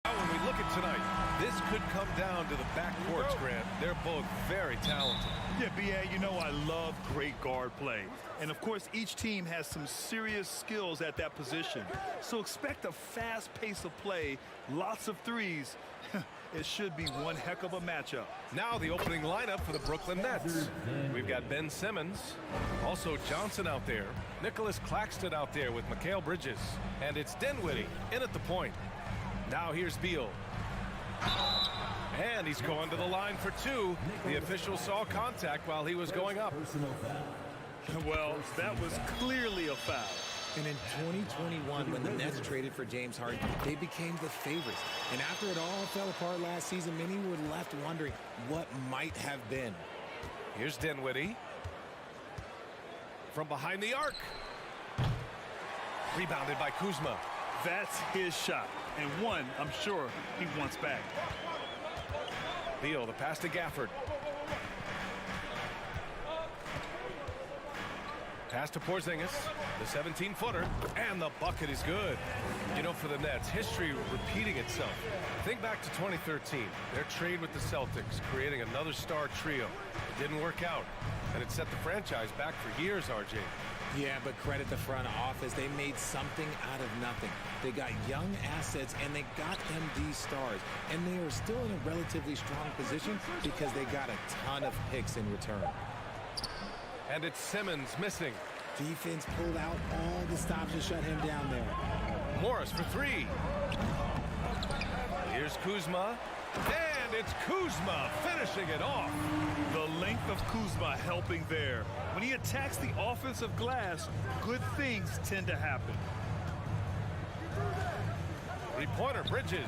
When we look at tonight, this could come down to the backcourts, Grant. They're both very talented. Yeah, B.A., you know I love great guard play. And, of course, each team has some serious skills at that position. So expect a fast pace of play, lots of threes. It should be one heck of a matchup. Now the opening lineup for the Brooklyn Nets. We've got Ben Simmons, also Johnson out there, Nicholas Claxton out there with Mikal Bridges, and it's Dinwiddie in at the point. Now here's Beal. And he's going to the line for two. The official saw contact while he was going up. Well, that was clearly a foul. And in 2021, when the Nets traded for James Harden, they became the favorites. And after it all fell apart last season, many were left wondering what might have been. Here's Dinwiddie. From behind the arc. Rebounded by Kuzma. That's his shot. And one, I'm sure, he wants back. Beal, the pass to Gafford. Pass to Porzingis, the 17-footer, and the bucket is good. You know, for the Nets, history repeating itself. Think back to 2013, their trade with the Celtics, creating another star trio. It didn't work out, and it set the franchise back for years, RJ. Yeah, but credit the front office. They made something out of nothing. They got young assets, and they got them these stars. And they are still in a relatively strong position because they got a ton of picks in return. And it's Simmons missing. Defense pulled out all the stops to shut him down there. Morris for three. Here's Kuzma. And it's Kuzma finishing it off. The length of Kuzma helping there. When he attacks the offensive glass, good things tend to happen. Three-pointer, Bridges.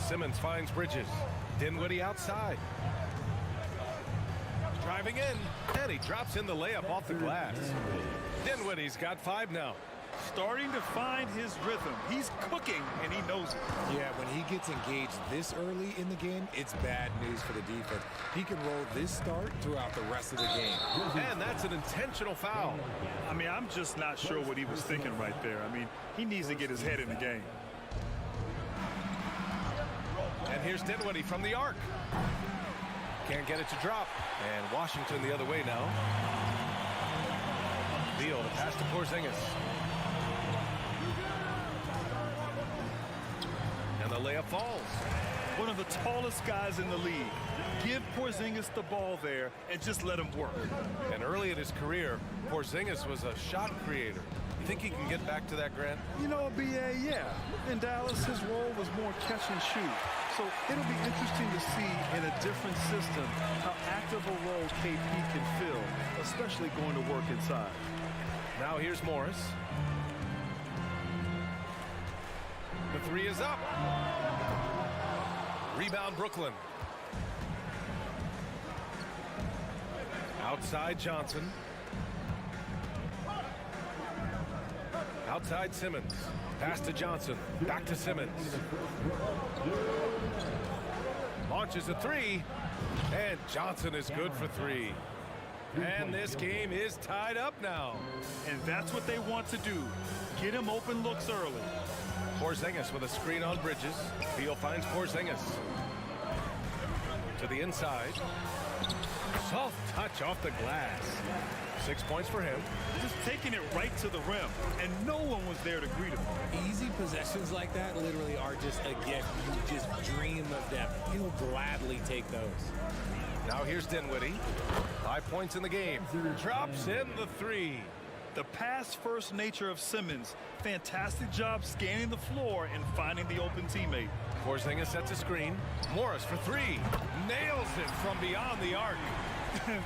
Simmons finds Bridges. Dinwiddie outside. Driving in, and he drops in the layup off the glass. Dinwiddie's got 5 now. Starting to find his rhythm. He's cooking, and he knows it. Yeah, when he gets engaged this early in the game, it's bad news for the defense. He can roll this start throughout the rest of the game. And that's an intentional foul. I mean, I'm just not sure what he was thinking right there. I mean, he needs to get his head in the game. And here's Dinwiddie from the arc. Can't get it to drop. And Washington the other way now. Beal, the pass to Porzingis. And the layup falls. One of the tallest guys in the league. Give Porzingis the ball there and just let him work. And early in his career, Porzingis was a shot creator. You think he can get back to that, Grant? You know, B.A., yeah. In Dallas, his role was more catch and shoot. So it'll be interesting to see in a different system how active a role KP can fill, especially going to work inside. Now here's Morris. The three is up. Rebound Brooklyn. Outside Johnson. Outside Simmons. Pass to Johnson. Back to Simmons. Launches a three. And Johnson is good for 3. And this game is tied up now. And that's what they want to do. Get him open looks early. Porzingis with a screen on Bridges. Beal finds Porzingis. To the inside. Soft touch off the glass. 6 points for him. Just taking it right to the rim, and no one was there to greet him. Easy possessions like that literally are just a gift. You just dream of them. He'll gladly take those. Now here's Dinwiddie. 5 points in the game. Drops in the 3. The pass-first nature of Simmons. Fantastic job scanning the floor and finding the open teammate. Porzingis sets a screen. Morris for three. Nails it from beyond the arc.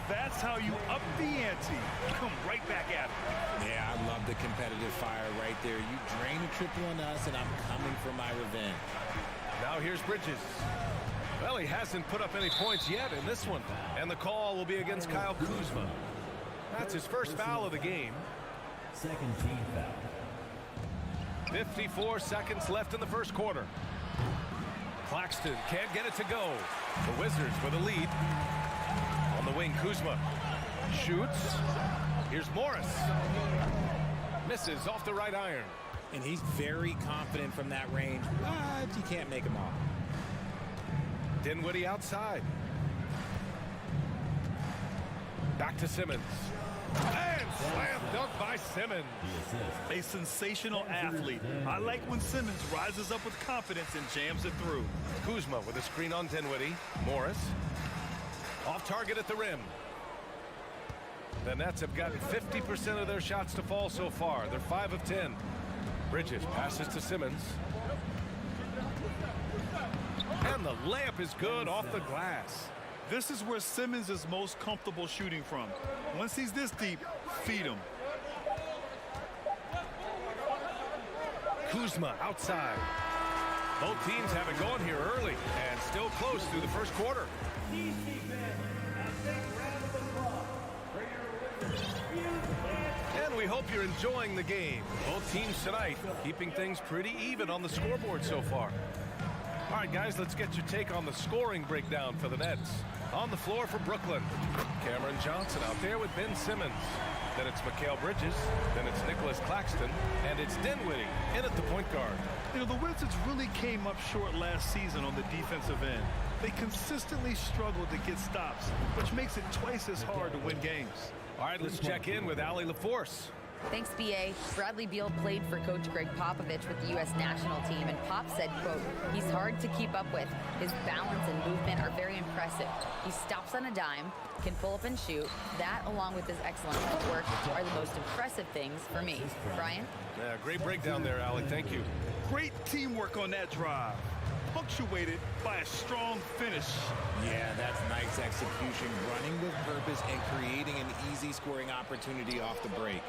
That's how you up the ante. Come right back at it. Yeah, I love the competitive fire right there. You drain a triple on us, and I'm coming for my revenge. Now here's Bridges. Well, he hasn't put up any points yet in this one. And the call will be against Kyle Kuzma. That's his first foul of the game. Second team foul. 54 seconds left in the first quarter. Claxton can't get it to go. The Wizards with a lead. On the wing, Kuzma shoots. Here's Morris. Misses off the right iron. And he's very confident from that range, but you can't make him all. Dinwiddie outside. Back to Simmons. And slam dunk by Simmons. A sensational athlete. I like when Simmons rises up with confidence and jams it through. Kuzma with a screen on Dinwiddie. Morris. Off target at the rim. The Nets have gotten 50% of their shots to fall so far. They're 5 of 10. Bridges passes to Simmons. And the layup is good off the glass. This is where Simmons is most comfortable shooting from. Once he's this deep, feed him. Kuzma outside. Both teams have it going here early and still close through the first quarter. And we hope you're enjoying the game. Both teams tonight keeping things pretty even on the scoreboard so far. All right, guys, let's get your take on the scoring breakdown for the Nets. On the floor for Brooklyn, Cameron Johnson out there with Ben Simmons. Then it's Mikal Bridges. Then it's Nicholas Claxton. And it's Dinwiddie in at the point guard. You know, the Wizards really came up short last season on the defensive end. They consistently struggled to get stops, which makes it twice as hard to win games. All right, let's check in with Allie LaForce. Thanks, B.A. Bradley Beal played for Coach Greg Popovich with the U.S. national team, and Pop said, quote, he's hard to keep up with. His balance and movement are very impressive. He stops on a dime, can pull up and shoot. That, along with his excellent footwork, are the most impressive things for me. Brian? Yeah, great breakdown there, Allie. Thank you. Great teamwork on that drive, punctuated by a strong finish. Yeah, that's nice execution, running with purpose and creating an easy scoring opportunity off the break.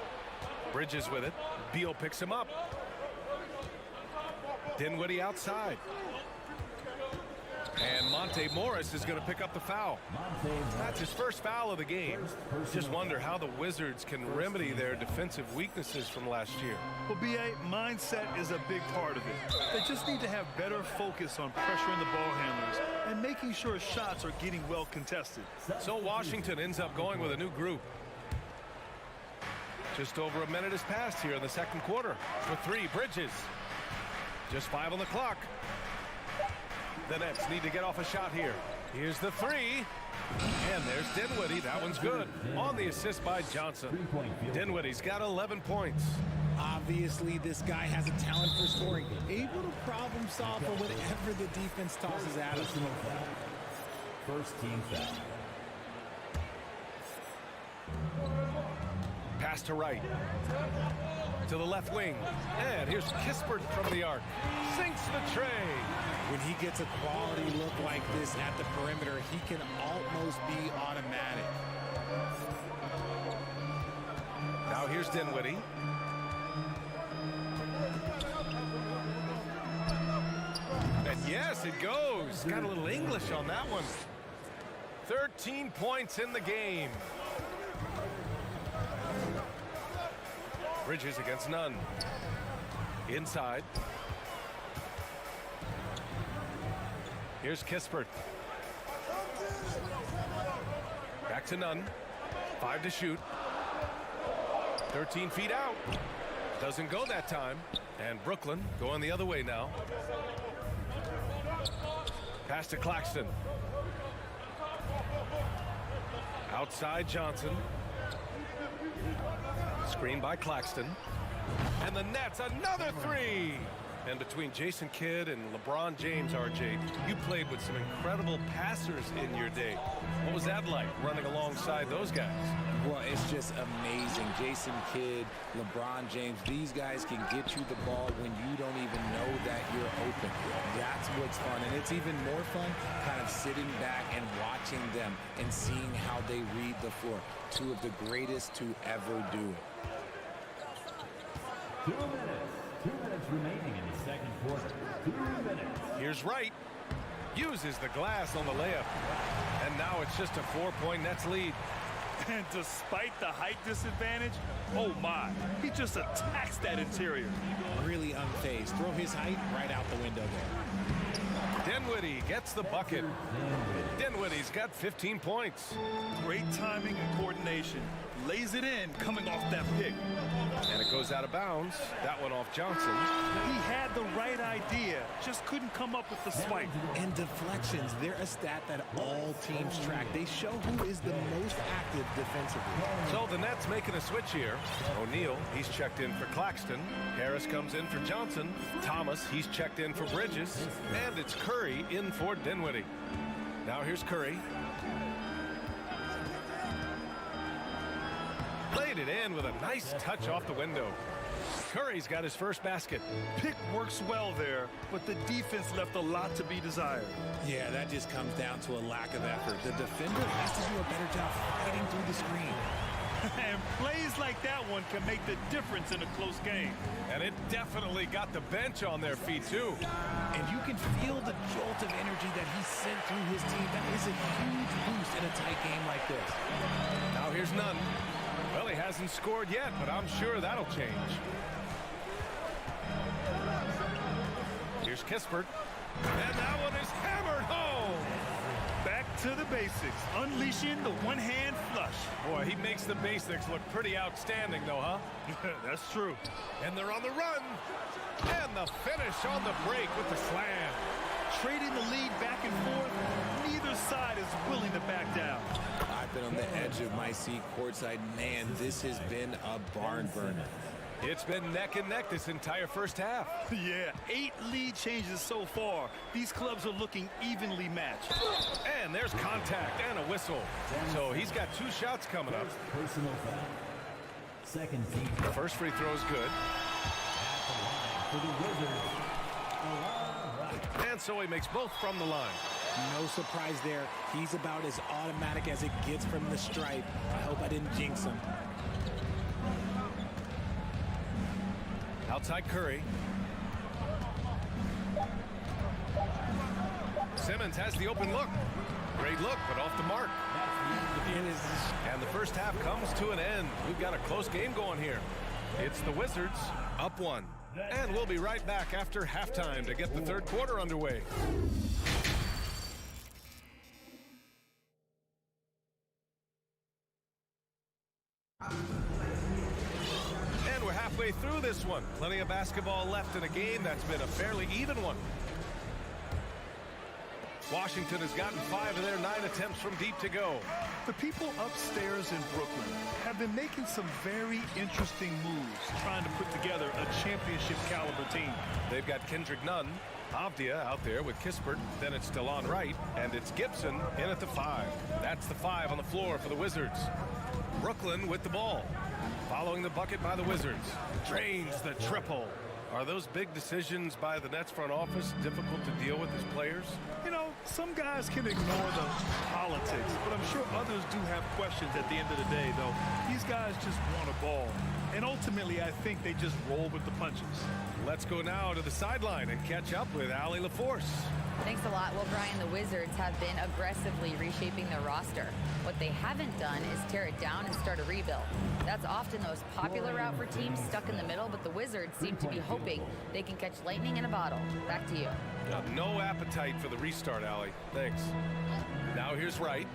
Bridges with it. Beal picks him up. Dinwiddie outside. And Monte Morris is going to pick up the foul. That's his first foul of the game. Just wonder how the Wizards can remedy their defensive weaknesses from last year. Well, B.A., mindset is a big part of it. They just need to have better focus on pressuring the ball handlers and making sure shots are getting well contested. So Washington ends up going with a new group. Just over a minute has passed here in the second quarter. For three, Bridges. Just 5 on the clock. The Nets need to get off a shot here. Here's the three. And there's Dinwiddie. That one's good. On the assist by Johnson. Dinwiddie's got 11 points. Obviously, this guy has a talent for scoring. Able to problem solve for whatever the defense tosses at us. First team foul. Pass to right. To the left wing. And here's Kispert from the arc. Sinks the tray. When he gets a quality look like this at the perimeter, he can almost be automatic. Now here's Dinwiddie. And yes, it goes. Got a little English on that one. 13 points in the game. Bridges against Nunn. Inside. Here's Kispert. Back to Nunn. 5 to shoot. 13 feet out. Doesn't go that time. And Brooklyn going the other way now. Pass to Claxton. Outside Johnson. Screen by Claxton. And the Nets, another three. And between Jason Kidd and LeBron James, RJ, you played with some incredible passers in your day. What was that like, running alongside those guys? Well, it's just amazing. Jason Kidd, LeBron James, these guys can get you the ball when you don't even know that you're open. That's what's fun. And it's even more fun kind of sitting back and watching them and seeing how they read the floor. Two of the greatest to ever do it. 2 minutes. 2 minutes remaining in the second quarter. 2 minutes. Here's Wright. Uses the glass on the layup. And now it's just a 4-point Nets lead. And despite the height disadvantage, oh my, he just attacks that interior. Really unfazed. Throw his height right out the window there. Dinwiddie gets the bucket. Dinwiddie's got 15 points. Great timing and coordination. Lays it in coming off that pick. And it goes out of bounds. That one off Johnson. He had the right idea, just couldn't come up with the swipe. And deflections, they're a stat that all teams track. They show who is the most active defensively. So the Nets making a switch here. O'Neal, he's checked in for Claxton. Harris comes in for Johnson. Thomas, he's checked in for Bridges. And it's Curry in for Dinwiddie. Now here's Curry. Played it in with a nice touch off the window. Curry's got his first basket. Pick works well there, but the defense left a lot to be desired. Yeah, that just comes down to a lack of effort. The defender has to do a better job fighting through the screen. And plays like that one can make the difference in a close game. And it definitely got the bench on their feet, too. And you can feel the jolt of energy that he sent through his team. That is a huge boost in a tight game like this. Now here's Nunn. Well, he hasn't scored yet, but I'm sure that'll change. Here's Kispert. And that one is hammered home. Back to the basics, unleashing the one-hand flush. Boy, he makes the basics look pretty outstanding, though, huh? That's true. And they're on the run. And the finish on the break with the slam. Trading the lead back and forth, neither side is willing to back down. I've been on the edge of my seat courtside. Man, this has been a barn burner. It's been neck and neck this entire first half. Yeah, 8 lead changes so far. These clubs are looking evenly matched. And there's contact and a whistle. So he's got 2 shots coming up. Personal foul. Second team. The first free throw is good. At the line for the Wizards. And so he makes both from the line. No surprise there. He's about as automatic as it gets from the stripe. I hope I didn't jinx him. Outside Curry. Simmons has the open look. Great look, but off the mark. And the first half comes to an end. We've got a close game going here. It's the Wizards up 1. And we'll be right back after halftime to get the third quarter underway. And we're halfway through this one. Plenty of basketball left in a game that's been a fairly even one. Washington has gotten 5 of their 9 attempts from deep to go. The people upstairs in Brooklyn have been making some very interesting moves, trying to put together a championship caliber team. They've got Kendrick Nunn, Avdia out there with Kispert, then it's DeLon Wright, and it's Gibson in at the 5. That's the 5 on the floor for the Wizards. Brooklyn with the ball. Following the bucket by the Wizards. Drains the triple. Are those big decisions by the Nets front office difficult to deal with as players? You know, some guys can ignore the politics, but I'm sure others do have questions at the end of the day, though. These guys just want a ball. And ultimately, I think they just roll with the punches. Let's go now to the sideline and catch up with Allie LaForce. Thanks a lot. Well, Brian, the Wizards have been aggressively reshaping their roster. What they haven't done is tear it down and start a rebuild. That's often the most popular route for teams stuck in the middle, but the Wizards seem to be hoping they can catch lightning in a bottle. Back to you. No appetite for the restart, Allie. Thanks. Now here's Wright.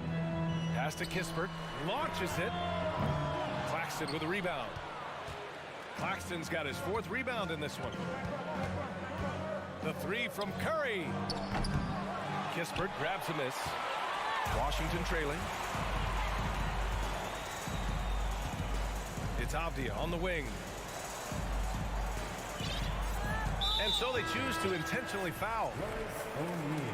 Pass to Kispert. Launches it. Claxton with a rebound. Claxton's got his 4th rebound in this one. The 3 from Curry. Kispert grabs a miss. Washington trailing. It's Avdia on the wing. And so they choose to intentionally foul. O'Neal.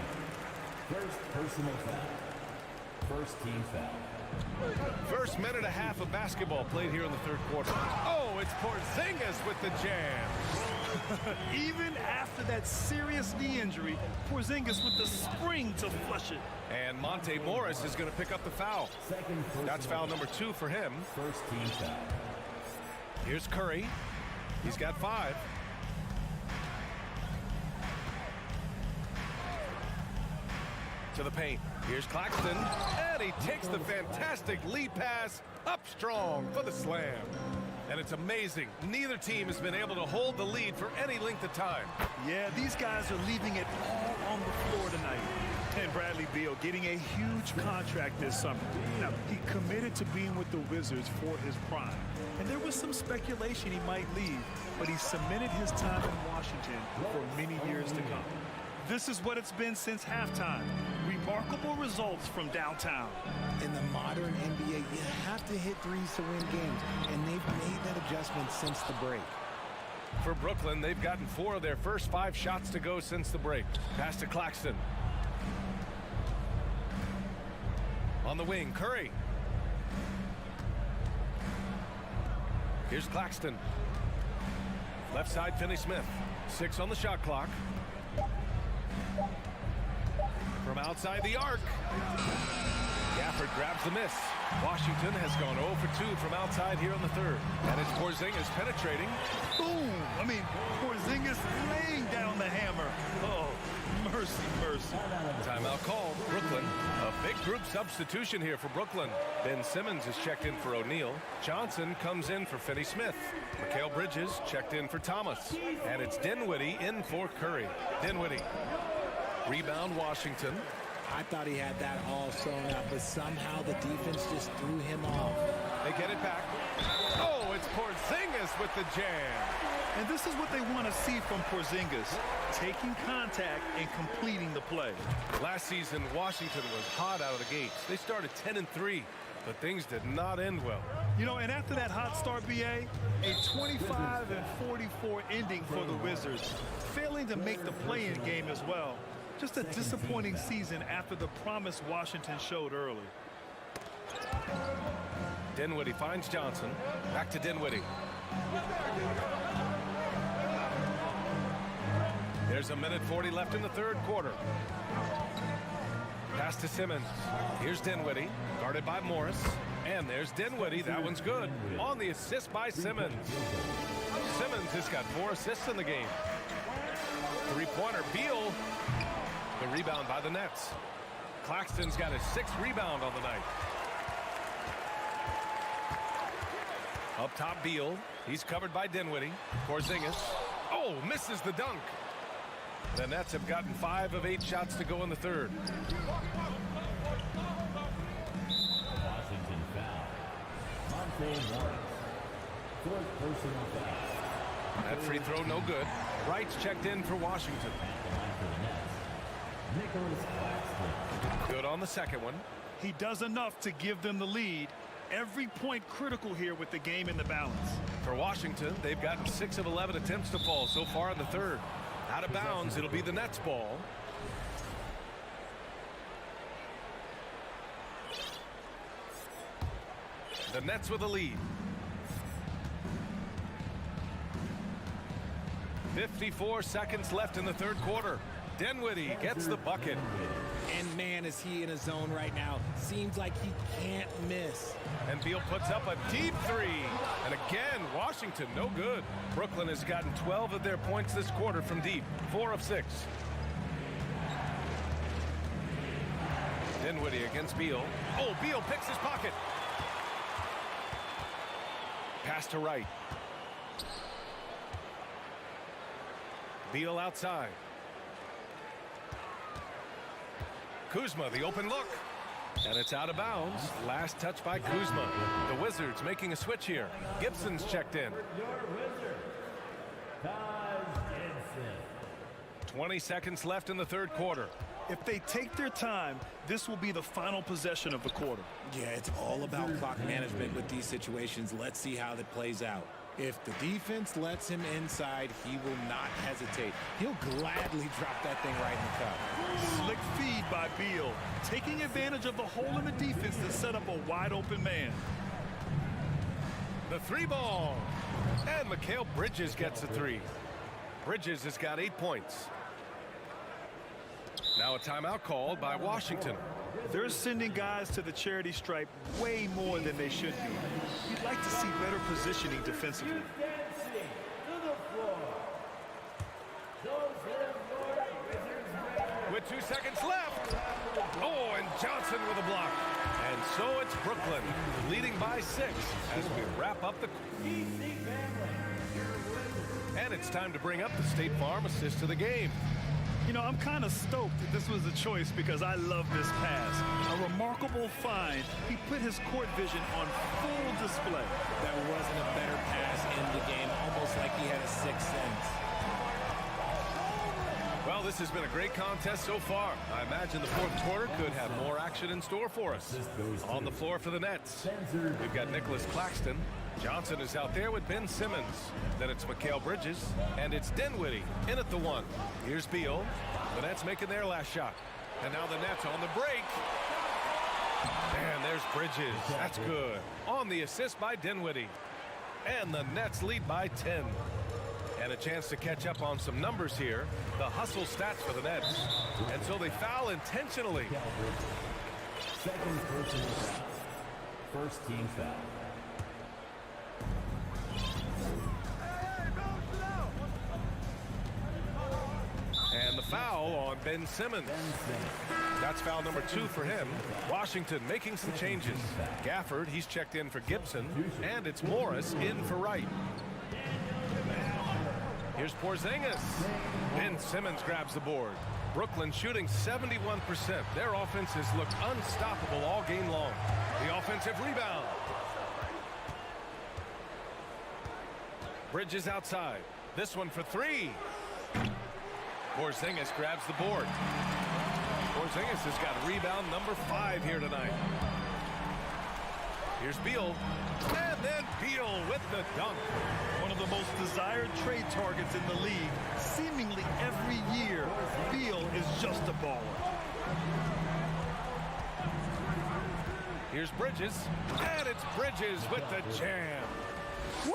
First personal foul. First team foul. First minute and a half of basketball played here in the third quarter. Oh, it's Porzingis with the jam. Even after that serious knee injury, Porzingis with the spring to flush it. And Monte Morris is going to pick up the foul. That's foul number 2 for him. First team foul. Here's Curry. He's got 5. To the paint. Here's Claxton. And he takes the fantastic lead pass up strong for the slam. And it's amazing. Neither team has been able to hold the lead for any length of time. Yeah, these guys are leaving it all on the floor tonight. And Bradley Beal getting a huge contract this summer. Now, he committed to being with the Wizards for his prime. And there was some speculation he might leave, but he cemented his time in Washington for many years to come. This is what it's been since halftime. Remarkable results from downtown. In the modern NBA, you have to hit threes to win games, and they've made that adjustment since the break. For Brooklyn, they've gotten 4 of their first 5 shots to go since the break. Pass to Claxton. On the wing, Curry. Here's Claxton. Left side, Finney-Smith. 6 on the shot clock. From outside the arc. Gafford grabs the miss. Washington has gone 0 for 2 from outside here in the third. And it's Porzingis penetrating. Boom! I mean, Porzingis laying down the hammer. Oh, mercy, mercy. Timeout called. Brooklyn. A big group substitution here for Brooklyn. Ben Simmons is checked in for O'Neal. Johnson comes in for Finney-Smith. Mikal Bridges checked in for Thomas. And it's Dinwiddie in for Curry. Dinwiddie. Rebound, Washington. I thought he had that all sewn up, but somehow the defense just threw him off. They get it back. Oh, it's Porzingis with the jam. And this is what they want to see from Porzingis, taking contact and completing the play. Last season, Washington was hot out of the gates. They started 10-3, but things did not end well. You know, and after that hot start, BA, a 25-44 ending for the Wizards, failing to make the play-in game as well. Just a disappointing season after the promise Washington showed early. Dinwiddie finds Johnson. Back to Dinwiddie. There's a minute 40 left in the third quarter. Pass to Simmons. Here's Dinwiddie, guarded by Morris. And there's Dinwiddie. That one's good. On the assist by Simmons. Simmons has got 4 assists in the game. Three-pointer, Beal. The rebound by the Nets. Claxton's got his 6th rebound on the night. Up top, Beal. He's covered by Dinwiddie. Porzingis. Oh, misses the dunk. The Nets have gotten 5 of 8 shots to go in the third. Washington foul. Monte Morris. 4th personal foul. That free throw no good. Wright's checked in for Washington. Good on the second one. He does enough to give them the lead. Every point critical here with the game in the balance. For Washington, they've gotten 6 of 11 attempts to fall so far in the third. Out of bounds, it'll be the Nets ball. The Nets with a lead. 54 seconds left in the third quarter. Dinwiddie gets the bucket. And man, is he in a zone right now. Seems like he can't miss. And Beal puts up a deep 3. And again, Washington, no good. Brooklyn has gotten 12 of their points this quarter from deep. 4 of 6. Dinwiddie against Beal. Oh, Beal picks his pocket. Pass to Wright. Beal outside. Kuzma, the open look. And it's out of bounds. Last touch by Kuzma. The Wizards making a switch here. Gibson's checked in. 20 seconds left in the third quarter. If they take their time, this will be the final possession of the quarter. Yeah, it's all about clock management with these situations. Let's see how that plays out. If the defense lets him inside, he will not hesitate. He'll gladly drop that thing right in the cup. Slick feed by Beal, taking advantage of the hole in the defense to set up a wide open man. The three ball. And Mikal Bridges gets a three. Bridges has got 8 points. Now a timeout called by Washington. They're sending guys to the charity stripe way more than they should be. You'd like to see better positioning defensively. With 2 seconds left. Oh, and Johnson with a block. And so it's Brooklyn leading by 6 as we wrap up the... And it's time to bring up the State Farm assist of the game. You know, I'm kind of stoked that this was a choice because I love this pass. A remarkable find. He put his court vision on full display. That wasn't a better pass in the game, almost like he had a sixth sense. Well, this has been a great contest so far. I imagine the fourth quarter could have more action in store for us. On the floor for the Nets, we've got Nicholas Claxton. Johnson is out there with Ben Simmons. Then it's Mikal Bridges, and it's Dinwiddie in at the 1. Here's Beal. The Nets making their last shot. And now the Nets on the break. And there's Bridges. That's good. On the assist by Dinwiddie. And the Nets lead by 10. And a chance to catch up on some numbers here. The hustle stats for the Nets. And so they foul intentionally. Second personal foul. First team foul. And the foul on Ben Simmons. That's foul number 2 for him. Washington making some changes. Gafford, he's checked in for Gibson. And it's Morris in for Wright. Here's Porzingis. Ben Simmons grabs the board. Brooklyn shooting 71%. Their offense has looked unstoppable all game long. The offensive rebound. Bridges outside. This one for 3. Porzingis grabs the board. Porzingis has got rebound number 5 here tonight. Here's Beal. And then Beal with the dunk. One of the most desired trade targets in the league. Seemingly every year, Beal is just a baller. Here's Bridges. And it's Bridges with the jam. Woo!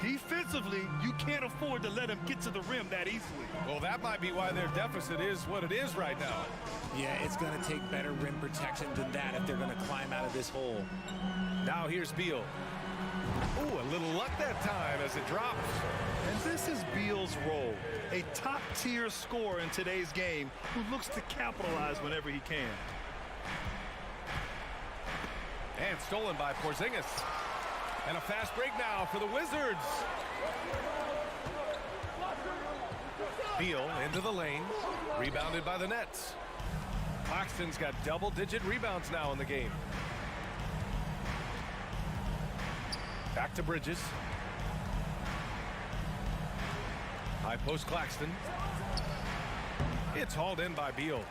Defensively, you can't afford to let him get to the rim that easily. Well, that might be why their deficit is what it is right now. Yeah, it's going to take better rim protection than that if they're going to climb out of this hole. Now here's Beal. Ooh, a little luck that time as it drops. And this is Beal's role. A top-tier scorer in today's game who looks to capitalize whenever he can. And stolen by Porzingis. And a fast break now for the Wizards. Beal into the lane. Rebounded by the Nets. Claxton's got double-digit rebounds now in the game. Back to Bridges. High post Claxton. It's hauled in by Beal.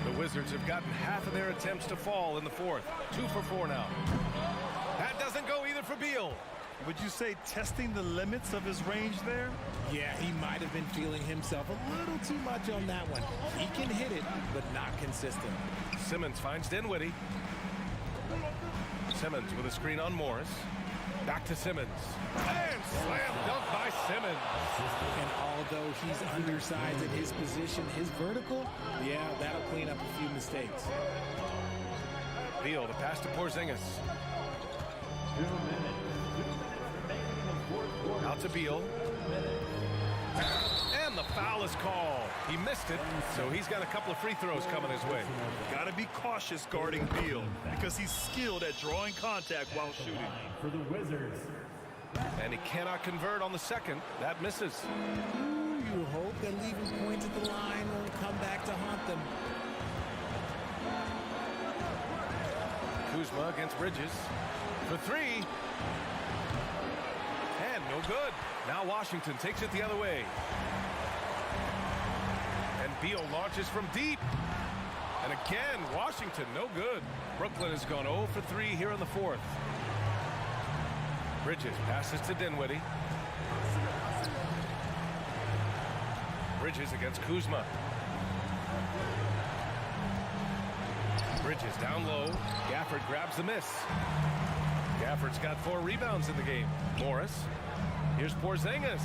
The Wizards have gotten half of their attempts to fall in the fourth. 2 for 4 now. That doesn't go either for Beal. Would you say testing the limits of his range there? Yeah, he might have been feeling himself a little too much on that one. He can hit it, but not consistent. Simmons finds Dinwiddie. Simmons with a screen on Morris. Back to Simmons. And slam dunk by Simmons. And although he's undersized at his position, his vertical, yeah, that'll clean up a few mistakes. Beal, the pass to Porzingis. 2 minutes. 2 minutes remaining in the fourth quarter. Out to Beal. And the foul is called. He missed it, so he's got a couple of free throws coming his way. Got to be cautious guarding Beal because he's skilled at drawing contact while shooting. For the Wizards. And he cannot convert on the second. That misses. You hope that leaving points at the line won't come back to haunt them. Kuzma against Bridges for 3. And no good. Now Washington takes it the other way. And Beal launches from deep. And again, Washington, no good. Brooklyn has gone 0 for 3 here in the fourth. Bridges passes to Dinwiddie. Bridges against Kuzma. Bridges down low. Gafford grabs the miss. Gafford's got 4 rebounds in the game. Morris. Here's Porzingis.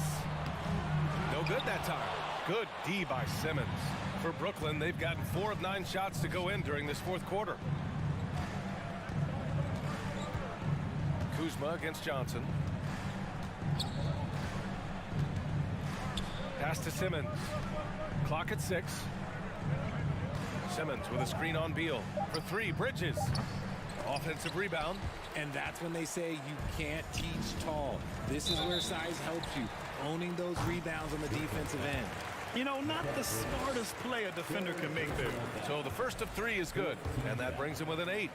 No good that time. Good D by Simmons. For Brooklyn, they've gotten 4 of 9 shots to go in during this fourth quarter. Kuzma against Johnson. Pass to Simmons. Clock at 6. Simmons with a screen on Beal. For 3, Bridges. Offensive rebound. And that's when they say you can't teach tall. This is where size helps you. Owning those rebounds on the defensive end. You know, not the smartest play a defender can make there. So the first of 3 is good, and that brings him within 8.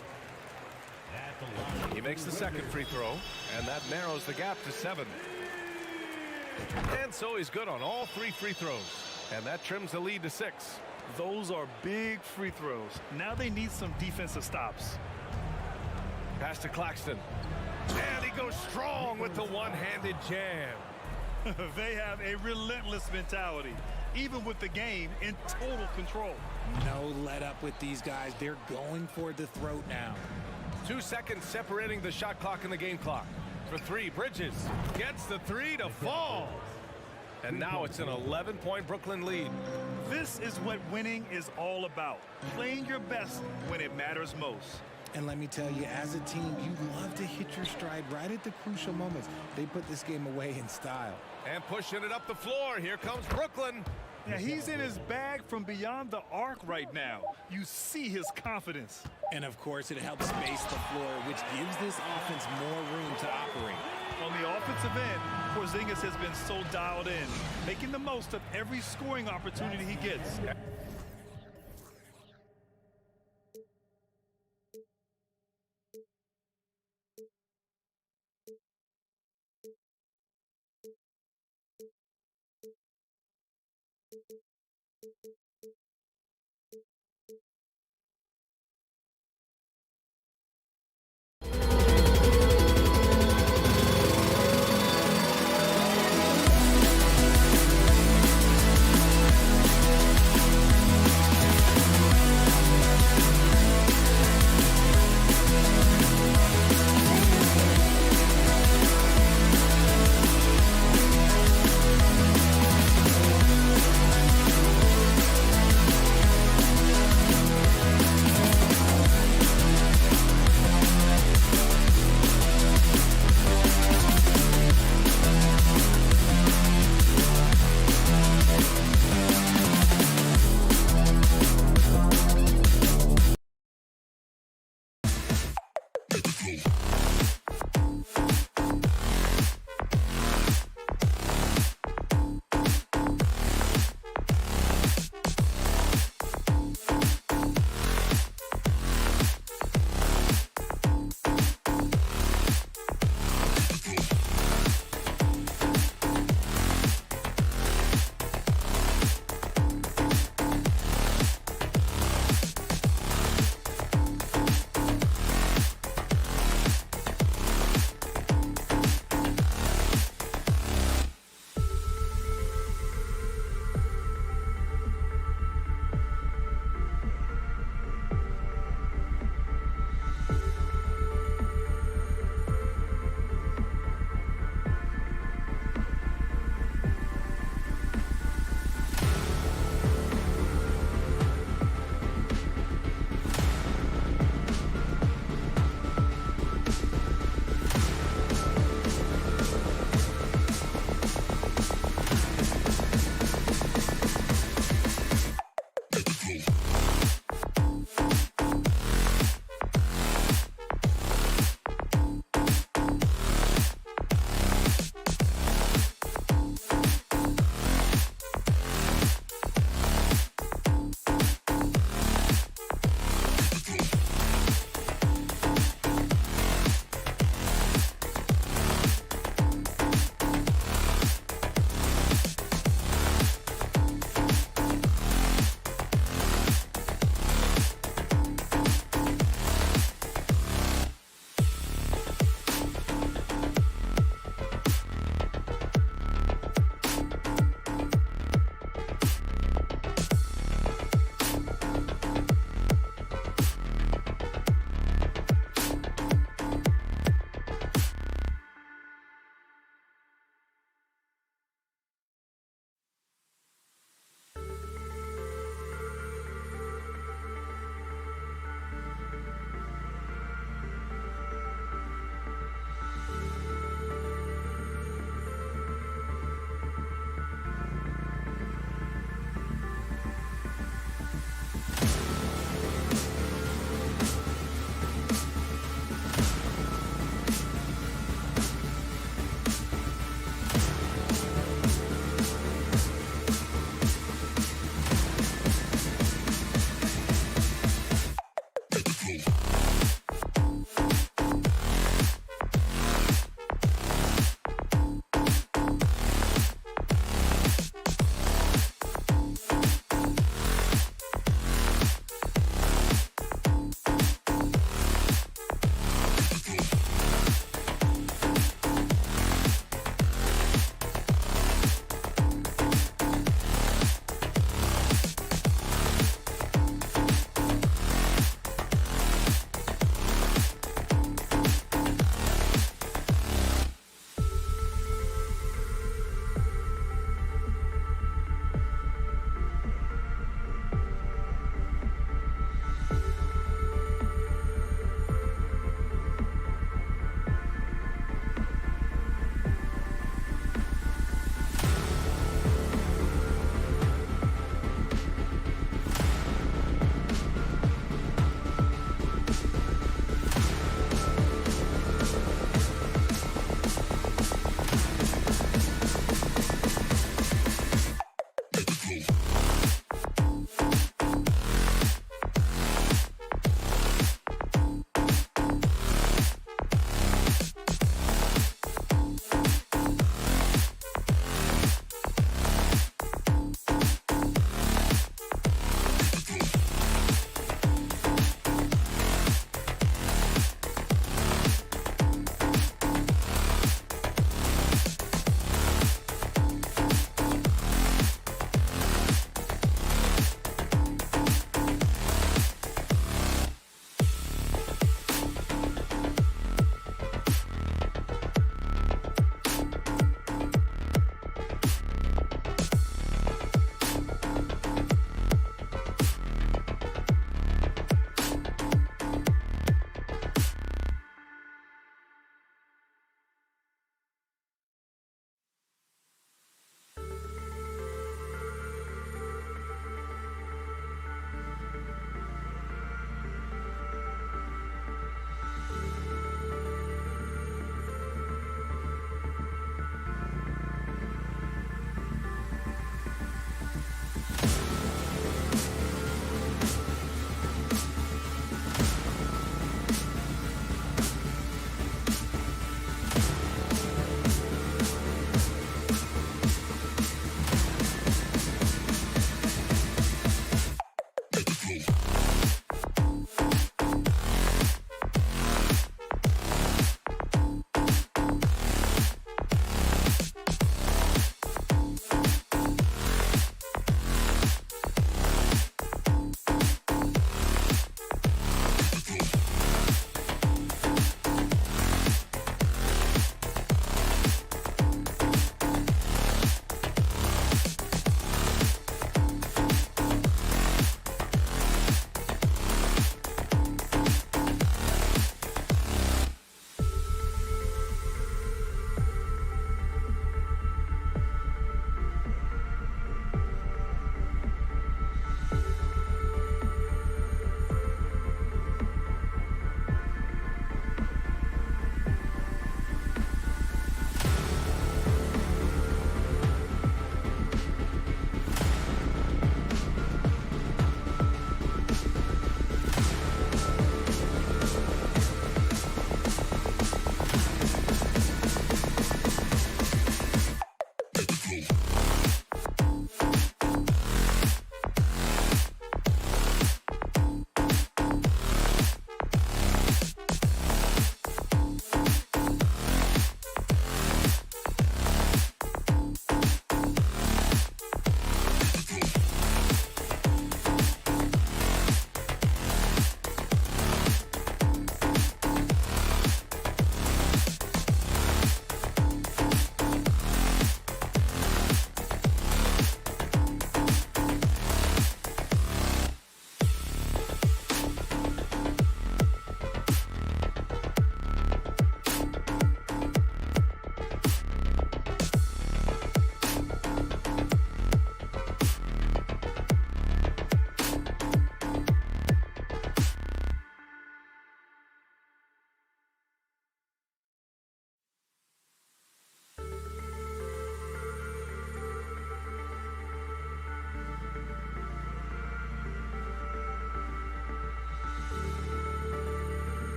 He makes the second free throw, and that narrows the gap to 7. And so he's good on all 3 free throws, and that trims the lead to 6. Those are big free throws. Now they need some defensive stops. Pass to Claxton. And he goes strong with the one-handed jam. They have a relentless mentality, even with the game in total control. No let up with these guys. They're going for the throat now. 2 seconds separating the shot clock and the game clock. For 3, Bridges gets the 3 to fall. And now it's an 11-point Brooklyn lead. This is what winning is all about. Playing your best when it matters most. And let me tell you, as a team, you love to hit your stride right at the crucial moments. They put this game away in style. And pushing it up the floor. Here comes Brooklyn. Yeah, he's in his bag from beyond the arc right now. You see his confidence. And of course, it helps space the floor, which gives this offense more room to operate. On the offensive end, Porzingis has been so dialed in, making the most of every scoring opportunity he gets.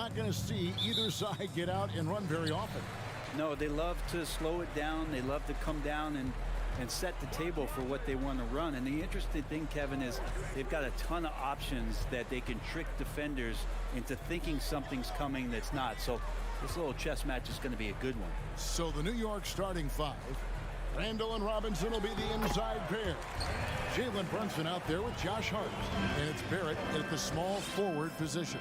not going to see either side get out and run very often. No, they love to slow it down. They love to come down and set the table for what they want to run. And the interesting thing, Kevin, is they've got a ton of options that they can trick defenders into thinking something's coming that's not. So this little chess match is going to be a good one. So the New York starting five. Randall and Robinson will be the inside pair. Jalen Brunson out there with Josh Hart. And it's Barrett at the small forward position.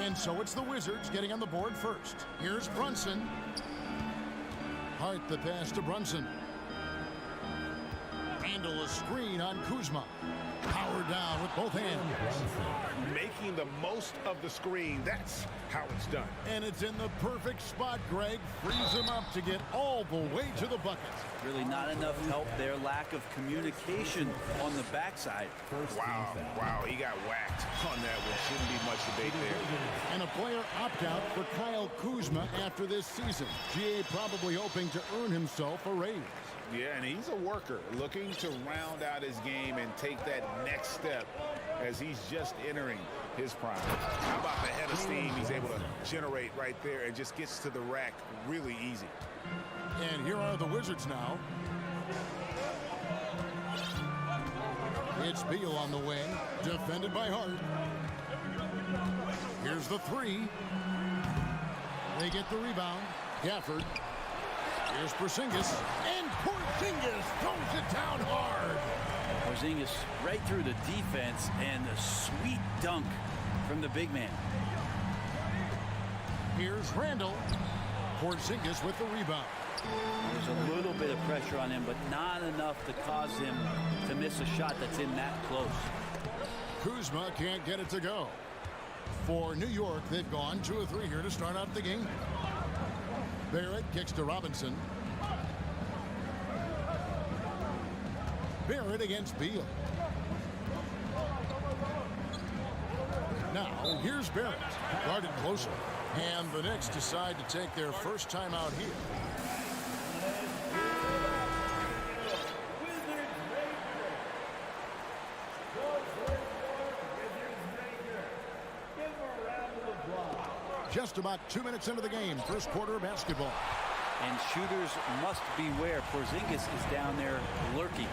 And so it's the Wizards getting on the board first. Here's Brunson. Hart the pass to Brunson. Randall a screen on Kuzma. Powered down with both hands. Making the most of the screen. That's how it's done. And it's in the perfect spot, Greg. Frees him up to get all the way to the bucket. Really not enough help there. Lack of communication on the backside. Wow, he got whacked on that one. Shouldn't be much debate there. And a player opt-out for Kyle Kuzma after this season. GA probably hoping to earn himself a raise. Yeah, and he's a worker looking to round out his game and take that next step as he's just entering his prime. How about the head of steam he's able to generate right there and just gets to the rack really easy. And here are the Wizards now. It's Beal on the wing, defended by Hart. Here's the three. They get the rebound. Gafford. Here's Porzingis, and Porzingis throws it down hard. Porzingis right through the defense, and a sweet dunk from the big man. Here's Randall. Porzingis with the rebound. There's a little bit of pressure on him, but not enough to cause him to miss a shot that's in that close. Kuzma can't get it to go. For New York, they've gone 2 of 3 here to start out the game. Barrett kicks to Robinson. Barrett against Beal. Now, here's Barrett. Guarded closer. And the Knicks decide to take their first time out here. Just about 2 minutes into the game, first quarter basketball. And shooters must beware. Porzingis is down there lurking.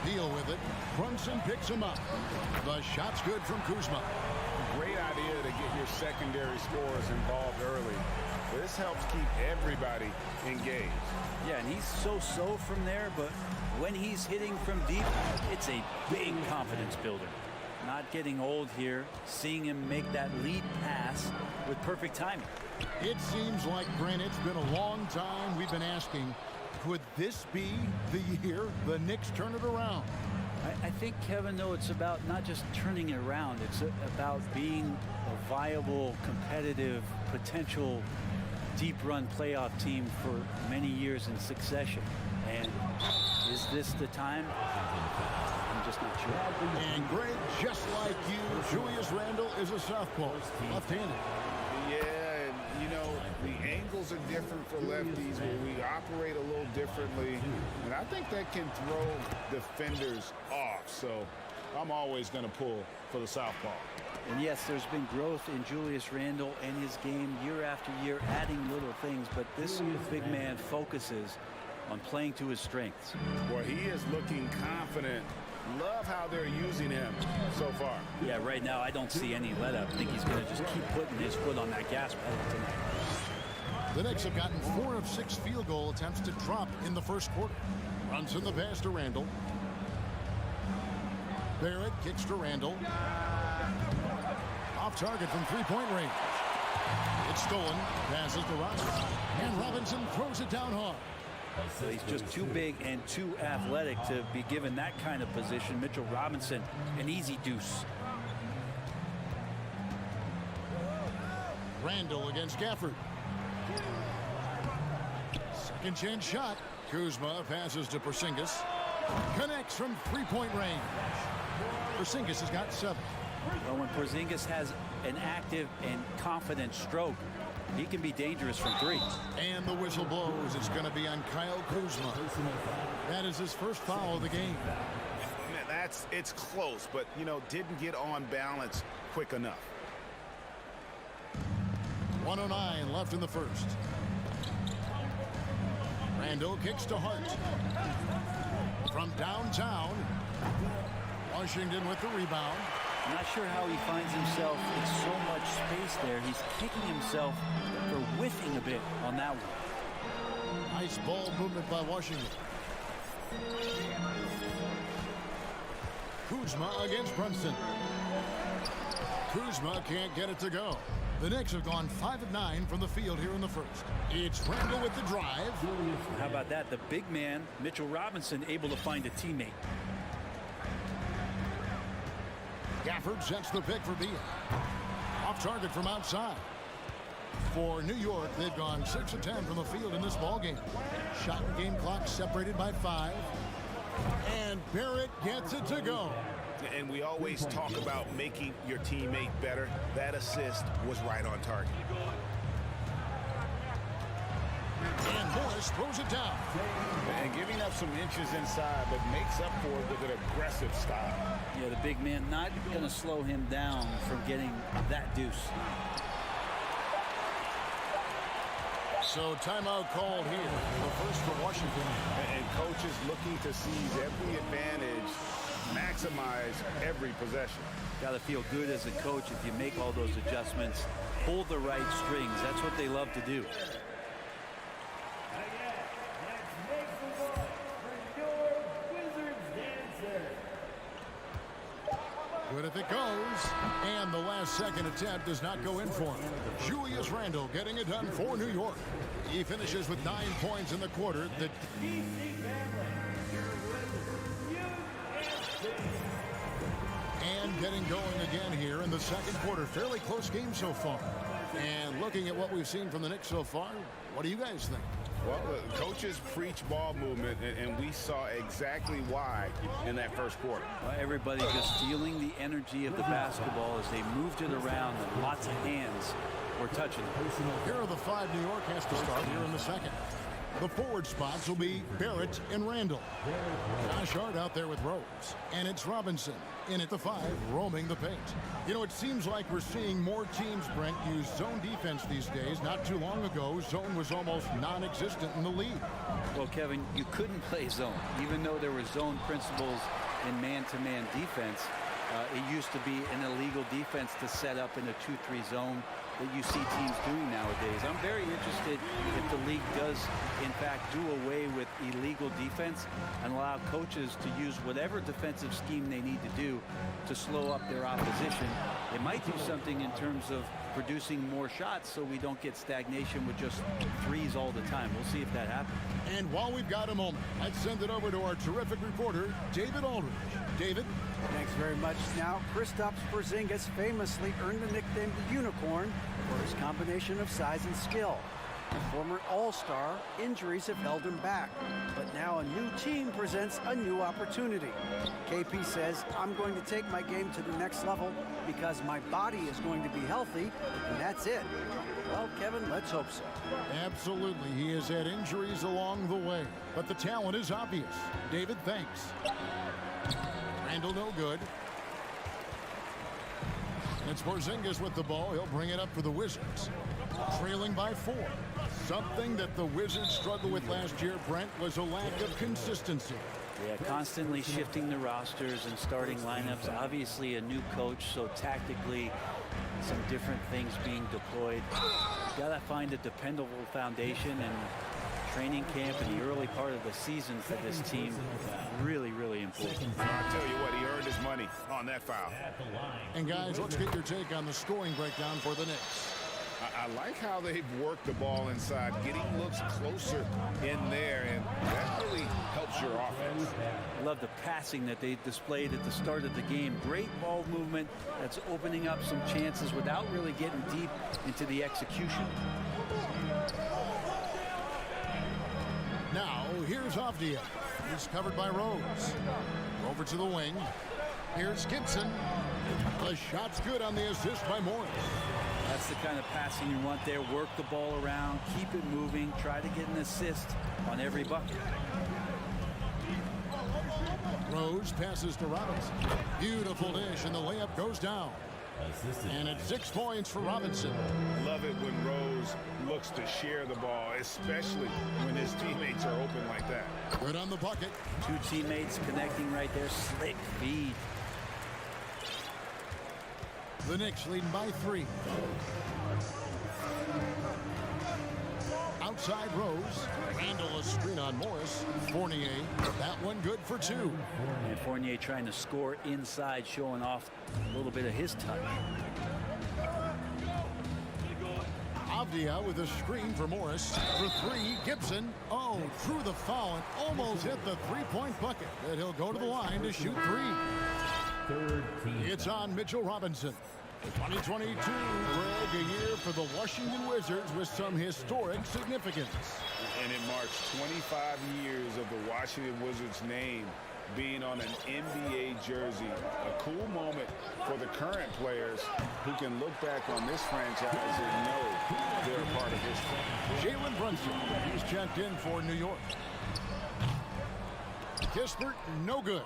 Beal with it. Brunson picks him up. The shot's good from Kuzma. Great idea to get your secondary scorers involved early. This helps keep everybody engaged. Yeah, and he's so-so from there, but when he's hitting from deep, it's a big confidence builder. Not getting old here, seeing him make that lead pass with perfect timing. It seems like, Brent, it's been a long time we've been asking, could this be the year the Knicks turn it around? I think, Kevin, though, it's about not just turning it around. It's about being a viable, competitive, potential deep-run playoff team for many years in succession. And is this the time? I'm just not sure. And Greg, just like you, Julius Randle is a southpaw, left-handed. Yeah, and you know, the angles are different for lefties where we operate a little differently. And I think that can throw defenders off. So I'm always going to pull for the southpaw. And yes, there's been growth in Julius Randle and his game year after year, adding little things. But this big man focuses on playing to his strengths. Boy, he is looking confident. Love how they're using him so far. Yeah, right now I don't see any let up. I think he's going to just keep putting his foot on that gas pedal tonight. The Knicks have gotten 4 of 6 field goal attempts to drop in the first quarter. Runs in the pass to Randle. Barrett kicks to Randle. Off target from three-point range. It's stolen. Passes to Robinson. And Robinson throws it down hard. So he's just too big and too athletic to be given that kind of position. Mitchell Robinson, an easy deuce. Randle against Gafford. Second chance shot. Kuzma passes to Porzingis. Connects from three-point range. Porzingis has got 7. Well, when Porzingis has an active and confident stroke, he can be dangerous from 3. And the whistle blows. It's going to be on Kyle Kuzma. That is his first foul of the game. It's close, but, you know, didn't get on balance quick enough. 1:09 left in the first. Randall kicks to Hart. From downtown, Washington with the rebound. I'm not sure how he finds himself in so much space there. He's kicking himself for whiffing a bit on that one. Nice ball movement by Washington. Kuzma against Brunson. Kuzma can't get it to go. The Knicks have gone 5 of 9 from the field here in the first. It's Randall with the drive. How about that? The big man, Mitchell Robinson, able to find a teammate. Gafford sets the pick for Beal. Off target from outside. For New York, they've gone 6 of 10 from the field in this ballgame. Shot and game clock separated by 5. And Barrett gets it to go. And we always talk about making your teammate better. That assist was right on target. And Morris throws it down. And giving up some inches inside, but makes up for it with an aggressive style. Yeah, the big man not going to slow him down from getting that deuce. So timeout called here. The first for Washington. And coaches looking to seize every advantage, maximize every possession. Got to feel good as a coach if you make all those adjustments. Pull the right strings. That's what they love to do. Good if it goes. And the last second attempt does not go in for him. Julius Randle getting it done for New York. He finishes with 9 points in the quarter. And getting going again here in the second quarter. Fairly close game so far. And looking at what we've seen from the Knicks so far, what do you guys think? Well, the coaches preach ball movement, and we saw exactly why in that first quarter. Well, everybody just feeling the energy of the basketball as they moved it around, and lots of hands were touching it. Here are the 5 New York has to start here in the second. The forward spots will be Barrett and Randall. Josh Hart out there with Rose. And it's Robinson in at the 5, roaming the paint. You know, it seems like we're seeing more teams, Brent, use zone defense these days. Not too long ago, zone was almost non-existent in the league. Well, Kevin, you couldn't play zone. Even though there were zone principles in man-to-man defense, it used to be an illegal defense to set up in a 2-3 zone that you see teams doing nowadays. I'm very interested if the league does, in fact, do away with illegal defense and allow coaches to use whatever defensive scheme they need to do to slow up their opposition. It might do something in terms of producing more shots so we don't get stagnation with just threes all the time. We'll see if that happens. And while we've got a moment, let's send it over to our terrific reporter, David Aldridge. David? Thanks very much. Now, Kristaps Porzingis famously earned the nickname the Unicorn for his combination of size and skill. A former All-Star, injuries have held him back. But now a new team presents a new opportunity. KP says, I'm going to take my game to the next level because my body is going to be healthy, and that's it. Well, Kevin, let's hope so. Absolutely. He has had injuries along the way, but the talent is obvious. David, thanks. Randall no good. It's Porzingis with the ball. He'll bring it up for the Wizards. Trailing by 4. Something that the Wizards struggled with last year, Brent, was a lack of consistency. Yeah, constantly shifting the rosters and starting lineups. Obviously a new coach, so tactically some different things being deployed. Gotta find a dependable foundation, and training camp in the early part of the season for this team really, really important. I'll tell you what, he earned his money on that foul. And guys, let's get your take on the scoring breakdown for the Knicks. I like how they've worked the ball inside, getting looks closer in there, and that really helps your offense. I love the passing that they displayed at the start of the game. Great ball movement that's opening up some chances without really getting deep into the execution. Now, here's Avdia. He's covered by Rose. Over to the wing. Here's Gibson. The shot's good on the assist by Morris. That's the kind of passing you want there. Work the ball around, keep it moving, try to get an assist on every bucket. Rose passes to Robinson. Beautiful dish, and the layup goes down. And it's 6 points for Robinson. Love it when Rose looks to share the ball, especially when his teammates are open like that. Good on the bucket. 2 teammates connecting right there. Slick feed. The Knicks leading by 3. Outside Rose. Randall a screen on Morris. Fournier. That one good for 2. And Fournier trying to score inside, showing off a little bit of his touch. Avdia with a screen for Morris. For 3, Gibson. Oh, through the foul and almost hit the 3-point bucket. And he'll go to the line to shoot 3. Third team. It's on Mitchell Robinson. 2022, Greg, a year for the Washington Wizards with some historic significance. And it marks 25 years of the Washington Wizards name being on an NBA jersey. A cool moment for the current players who can look back on this franchise and know they're a part of history. Jalen Brunson, he's checked in for New York. Kispert, no good.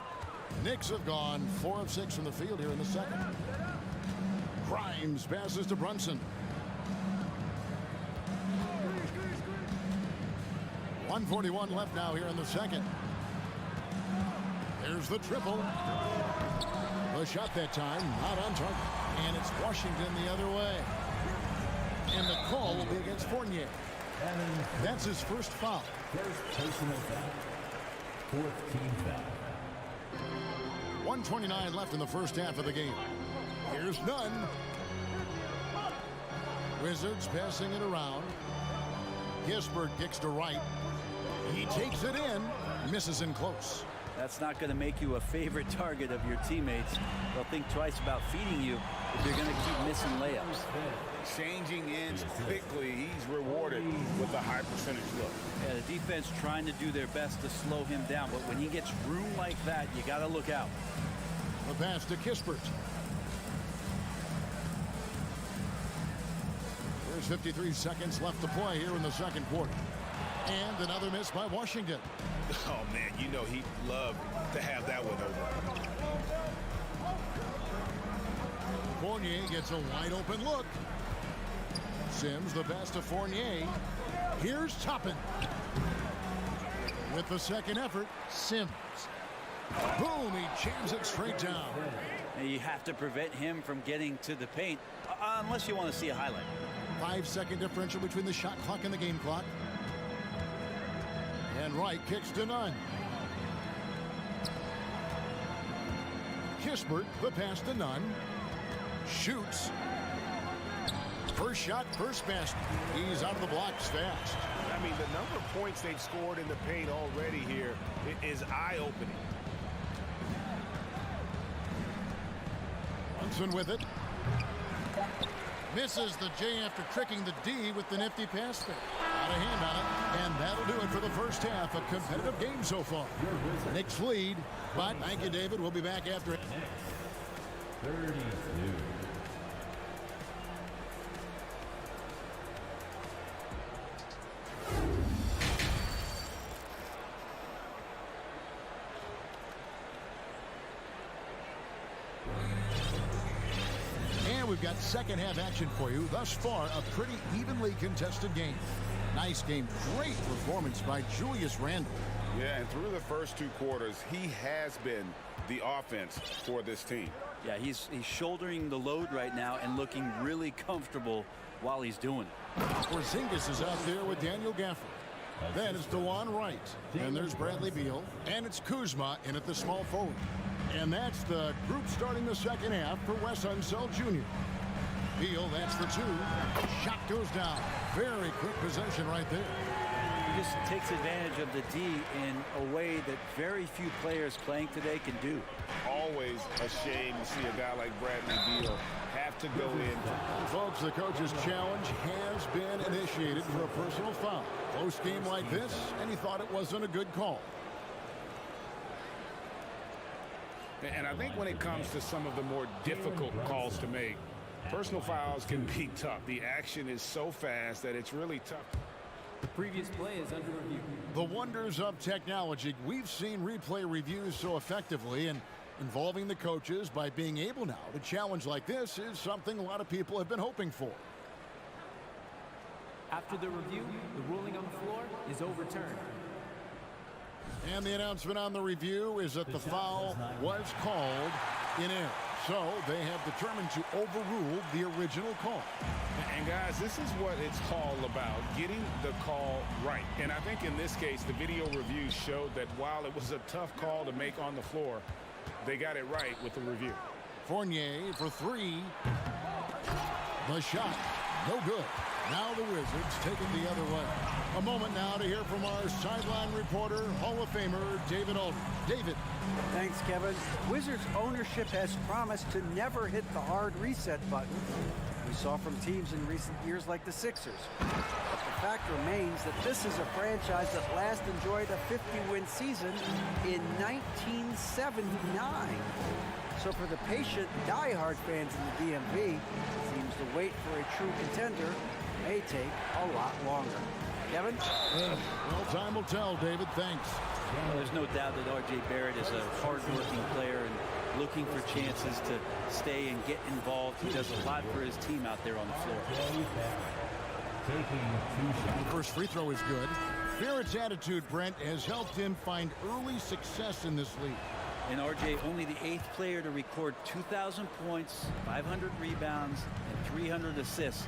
Knicks have gone 4 of 6 from the field here in the second. Grimes passes to Brunson. 1:41 left now here in the second. There's the triple. The shot that time, not on target. And it's Washington the other way. And the call will be against Fournier. That's his first foul. First personal foul. Fourth team foul. 1:29 left in the first half of the game. Here's Nunn. Wizards passing it around. Kispert kicks to right. He takes it in. Misses in close. That's not going to make you a favorite target of your teammates. They'll think twice about feeding you if you're going to keep missing layups. Changing ends quickly, he's rewarded with a high percentage look. Yeah, the defense trying to do their best to slow him down, but when he gets room like that, you got to look out. The pass to Kispert. There's 53 seconds left to play here in the second quarter. And another miss by Washington. Oh, man, you know he'd love to have that one over. Fournier gets a wide open look. Sims the pass to Fournier. Here's Toppin. With the second effort, Sims. Boom, he jams it straight down. And you have to prevent him from getting to the paint, unless you want to see a highlight. 5-second differential between the shot clock and the game clock. And Wright kicks to Nunn. Kispert, the pass to Nunn. Shoots. First shot, first basket. He's out of the blocks fast. I mean, the number of points they've scored in the paint already here is eye-opening. Brunson with it. Misses the J after tricking the D with the nifty pass there. Out of hand on it, and that'll do it for the first half. A competitive game so far. Knicks lead, but thank you, David. We'll be back after it. 32. We've got second half action for you. Thus far, a pretty evenly contested game. Nice game. Great performance by Julius Randle. Yeah, and through the first 2 quarters, he has been the offense for this team. Yeah, he's shouldering the load right now and looking really comfortable while he's doing it. Porzingis is out there with Daniel Gafford. Then it's DeJuan Wright. And there's Bradley Beal. And it's Kuzma in at the small forward. And that's the group starting the second half for Wes Unseld Jr. Beal, that's the 2. Shot goes down. Very quick possession right there. He just takes advantage of the D in a way that very few players playing today can do. Always a shame to see a guy like Bradley Beal have to go in. Folks, the coach's challenge has been initiated for a personal foul. Close game like this, and he thought it wasn't a good call. And I think when it comes to some of the more difficult calls to make, personal fouls can be tough. The action is so fast that it's really tough. The previous play is under review. The wonders of technology. We've seen replay reviews so effectively, and Involving the coaches by being able now to challenge like this is something a lot of people have been hoping for. After the review, the ruling on the floor is overturned. And the announcement on the review is that the foul was called in error. So they have determined to overrule the original call. And guys, this is what it's all about, getting the call right. And I think in this case, the video review showed that while it was a tough call to make on the floor, they got it right with the review. Fournier for three. The shot, no good. Now the Wizards take it the other way. A moment now to hear from our sideline reporter, Hall of Famer David Aldridge. David. Thanks, Kevin. Wizards ownership has promised to never hit the hard reset button we saw from teams in recent years like the Sixers. But the fact remains that this is a franchise that last enjoyed a 50-win season in 1979. So for the patient, die-hard fans in the DMV, it seems to wait for a true contender may take a lot longer. Kevin? Well, time will tell, David. Thanks. Well, there's no doubt that R.J. Barrett is a hard-working player and looking for chances to stay and get involved. He does a lot for his team out there on the floor. The first free throw is good. Barrett's attitude, Brent, has helped him find early success in this league. And R.J. only the 8th player to record 2,000 points, 500 rebounds, and 300 assists,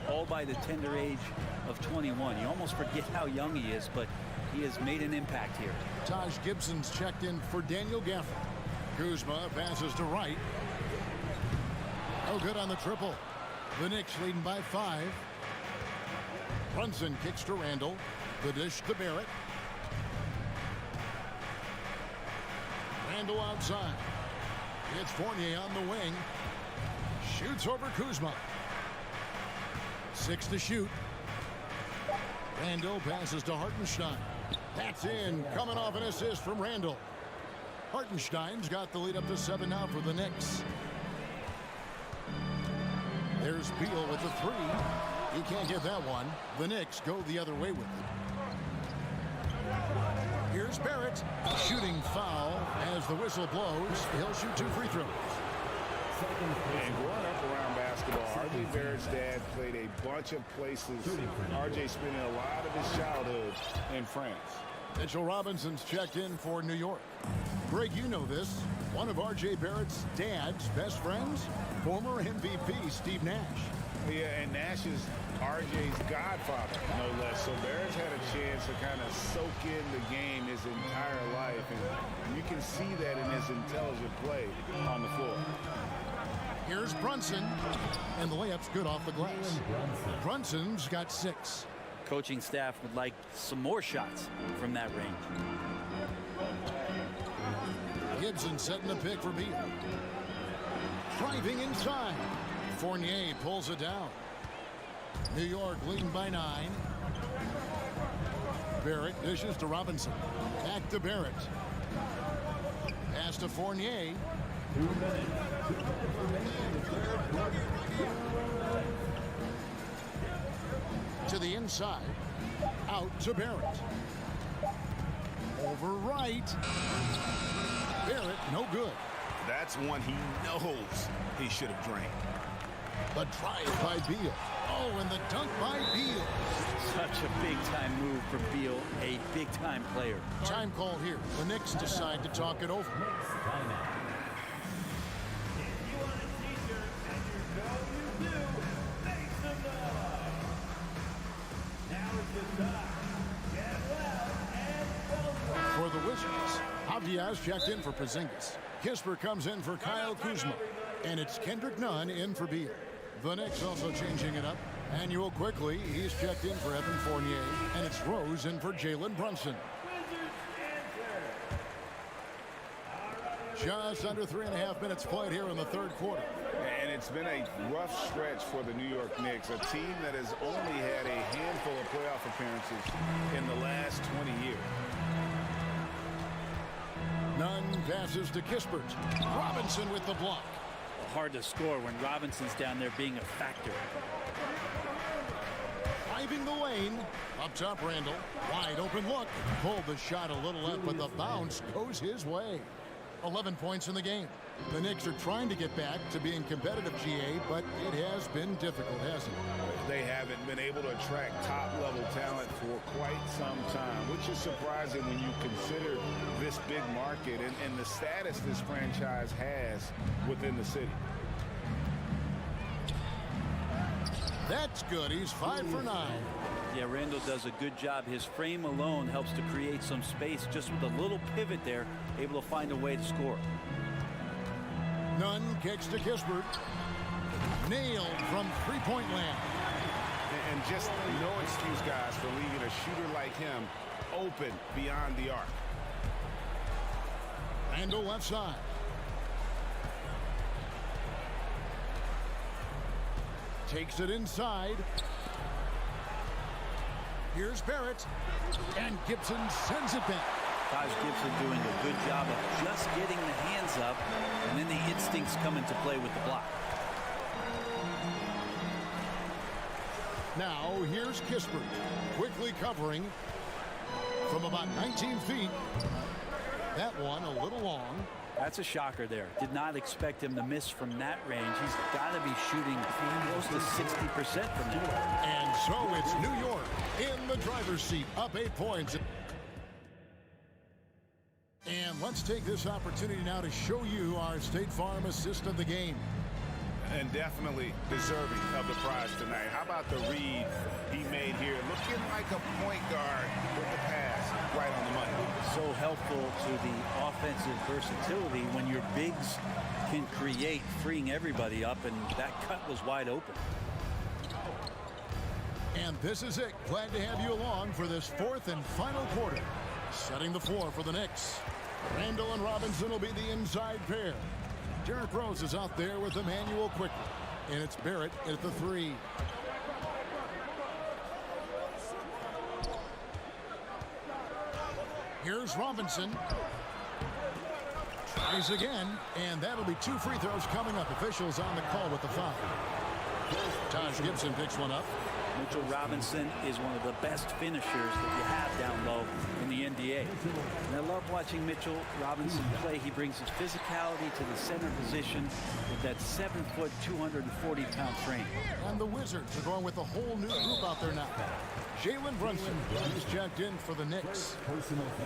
all by the tender age of 21. You almost forget how young he is, but he has made an impact here. Taj Gibson's checked in for Daniel Gafford. Kuzma passes to Wright. No good on the triple. The Knicks leading by 5. Brunson kicks to Randall. The dish to Barrett. Randall outside. It's Fournier on the wing. Shoots over Kuzma. 6 to shoot. Randall passes to Hartenstein. That's in. Coming off an assist from Randall. Hartenstein's got the lead up to 7 now for the Knicks. There's Beal with the 3. He can't get that one. The Knicks go the other way with it. Here's Barrett. Shooting foul as the whistle blows. He'll shoot 2 free throws. And growing up around basketball, R.J. Barrett's dad played a bunch of places. R.J. spending a lot of his childhood in France. Mitchell Robinson's checked in for New York. Greg, you know this. One of R.J. Barrett's dad's best friends, former MVP Steve Nash. Yeah, and Nash is R.J.'s godfather, no less. So Barrett's had a chance to kind of soak in the game his entire life. And you can see that in his intelligent play on the floor. Here's Brunson, and the layup's good off the glass. Brunson's got 6. Coaching staff would like some more shots from that range. Gibson setting the pick for Beal. Driving inside. Fournier pulls it down. New York leading by 9. Barrett dishes to Robinson. Back to Barrett. Pass to Fournier. 2 minutes. 2 minutes remaining in the third quarter. To the inside. Out to Barrett. Over right. Barrett, no good. That's one he knows he should have drained. The drive by Beal. Oh, and the dunk by Beal. Such a big-time move for Beal, a big-time player. Time call here. The Knicks decide to talk it over. For the Wizards, Diaz checked in for Porzingis. Kisper comes in for Kyle Kuzma. And it's Kendrick Nunn in for Beal. The Knicks also changing it up. Manuel quickly, he's checked in for Evan Fournier. And it's Rose in for Jalen Brunson. Just under 3.5 minutes played here in the third quarter. And it's been a rough stretch for the New York Knicks, a team that has only had a handful of playoff appearances in the last 20 years. Nunn passes to Kispert. Robinson with the block. Hard to score when Robinson's down there being a factor. Driving the lane. Up top, Randall. Wide open look. Pulled the shot a little up, but the bounce goes his way. 11 points in the game. The Knicks are trying to get back to being competitive, GA, but it has been difficult, hasn't it? They haven't been able to attract top-level talent for quite some time, which is surprising when you consider this big market and the status this franchise has within the city. That's good. He's 5 for 9. Yeah, Randall does a good job. His frame alone helps to create some space. Just with a little pivot there, able to find a way to score. Nunn kicks to Kispert. Nailed from three-point land. And just no excuse, guys, for leaving a shooter like him open beyond the arc. Randall left side. Takes it inside. Here's Barrett. And Gibson sends it back. Taj Gibson doing a good job of just getting the hands up, and then the instincts come into play with the block. Now here's Kispert, quickly covering from about 19 feet. That one a little long. That's a shocker there. Did not expect him to miss from that range. He's got to be shooting close to 60% from there. And so it's New York in the driver's seat, up 8 points. And let's take this opportunity now to show you our State Farm assist of the game. And definitely deserving of the prize tonight. How about the read he made here? Looking like a point guard with the pass right on the money. So helpful to the offensive versatility when your bigs can create, freeing everybody up, and that cut was wide open. And this is it. Glad to have you along for this fourth and final quarter. Setting the floor for the Knicks. Randall and Robinson will be the inside pair. Derrick Rose is out there with Emmanuel quickly. And it's Barrett at the 3. Here's Robinson. Tries again, and that'll be 2 free throws coming up. Officials on the call with the foul. Taj Gibson picks one up. Mitchell Robinson is one of the best finishers that you have down low in the NBA. And I love watching Mitchell Robinson play. He brings his physicality to the center position with that 7-foot, 240-pound frame. And the Wizards are going with a whole new group out there now. Jalen Brunson is checked in for the Knicks.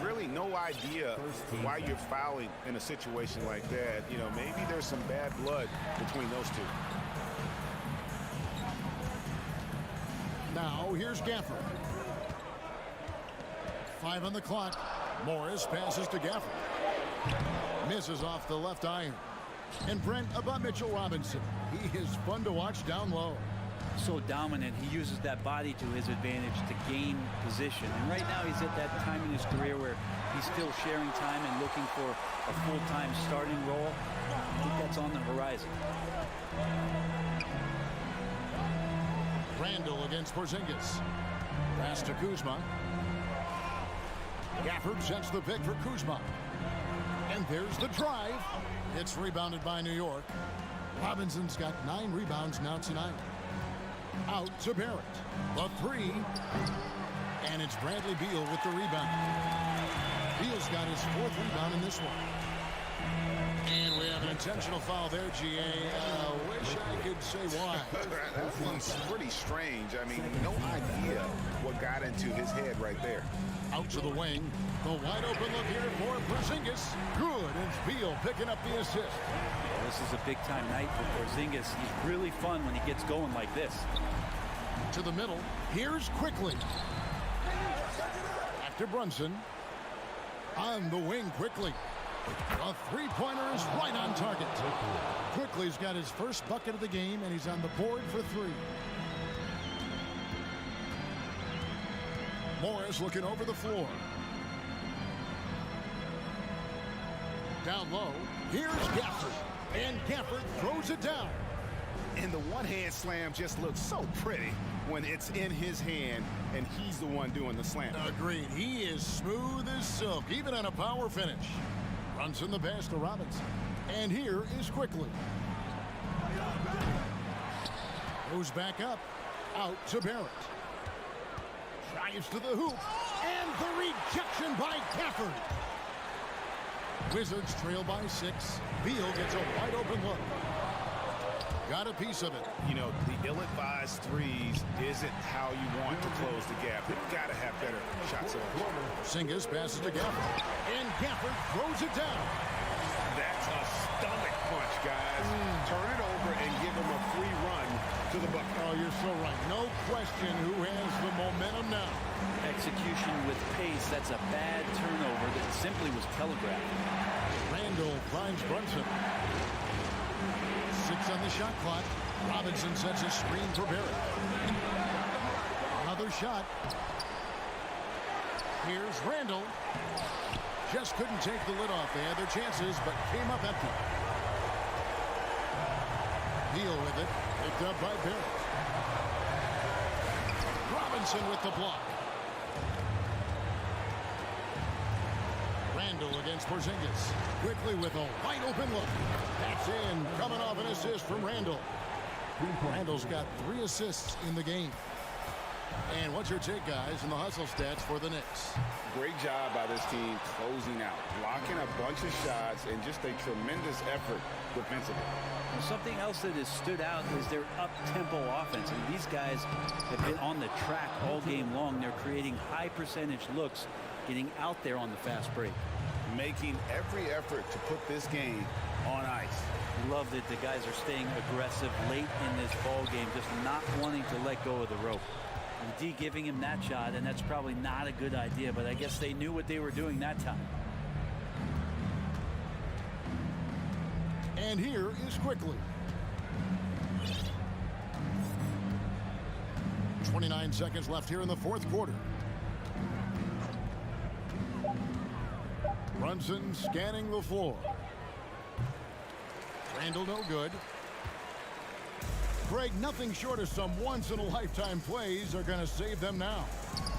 Really no idea why you're fouling in a situation like that. You know, maybe there's some bad blood between those two. Now here's Gafford. 5 on the clock. Morris passes to Gafford. Misses off the left iron. And Brent, about Mitchell Robinson. He is fun to watch down low. So dominant. He uses that body to his advantage to gain position. And right now he's at that time in his career where he's still sharing time and looking for a full-time starting role. I think that's on the horizon. Randall against Porzingis. Pass to Kuzma. Gafford sets the pick for Kuzma. And there's the drive. It's rebounded by New York. Robinson's got 9 rebounds now tonight. Out to Barrett. The 3. And it's Bradley Beal with the rebound. Beal's got his 4th rebound in this one. And we have an intentional foul there, GA. Wish I could say why. That one's pretty strange. I mean, no idea what got into his head right there. Out to the wing. The wide open look here for Porzingis. Good. It's Beal picking up the assist. Well, this is a big time night for Porzingis. He's really fun when he gets going like this. To the middle. Here's Quickly. After Brunson. On the wing Quickly. A three-pointer is right on target. Quickly's got his first bucket of the game, and he's on the board for 3. Morris looking over the floor. Down low. Here's Gafford. And Gafford throws it down. And the one-hand slam just looks so pretty when it's in his hand and he's the one doing the slam. Agreed. He is smooth as silk, even on a power finish. Runs in the pass to Robinson. And here is Quickly. Goes back up. Out to Barrett. Drives to the hoop. And the rejection by Gafford. Wizards trail by 6. Beal gets a wide open look. Got a piece of it. You know, the ill-advised threes isn't how you want to close the gap. You've got to have better shot selection. Porzingis passes to Gafford. And Gafford throws it down. That's a stomach punch, guys. Turn it over and give him a free run to the bucket. Oh, you're so right. No question who has the momentum now. Execution with pace. That's a bad turnover that simply was telegraphed. Randall finds Brunson. 6 on the shot clock. Robinson sets a screen for Barrett. Another shot. Here's Randall. Just couldn't take the lid off. They had their chances, but came up empty. Beal with it. Picked up by Barrett. Robinson with the block. Randall against Porzingis. Quickly with a wide open look. That's in. Coming off an assist from Randall. Randall's got 3 assists in the game. And what's your take, guys, in the hustle stats for the Knicks? Great job by this team closing out, blocking a bunch of shots, and just a tremendous effort defensively. And something else that has stood out is their up-tempo offense. And these guys have been on the track all game long. They're creating high percentage looks, getting out there on the fast break. Making every effort to put this game on ice. Love that the guys are staying aggressive late in this ball game, just not wanting to let go of the rope. And D giving him that shot, and that's probably not a good idea, but I guess they knew what they were doing that time. And here is Quickly. 29 seconds left here in the 4th quarter. Brunson scanning the floor. Randall no good. Greg, nothing short of some once-in-a-lifetime plays are going to save them now.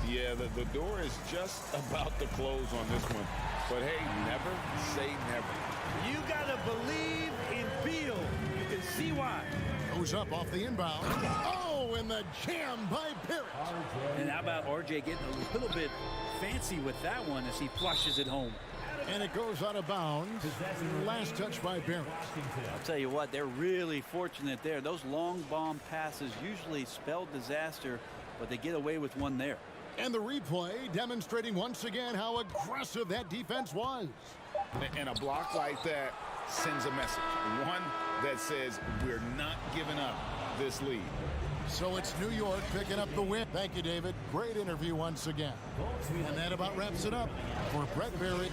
Yeah, the door is just about to close on this one. But hey, never say never. You got to believe in Beal. You can see why. Goes up off the inbound. Oh, and the jam by Barrett. And how about RJ getting a little bit fancy with that one as he flushes it home. And it goes out of bounds. Last touch by Barrett. I'll tell you what, they're really fortunate there. Those long bomb passes usually spell disaster, but they get away with one there. And the replay demonstrating once again how aggressive that defense was. And a block like that sends a message. One that says we're not giving up this lead. So it's New York picking up the win. Thank you, David. Great interview once again. And that about wraps it up for Brett Barrett.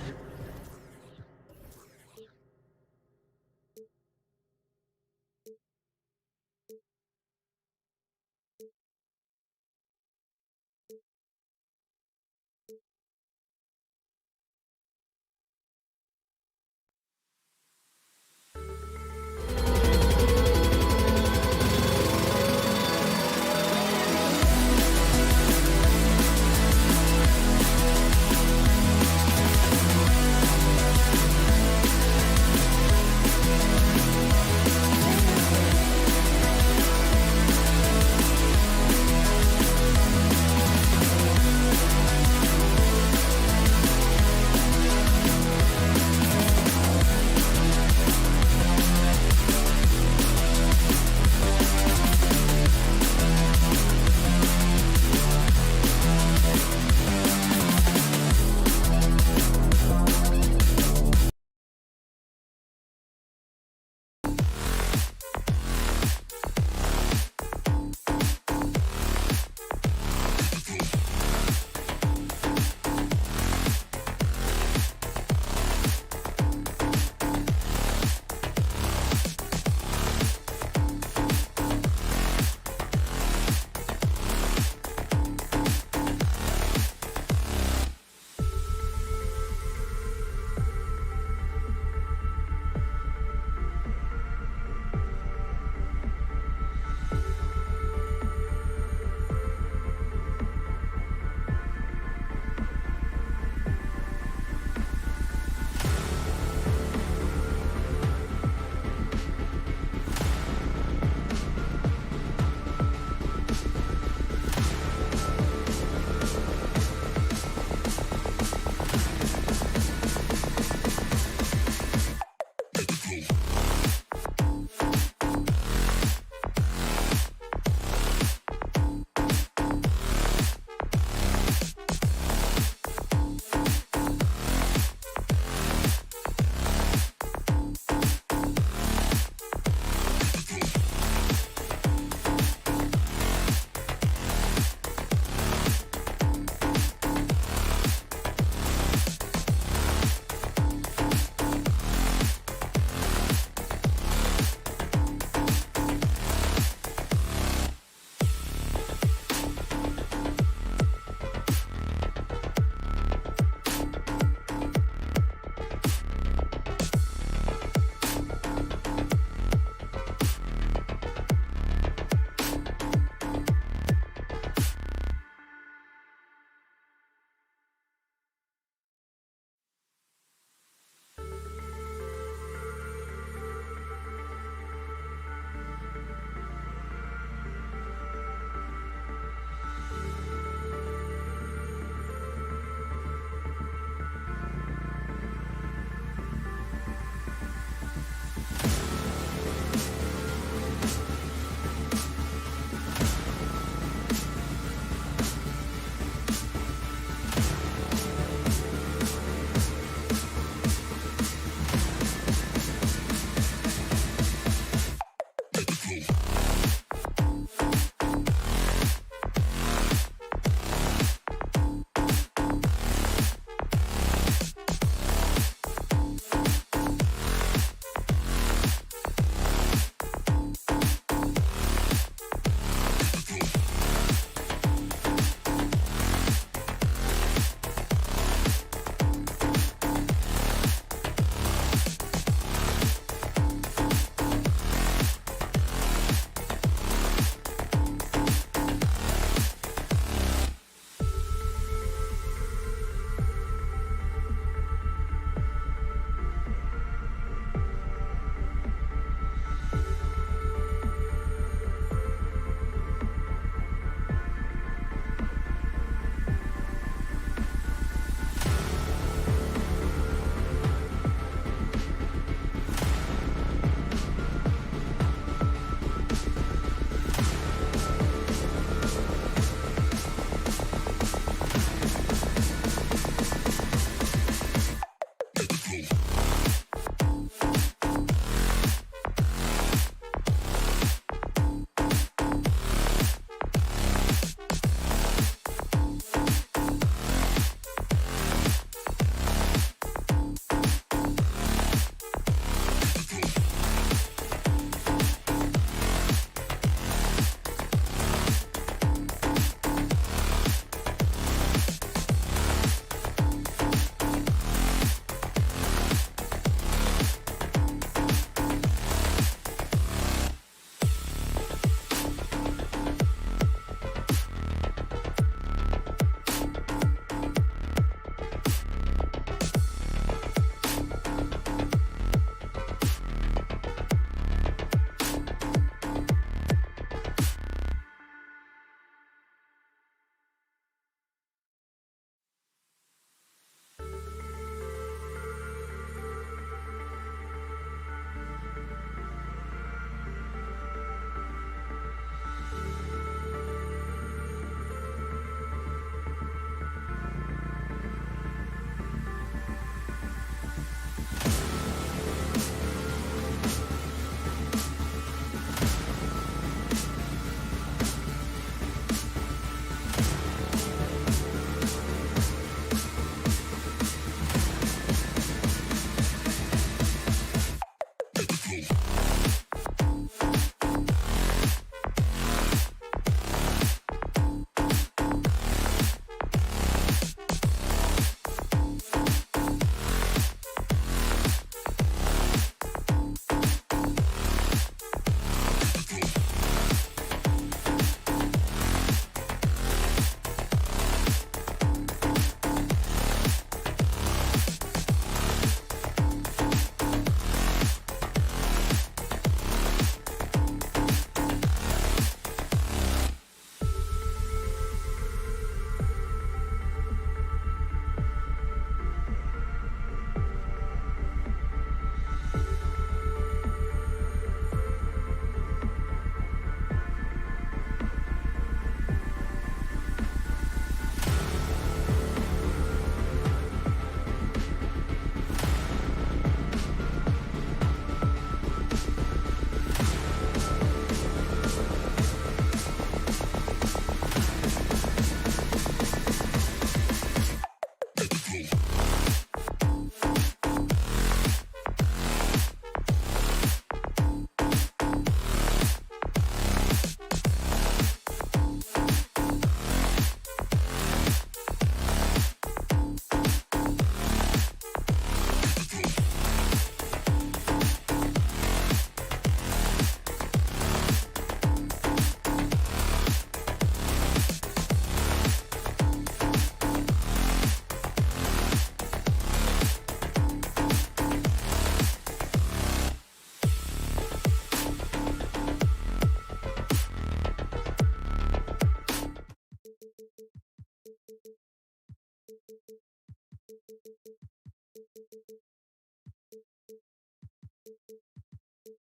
Most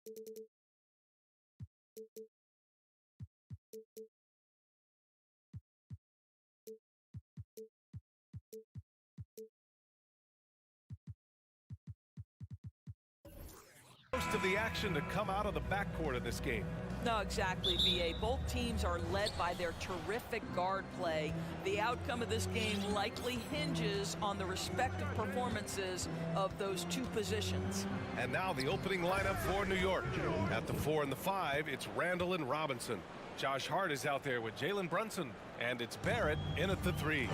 of the action to come out of the backcourt of this game. No, exactly, VA. Both teams are led by their terrific guard play. The outcome of this game likely hinges on the respective performances of those two positions. And now the opening lineup for New York. At the 4 and the 5, it's Randall and Robinson. Josh Hart is out there with Jalen Brunson. And it's Barrett in at the 3.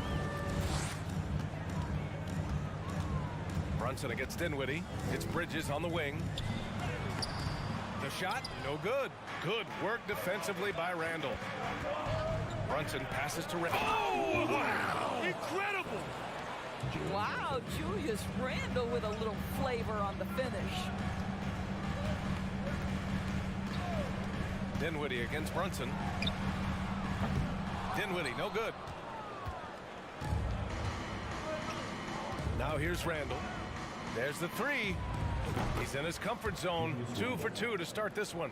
Brunson against Dinwiddie. It's Bridges on the wing. The shot, no good. Good work defensively by Randall. Brunson passes to Randall. Oh, wow! Incredible! Wow, Julius Randall with a little flavor on the finish. Dinwiddie against Brunson. Dinwiddie, no good. Now here's Randall. There's the 3. He's in his comfort zone. 2 for 2 to start this one.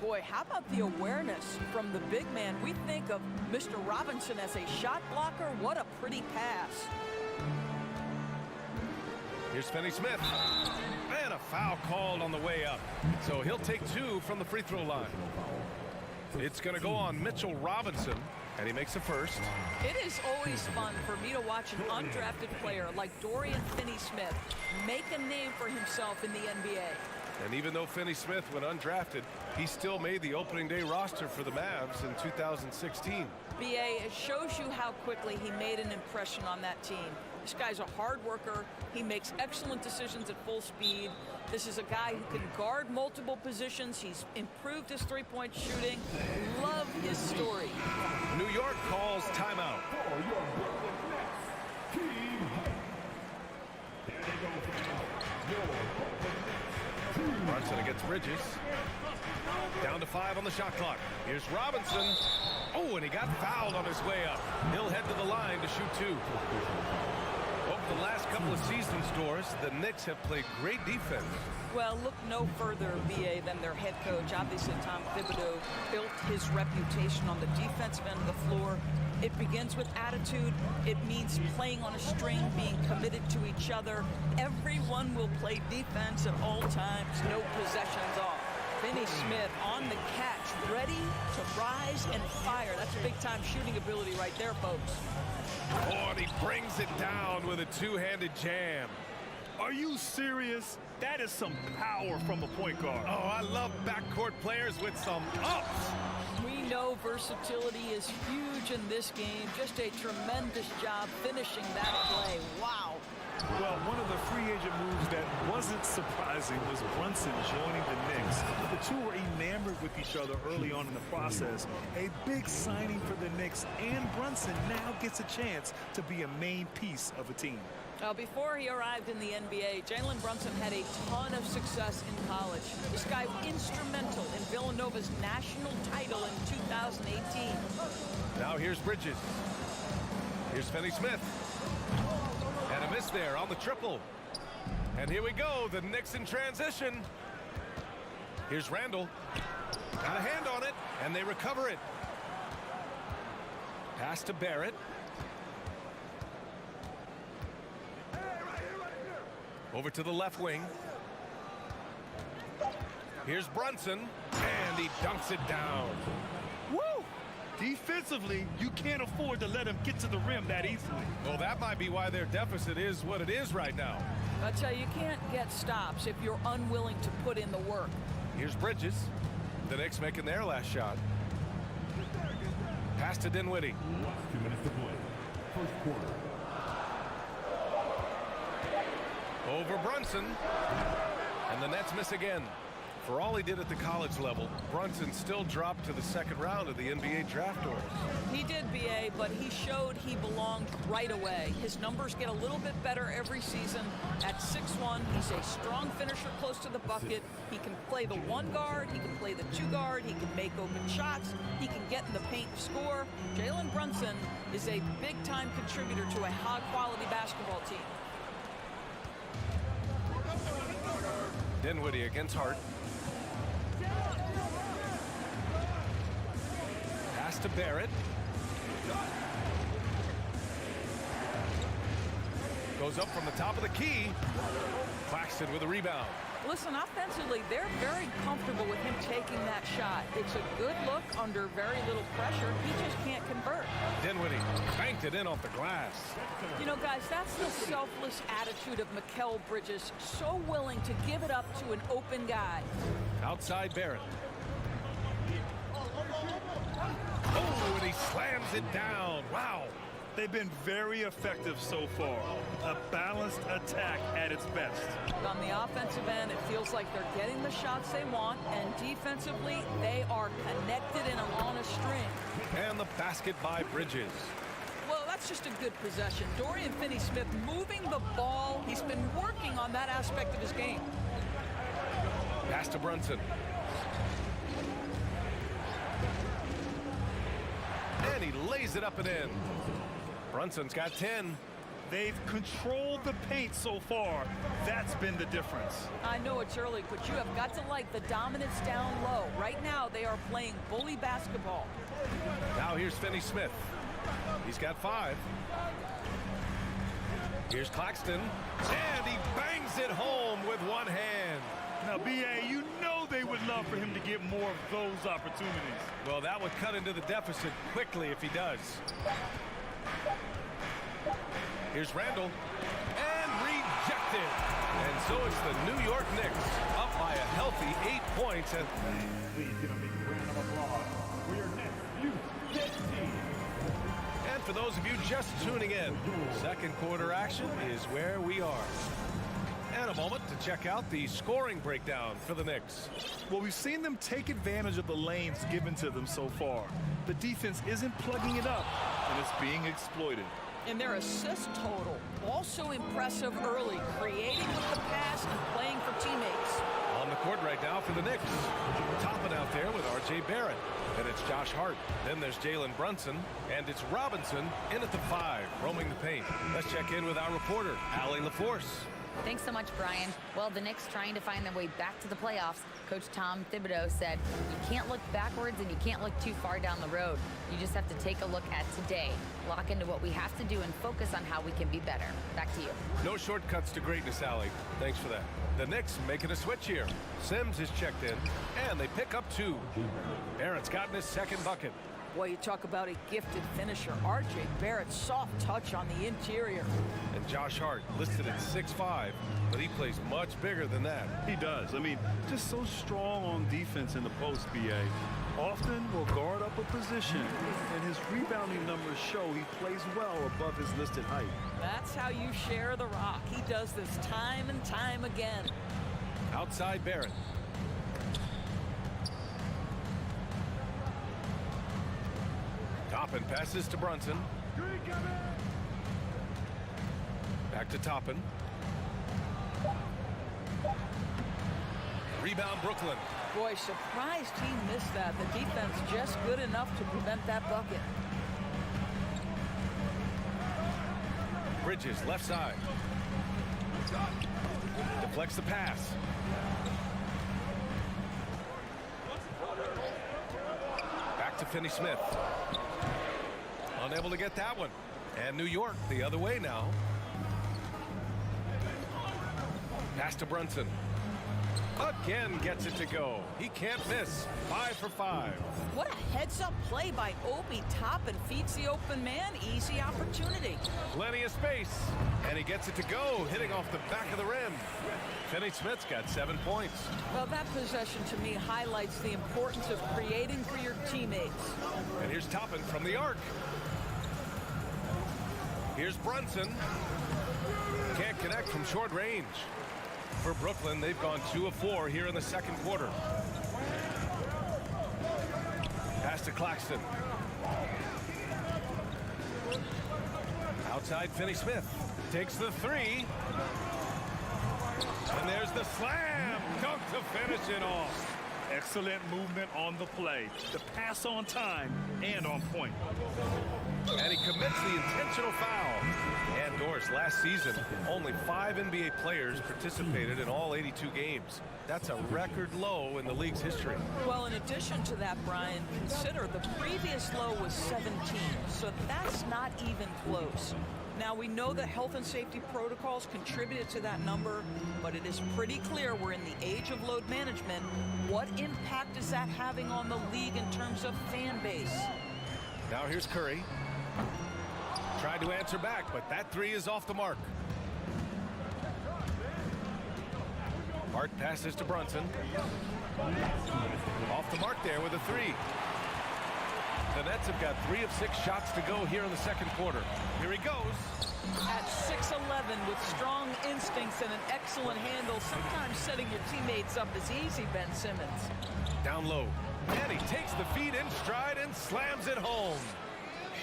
Boy, how about the awareness from the big man? We think of Mr. Robinson as a shot blocker. What a pretty pass. Here's Finney-Smith. And a foul called on the way up. So he'll take 2 from the free throw line. It's going to go on Mitchell Robinson, and he makes a first. It is always fun for me to watch an undrafted player like Dorian Finney-Smith make a name for himself in the NBA. And even though Finney-Smith went undrafted, he still made the opening day roster for the Mavs in 2016. BA, it shows you how quickly he made an impression on that team. This guy's a hard worker. He makes excellent decisions at full speed. This is a guy who can guard multiple positions. He's improved his three-point shooting. Love his story. New York calls timeout. Brunson against Bridges. Down to 5 on the shot clock. Here's Robinson. Oh, and he got fouled on his way up. He'll head to the line to shoot 2. Over the last couple of seasons, Doris, the Knicks have played great defense. Well, look no further, BA, than their head coach. Obviously, Tom Thibodeau built his reputation on the defensive end of the floor. It begins with attitude. It means playing on a string, being committed to each other. Everyone will play defense at all times, no possessions off. Finney-Smith on the catch, ready to rise and fire. That's big-time shooting ability right there, folks. Oh, and he brings it down with a two-handed jam. Are you serious? That is some power from a point guard. Oh, I love backcourt players with some ups. We know versatility is huge in this game. Just a tremendous job finishing that play. Wow. Well, one of the free agent moves that wasn't surprising was Brunson joining the Knicks. The two were enamored with each other early on in the process. A big signing for the Knicks, and Brunson now gets a chance to be a main piece of a team. Now, before he arrived in the NBA, Jalen Brunson had a ton of success in college. This guy instrumental in Villanova's national title in 2018. Now here's Bridges. Here's Finney-Smith. And a miss there on the triple. And here we go, the Knicks in transition. Here's Randall. Got a hand on it, and they recover it. Pass to Barrett. Over to the left wing. Here's Brunson, and he dunks it down. Woo! Defensively, you can't afford to let him get to the rim that easily. Well, that might be why their deficit is what it is right now. I tell you, you can't get stops if you're unwilling to put in the work. Here's Bridges. The Knicks making their last shot. Pass to Dinwiddie. 2 minutes to play. First quarter. Over Brunson. And the Nets miss again. For all he did at the college level, Brunson still dropped to the second round of the NBA draft order. He did, BA, but he showed he belonged right away. His numbers get a little bit better every season. At 6'1", he's a strong finisher close to the bucket. He can play the one guard, he can play the two guard, he can make open shots, he can get in the paint and score. Jalen Brunson is a big-time contributor to a high-quality basketball team. Dinwiddie against Hart. to Barrett. Goes up from the top of the key. Claxton with a rebound. Listen, offensively, they're very comfortable with him taking that shot. It's a good look under very little pressure. He just can't convert. Dinwiddie banked it in off the glass. You know, guys, that's the selfless attitude of Mikal Bridges. So willing to give it up to an open guy. Outside Barrett. Oh, and he slams it down. Wow. They've been very effective so far. A balanced attack at its best. On the offensive end, it feels like they're getting the shots they want, and defensively, they are connected and on a string. And the basket by Bridges. Well, that's just a good possession. Dorian Finney-Smith moving the ball. He's been working on that aspect of his game. Pass to Brunson. And he lays it up and in. Brunson's got 10. They've controlled the paint so far. That's been the difference. I know it's early, but you have got to like the dominance down low. Right now, they are playing bully basketball. Now here's Finney-Smith. He's got 5. Here's Claxton. And he bangs it home with one hand. Now, B.A., you know they would love for him to get more of those opportunities. Well, that would cut into the deficit quickly if he does. Here's Randall. And rejected. And so it's the New York Knicks up by a healthy 8 points. And Please give a big round of applause for your Knicks team. And for those of you just tuning in, second quarter action is where we are. And a moment to check out the scoring breakdown for the Knicks. Well, we've seen them take advantage of the lanes given to them so far. The defense isn't plugging it up, and it's being exploited. And their assist total, also impressive early, creating with the pass and playing for teammates. On the court right now for the Knicks. Topping out there with R.J. Barrett. Then it's Josh Hart. Then there's Jalen Brunson. And it's Robinson in at the 5, roaming the paint. Let's check in with our reporter, Allie LaForce. Thanks so much, Brian. Well, the Knicks trying to find their way back to the playoffs. Coach Tom Thibodeau said, you can't look backwards and you can't look too far down the road. You just have to take a look at today, lock into what we have to do, and focus on how we can be better. Back to you. No shortcuts to greatness, Allie. Thanks for that. The Knicks making a switch here. Sims is checked in, and they pick up 2. Barrett's gotten his second bucket. Boy, you talk about a gifted finisher. R.J. Barrett, soft touch on the interior. And Josh Hart listed at 6'5", but he plays much bigger than that. He does. I mean, just so strong on defense in the post, B.A. Often will guard up a position, and his rebounding numbers show he plays well above his listed height. That's how you share the rock. He does this time and time again. Outside Barrett. Toppin passes to Brunson. Back to Toppin. Rebound Brooklyn. Boy, surprised he missed that. The defense just good enough to prevent that bucket. Bridges left side. Deflects the pass. Back to Finney-Smith. Unable to get that one. And New York the other way now. Pass to Brunson. Again gets it to go. He can't miss. 5 for 5. What a heads-up play by Obi. Toppin feeds the open man. Easy opportunity. Plenty of space. And he gets it to go, hitting off the back of the rim. Finney-Smith's got 7 points. Well, that possession to me highlights the importance of creating for your teammates. And here's Toppin from the arc. Here's Brunson. Can't connect from short range. For Brooklyn, they've gone 2 of 4 here in the second quarter. Pass to Claxton. Outside Finney-Smith. Takes the 3. And there's the slam. Dunk to finish it off. Excellent movement on the play. The pass on time and on point. And he commits the intentional foul. And Doris, last season, only 5 NBA players participated in all 82 games. That's a record low in the league's history. Well, in addition to that, Brian, consider the previous low was 17, so that's not even close. Now, we know that health and safety protocols contributed to that number, but it is pretty clear we're in the age of load management. What impact is that having on the league in terms of fan base? Now here's Curry. Tried to answer back, but that 3 is off the mark. Hart passes to Brunson. Off the mark there with a 3. The Nets have got 3 of 6 shots to go here in the second quarter. Here he goes. At 6'11", with strong instincts and an excellent handle, sometimes setting your teammates up is easy, Ben Simmons. Down low. And he takes the feed in stride and slams it home.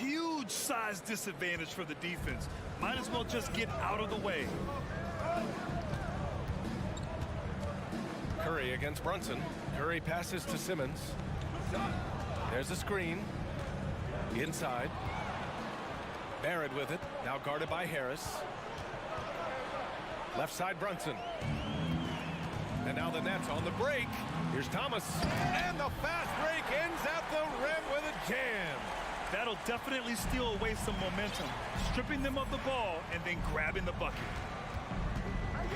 Huge size disadvantage for the defense. Might as well just get out of the way. Curry against Brunson. Curry passes to Simmons. There's a screen. Inside. Barrett with it. Now guarded by Harris. Left side Brunson. And now the Nets on the break. Here's Thomas. And the fast break ends at the rim with a jam. That'll definitely steal away some momentum. Stripping them of the ball and then grabbing the bucket.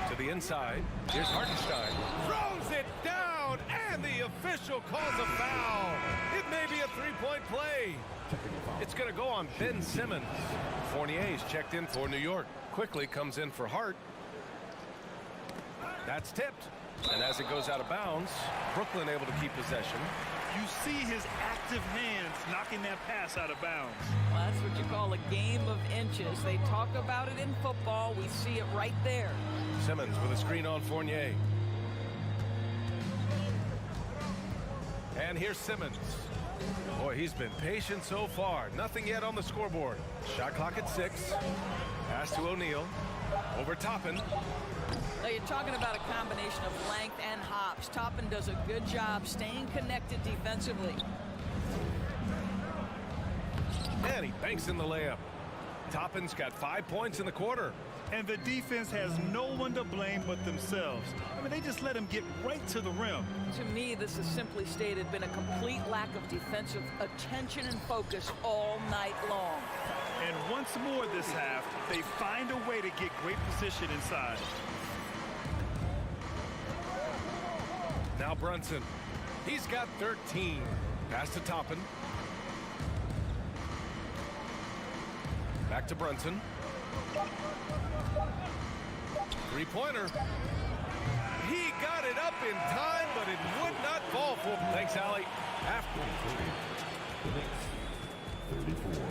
To the inside. Here's Hartenstein. Throws it down. And the official calls a foul. It may be a 3-point play. It's going to go on Ben Simmons. Fournier's checked in for New York. Quickly comes in for Hart. That's tipped. And as it goes out of bounds, Brooklyn able to keep possession. You see his active hands knocking that pass out of bounds. Well, that's what you call a game of inches. They talk about it in football. We see it right there. Simmons with a screen on Fournier. And here's Simmons. Boy, he's been patient so far. Nothing yet on the scoreboard. Shot clock at 6. Pass to O'Neal. Over Toppin. Now you're talking about a combination of length and hops. Toppin does a good job staying connected defensively. And he banks in the layup. Toppin's got 5 points in the quarter. And the defense has no one to blame but themselves. I mean, they just let him get right to the rim. To me, this is simply stated been a complete lack of defensive attention and focus all night long. And once more this half, they find a way to get great position inside. Now Brunson. He's got 13. Pass to Toppin. Back to Brunson. Three-pointer. He got it up in time, but it would not fall for him. Thanks, Allie. After 34.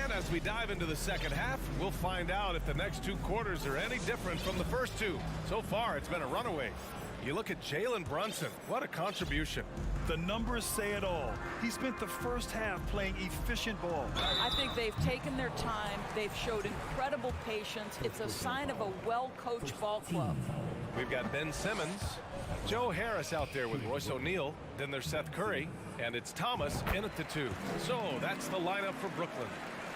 And as we dive into the second half, we'll find out if the next 2 quarters are any different from the first 2. So far, it's been a runaway. You look at Jalen Brunson. What a contribution. The numbers say it all. He spent the first half playing efficient ball. I think they've taken their time. They've showed incredible patience. It's a sign of a well-coached ball club. We've got Ben Simmons, Joe Harris out there with Royce O'Neal. Then there's Seth Curry, and it's Thomas in at the 2. So that's the lineup for Brooklyn.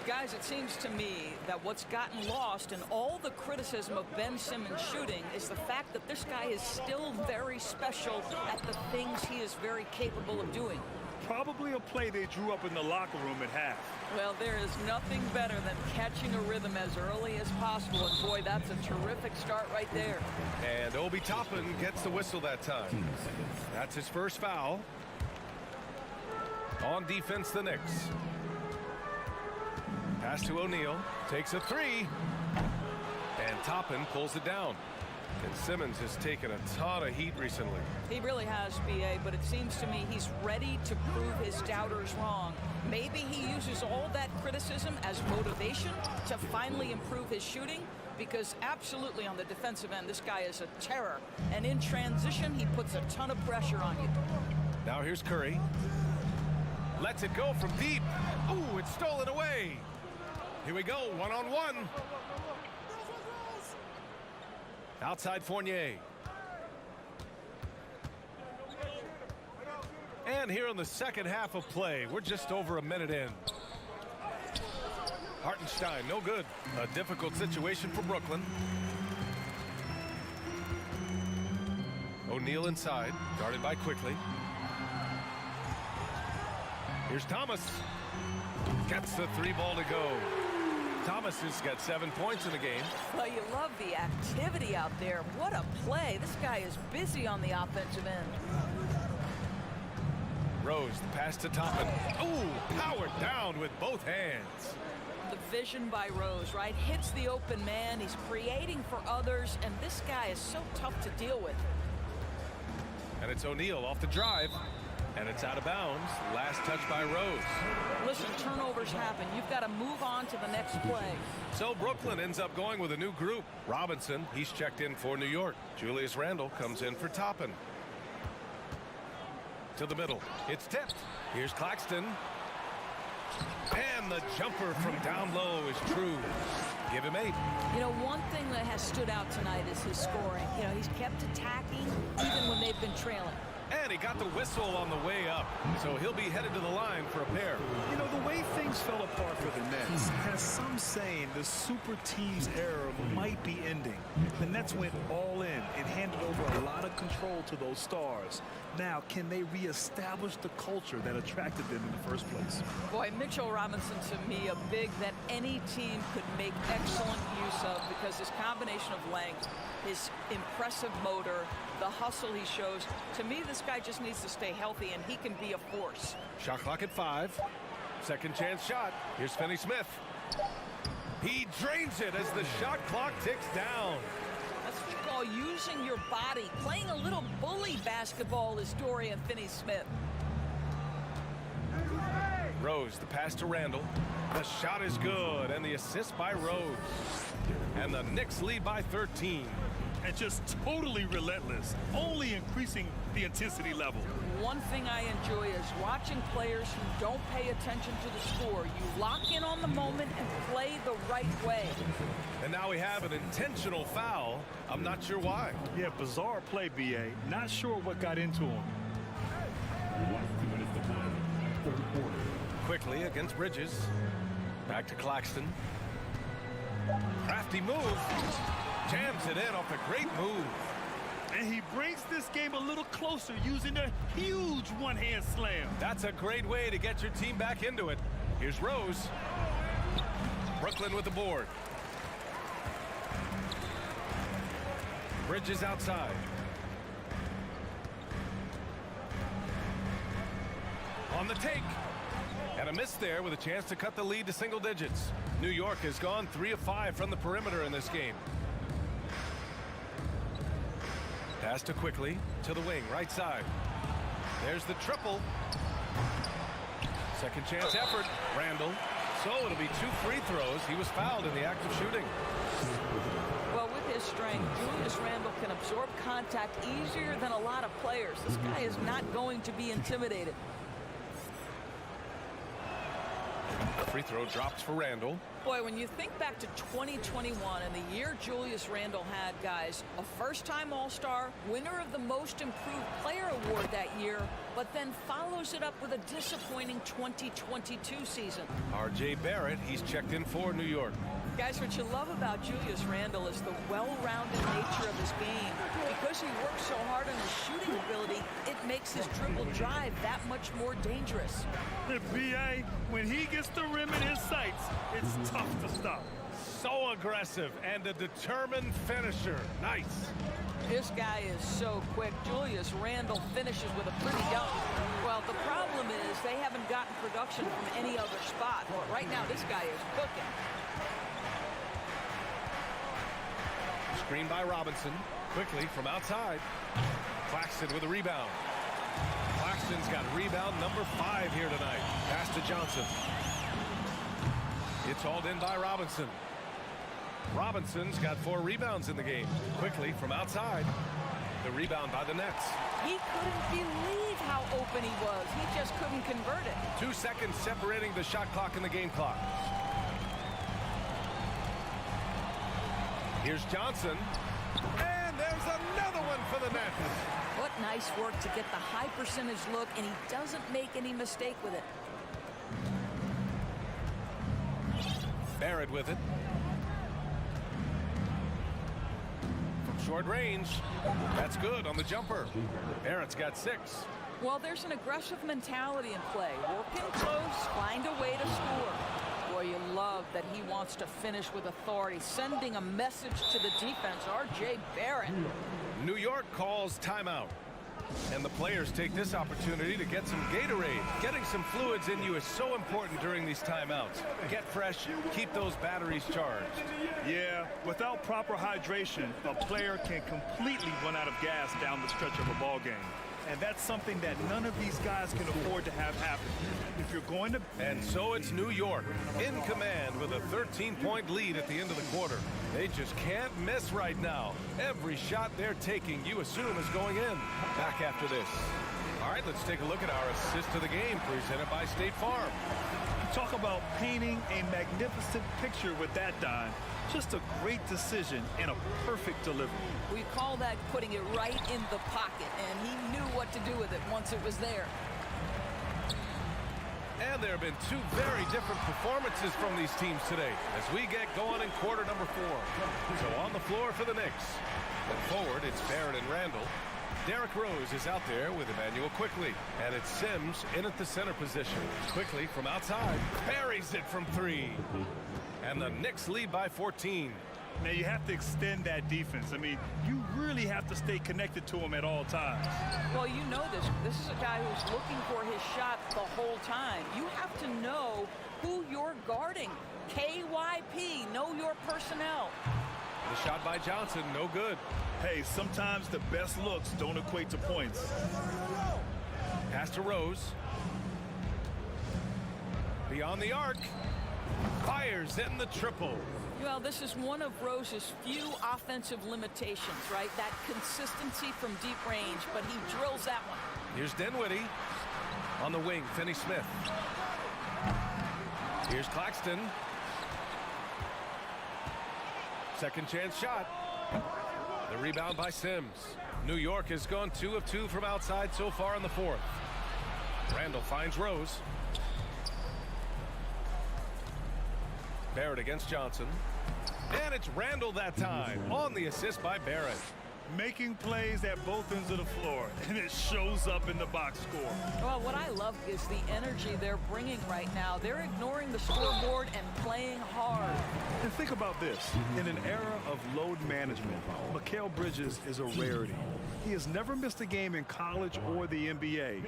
Guys, it seems to me that what's gotten lost in all the criticism of Ben Simmons shooting is the fact that this guy is still very special at the things he is very capable of doing. Probably a play they drew up in the locker room at half. Well, there is nothing better than catching a rhythm as early as possible, and boy, that's a terrific start right there. And Obi Toppin gets the whistle that time. That's his first foul. On defense, the Knicks. Pass to O'Neal, takes a 3, and Toppin pulls it down. And Simmons has taken a ton of heat recently. He really has, B.A., but it seems to me he's ready to prove his doubters wrong. Maybe he uses all that criticism as motivation to finally improve his shooting, because absolutely on the defensive end, this guy is a terror. And in transition, he puts a ton of pressure on you. Now here's Curry. Lets it go from deep. Ooh, it's stolen away. Here we go, one-on-one. Outside Fournier. And here in the second half of play, we're just over a minute in. Hartenstein, no good. A difficult situation for Brooklyn. O'Neal inside, guarded by Quickly. Here's Thomas. Gets the 3 ball to go. Thomas has got 7 points in the game. Well, you love the activity out there. What a play. This guy is busy on the offensive end. Rose, the pass to Toppin. Ooh, powered down with both hands. The vision by Rose, right? Hits the open man. He's creating for others, and this guy is so tough to deal with. And it's O'Neal off the drive. And it's out of bounds. Last touch by Rose. Listen, turnovers happen. You've got to move on to the next play. So Brooklyn ends up going with a new group. Robinson, he's checked in for New York. Julius Randle comes in for Toppin. To the middle. It's tipped. Here's Claxton. And the jumper from down low is true. Give him 8. You know, one thing that has stood out tonight is his scoring. You know, he's kept attacking even when they've been trailing. And he got the whistle on the way up. So he'll be headed to the line for a pair. You know, the way things fell apart for the Nets has some saying the super team's era might be ending. The Nets went all in and handed over a lot of control to those stars. Now, can they reestablish the culture that attracted them in the first place? Boy, Mitchell Robinson, to me, a big that any team could make excellent use of because his combination of length, his impressive motor, the hustle he shows. To me, this guy just needs to stay healthy, and he can be a force. Shot clock at 5. Second chance shot. Here's Finney-Smith. He drains it as the shot clock ticks down. That's what you call using your body. Playing a little bully basketball is Dorian Finney-Smith. Rose, the pass to Randle. The shot is good, and the assist by Rose. And the Knicks lead by 13. And just totally relentless, only increasing the intensity level. One thing I enjoy is watching players who don't pay attention to the score. You lock in on the moment and play the right way. And now we have an intentional foul. I'm not sure why. Yeah, bizarre play, B.A. Not sure what got into him. 2 minutes to play. Third quarter. Quickly against Bridges. Back to Claxton. Crafty move. Jams it in off a great move. And he brings this game a little closer using a huge one-hand slam. That's a great way to get your team back into it. Here's Rose. Brooklyn with the board. Bridges outside. On the take. And a miss there with a chance to cut the lead to single digits. New York has gone 3 of 5 from the perimeter in this game. Pass to Quickly to the wing, right side. There's the triple. Second chance effort, Randle. So it'll be 2 free throws. He was fouled in the act of shooting. Well, with his strength, Julius Randle can absorb contact easier than a lot of players. This guy is not going to be intimidated. Free throw drops for Randle. Boy, when you think back to 2021 and the year Julius Randle had, guys, a first-time All-Star, winner of the Most Improved Player Award that year, but then follows it up with a disappointing 2022 season. R.J. Barrett, he's checked in for New York. Guys, what you love about Julius Randle is the well-rounded nature of his game. Because he works so hard on his shooting ability, it makes his dribble drive that much more dangerous. The B.A., when he gets the rim in his sights, it's tough to stop. So aggressive and a determined finisher. Nice. This guy is so quick. Julius Randle finishes with a pretty dunk. Well, the problem is they haven't gotten production from any other spot. Right now, this guy is cooking. Screen by Robinson. Quickly from outside. Claxton with a rebound. Claxton's got rebound number 5 here tonight. Pass to Johnson. It's hauled in by Robinson. Robinson's got 4 rebounds in the game. Quickly from outside. The rebound by the Nets. He couldn't believe how open he was. He just couldn't convert it. 2 seconds separating the shot clock and the game clock. Here's Johnson. And there's another one for the net. What nice work to get the high percentage look, and he doesn't make any mistake with it. Barrett with it. From short range. That's good on the jumper. Barrett's got 6. Well, there's an aggressive mentality in play. Working close, find a way to score. Boy, you love that he wants to finish with authority, sending a message to the defense. R.J. Barrett. New York calls timeout. And the players take this opportunity to get some Gatorade. Getting some fluids in you is so important during these timeouts. Get fresh, keep those batteries charged. Yeah, without proper hydration, a player can completely run out of gas down the stretch of a ball game. And that's something that none of these guys can afford to have happen. If you're going to... And so it's New York in command with a 13-point lead at the end of the quarter. They just can't miss right now. Every shot they're taking, you assume, is going in. Back after this. All right, let's take a look at our assist to the game presented by State Farm. Talk about painting a magnificent picture with that dime. Just a great decision and a perfect delivery. We call that putting it right in the pocket, and he knew what to do with it once it was there. And there have been 2 very different performances from these teams today as we get going in quarter number 4. So on the floor for the Knicks. And forward, it's Barrett and Randall. Derrick Rose is out there with Emmanuel Quickly. And it's Sims in at the center position. Quickly from outside. Buries it from 3. And the Knicks lead by 14. Now, you have to extend that defense. I mean, you really have to stay connected to him at all times. Well, you know this. This is a guy who's looking for his shot the whole time. You have to know who you're guarding. KYP, know your personnel. The shot by Johnson, no good. Hey, sometimes the best looks don't equate to points. Pass to Rose. Beyond the arc. Fires in the triple. Well, this is one of Rose's few offensive limitations, right? That consistency from deep range, but he drills that one. Here's Dinwiddie. On the wing, Finney-Smith. Here's Claxton. Second chance shot. The rebound by Sims. New York has gone 2 of 2 from outside so far in the 4th. Randall finds Rose. Barrett against Johnson. And it's Randall that time on the assist by Barrett. Making plays at both ends of the floor, and it shows up in the box score. Well, what I love is the energy they're bringing right now. They're ignoring the scoreboard and playing hard. And think about this. In an era of load management, Mikal Bridges is a rarity. He has never missed a game in college or the NBA.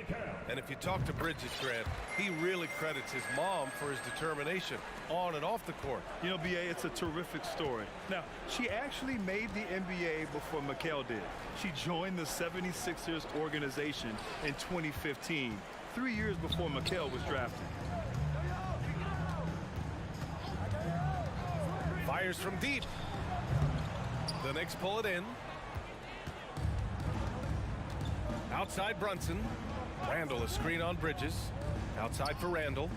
And if you talk to Bridges, Grant, he really credits his mom for his determination on and off the court. You know, B.A., it's a terrific story. Now, she actually made the NBA before Mikal did. She joined the 76ers organization in 2015, 3 years before Mikal was drafted. Fires from deep. The Knicks pull it in. Outside Brunson. Randall, a screen on Bridges. Outside for Randall.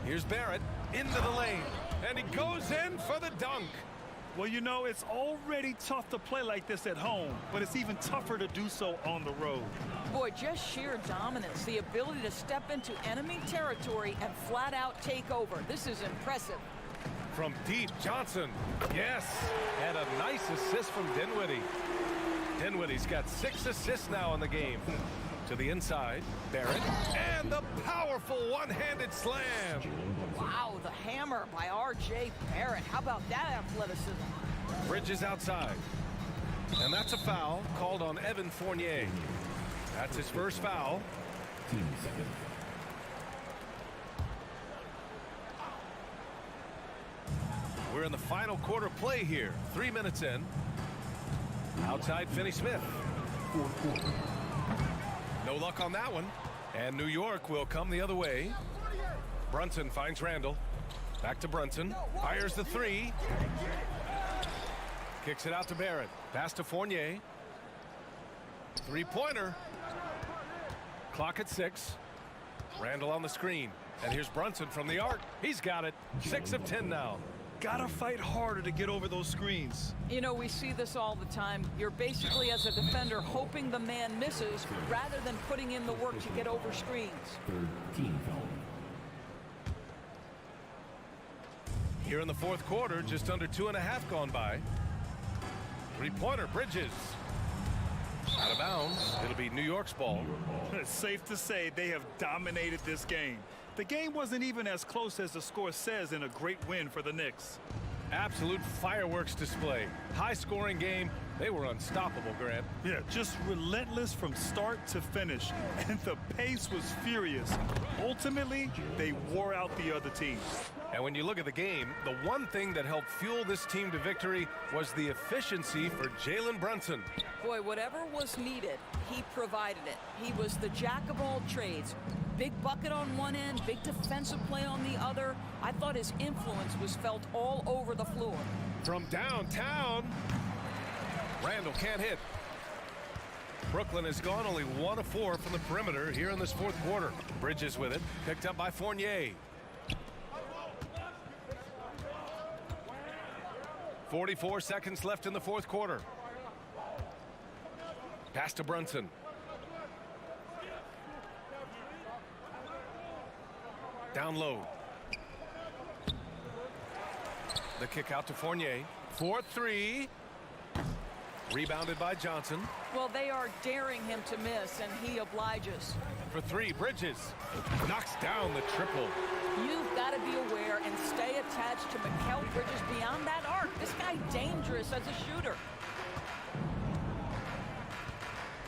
Here's Barrett into the lane. And he goes in for the dunk. Well, you know, it's already tough to play like this at home, but it's even tougher to do so on the road. Boy, just sheer dominance, the ability to step into enemy territory and flat out take over. This is impressive. From deep, Johnson. Yes, and a nice assist from Dinwiddie. Dinwiddie's got 6 assists now in the game. To the inside, Barrett, and the powerful one-handed slam. Wow, the hammer by R.J. Barrett. How about that athleticism? Bridges outside. And that's a foul called on Evan Fournier. That's his first foul. We're in the final quarter play here. 3 minutes in. Outside Finney-Smith. No luck on that one. And New York will come the other way. Brunson finds Randall. Back to Brunson. Fires the 3. Kicks it out to Barrett. Pass to Fournier. 3-pointer. Clock at 6. Randall on the screen. And here's Brunson from the arc. He's got it. 6 of 10 now. got to fight harder to get over those screens. You know, we see this all the time. You're basically, as a defender, hoping the man misses rather than putting in the work to get over screens. Third team foul. Here in the fourth quarter, just under 2.5 gone by. Three-pointer, Bridges. Out of bounds. It'll be New York's ball. It's safe to say they have dominated this game. The game wasn't even as close as the score says in a great win for the Knicks. Absolute fireworks display. High-scoring game. They were unstoppable, Grant. Yeah, just relentless from start to finish. And the pace was furious. Ultimately, they wore out the other team. And when you look at the game, the one thing that helped fuel this team to victory was the efficiency for Jalen Brunson. Boy, whatever was needed, he provided it. He was the jack of all trades. Big bucket on one end, big defensive play on the other. I thought his influence was felt all over the floor. From downtown, Randall can't hit. Brooklyn has gone only 1 of 4 from the perimeter here in this fourth quarter. Bridges with it, picked up by Fournier. 44 seconds left in the fourth quarter. Pass to Brunson. Down low. The kick out to Fournier. 4-3. Rebounded by Johnson. Well, they are daring him to miss, and he obliges. For 3, Bridges knocks down the triple. You've got to be aware and stay attached to Mikal Bridges beyond that arc. This guy dangerous as a shooter.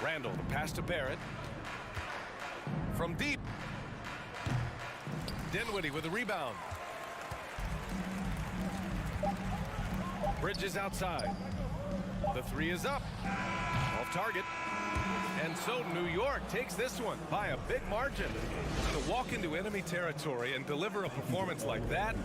Randall, the pass to Barrett. From deep. Dinwiddie with the rebound. Bridges outside. The 3 is up. Off target. And so New York takes this one by a big margin. To walk into enemy territory and deliver a performance like that,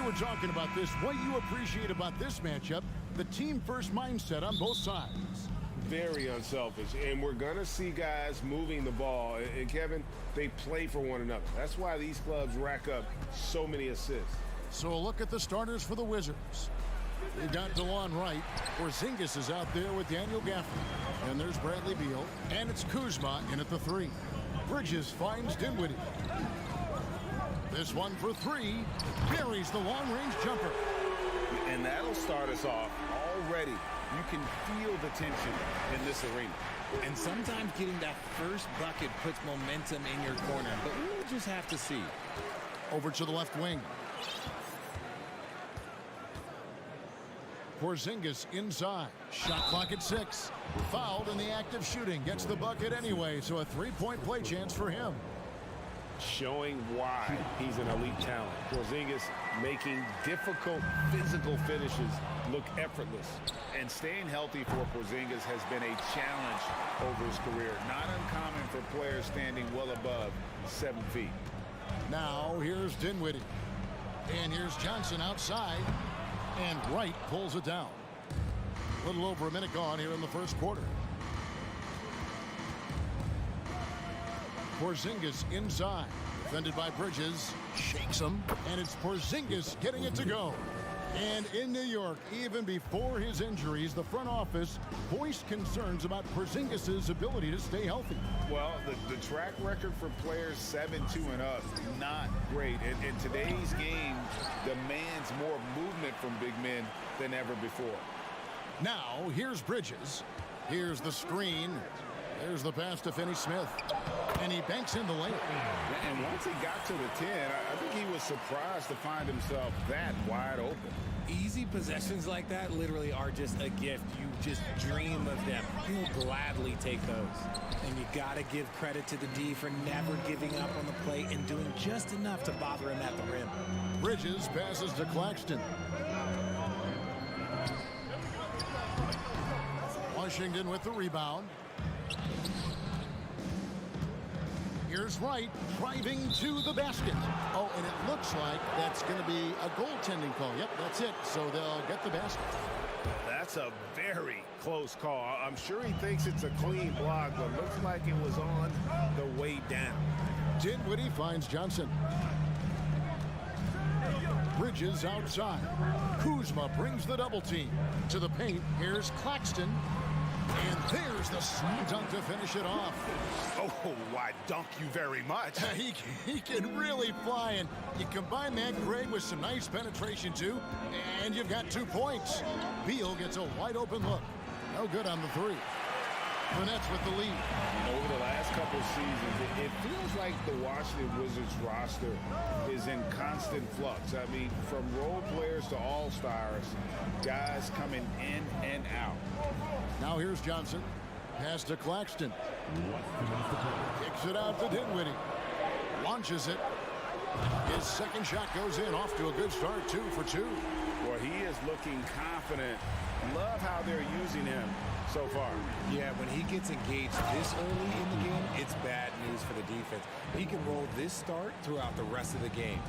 You were talking about this. What you appreciate about this matchup, the team-first mindset on both sides. Very unselfish, and we're going to see guys moving the ball. And, Kevin, they play for one another. That's why these clubs rack up so many assists. So a look at the starters for the Wizards. They've got DeLon Wright. Porzingis is out there with Daniel Gaffney. And there's Bradley Beal. And it's Kuzma in at the 3. Bridges finds Dinwiddie. This one for 3. Buries the long-range jumper. And that'll start us off already. You can feel the tension in this arena. And sometimes getting that first bucket puts momentum in your corner, but we'll just have to see. Over to the left wing. Porzingis inside. Shot clock at 6. Fouled in the act of shooting. Gets the bucket anyway, so a 3-point play chance for him. Showing why he's an elite talent. Porzingis making difficult physical finishes look effortless. And staying healthy for Porzingis has been a challenge over his career. Not uncommon for players standing well above 7 feet. Now here's Dinwiddie. And here's Johnson outside. And Wright pulls it down. A little over a minute gone here in the first quarter. Porzingis inside. Defended by Bridges. Shakes him. And it's Porzingis getting it to go. And in New York, even before his injuries, the front office voiced concerns about Porzingis' ability to stay healthy. Well, the track record for players 7-2 and up, not great. And today's game demands more movement from big men than ever before. Now, here's Bridges. Here's the screen. There's the pass to Finney-Smith. And he banks in the layup. And once he got to the 10, I think he was surprised to find himself that wide open. Easy possessions like that literally are just a gift. You just dream of them. He'll gladly take those. And you got to give credit to the D for never giving up on the play and doing just enough to bother him at the rim. Bridges passes to Claxton. Washington with the rebound. Here's Wright driving to the basket. Oh, and it looks like that's going to be a goaltending call. Yep, that's it. So they'll get the basket. That's a very close call. I'm sure he thinks it's a clean block, but looks like it was on the way down. Dinwiddie finds Johnson. Bridges outside. Kuzma brings the double team. To the paint, here's Claxton. And there's the slam dunk to finish it off. Oh, why dunk you very much. He can really fly, and you combine that, Greg, with some nice penetration, too, and you've got 2 points. Beal gets a wide-open look. No good on the 3. The Nets with the lead. Over the last couple of seasons, it feels like the Washington Wizards roster is in constant flux. I mean, from role players to all-stars, guys coming in and out. Now here's Johnson. Pass to Claxton. Kicks it out to Dinwiddie. Launches it. His second shot goes in. Off to a good start, 2 for 2. Well, he is looking confident. Love how they're using him so far. Yeah, when he gets engaged this early in the game, it's bad news for the defense. He can roll this start throughout the rest of the game.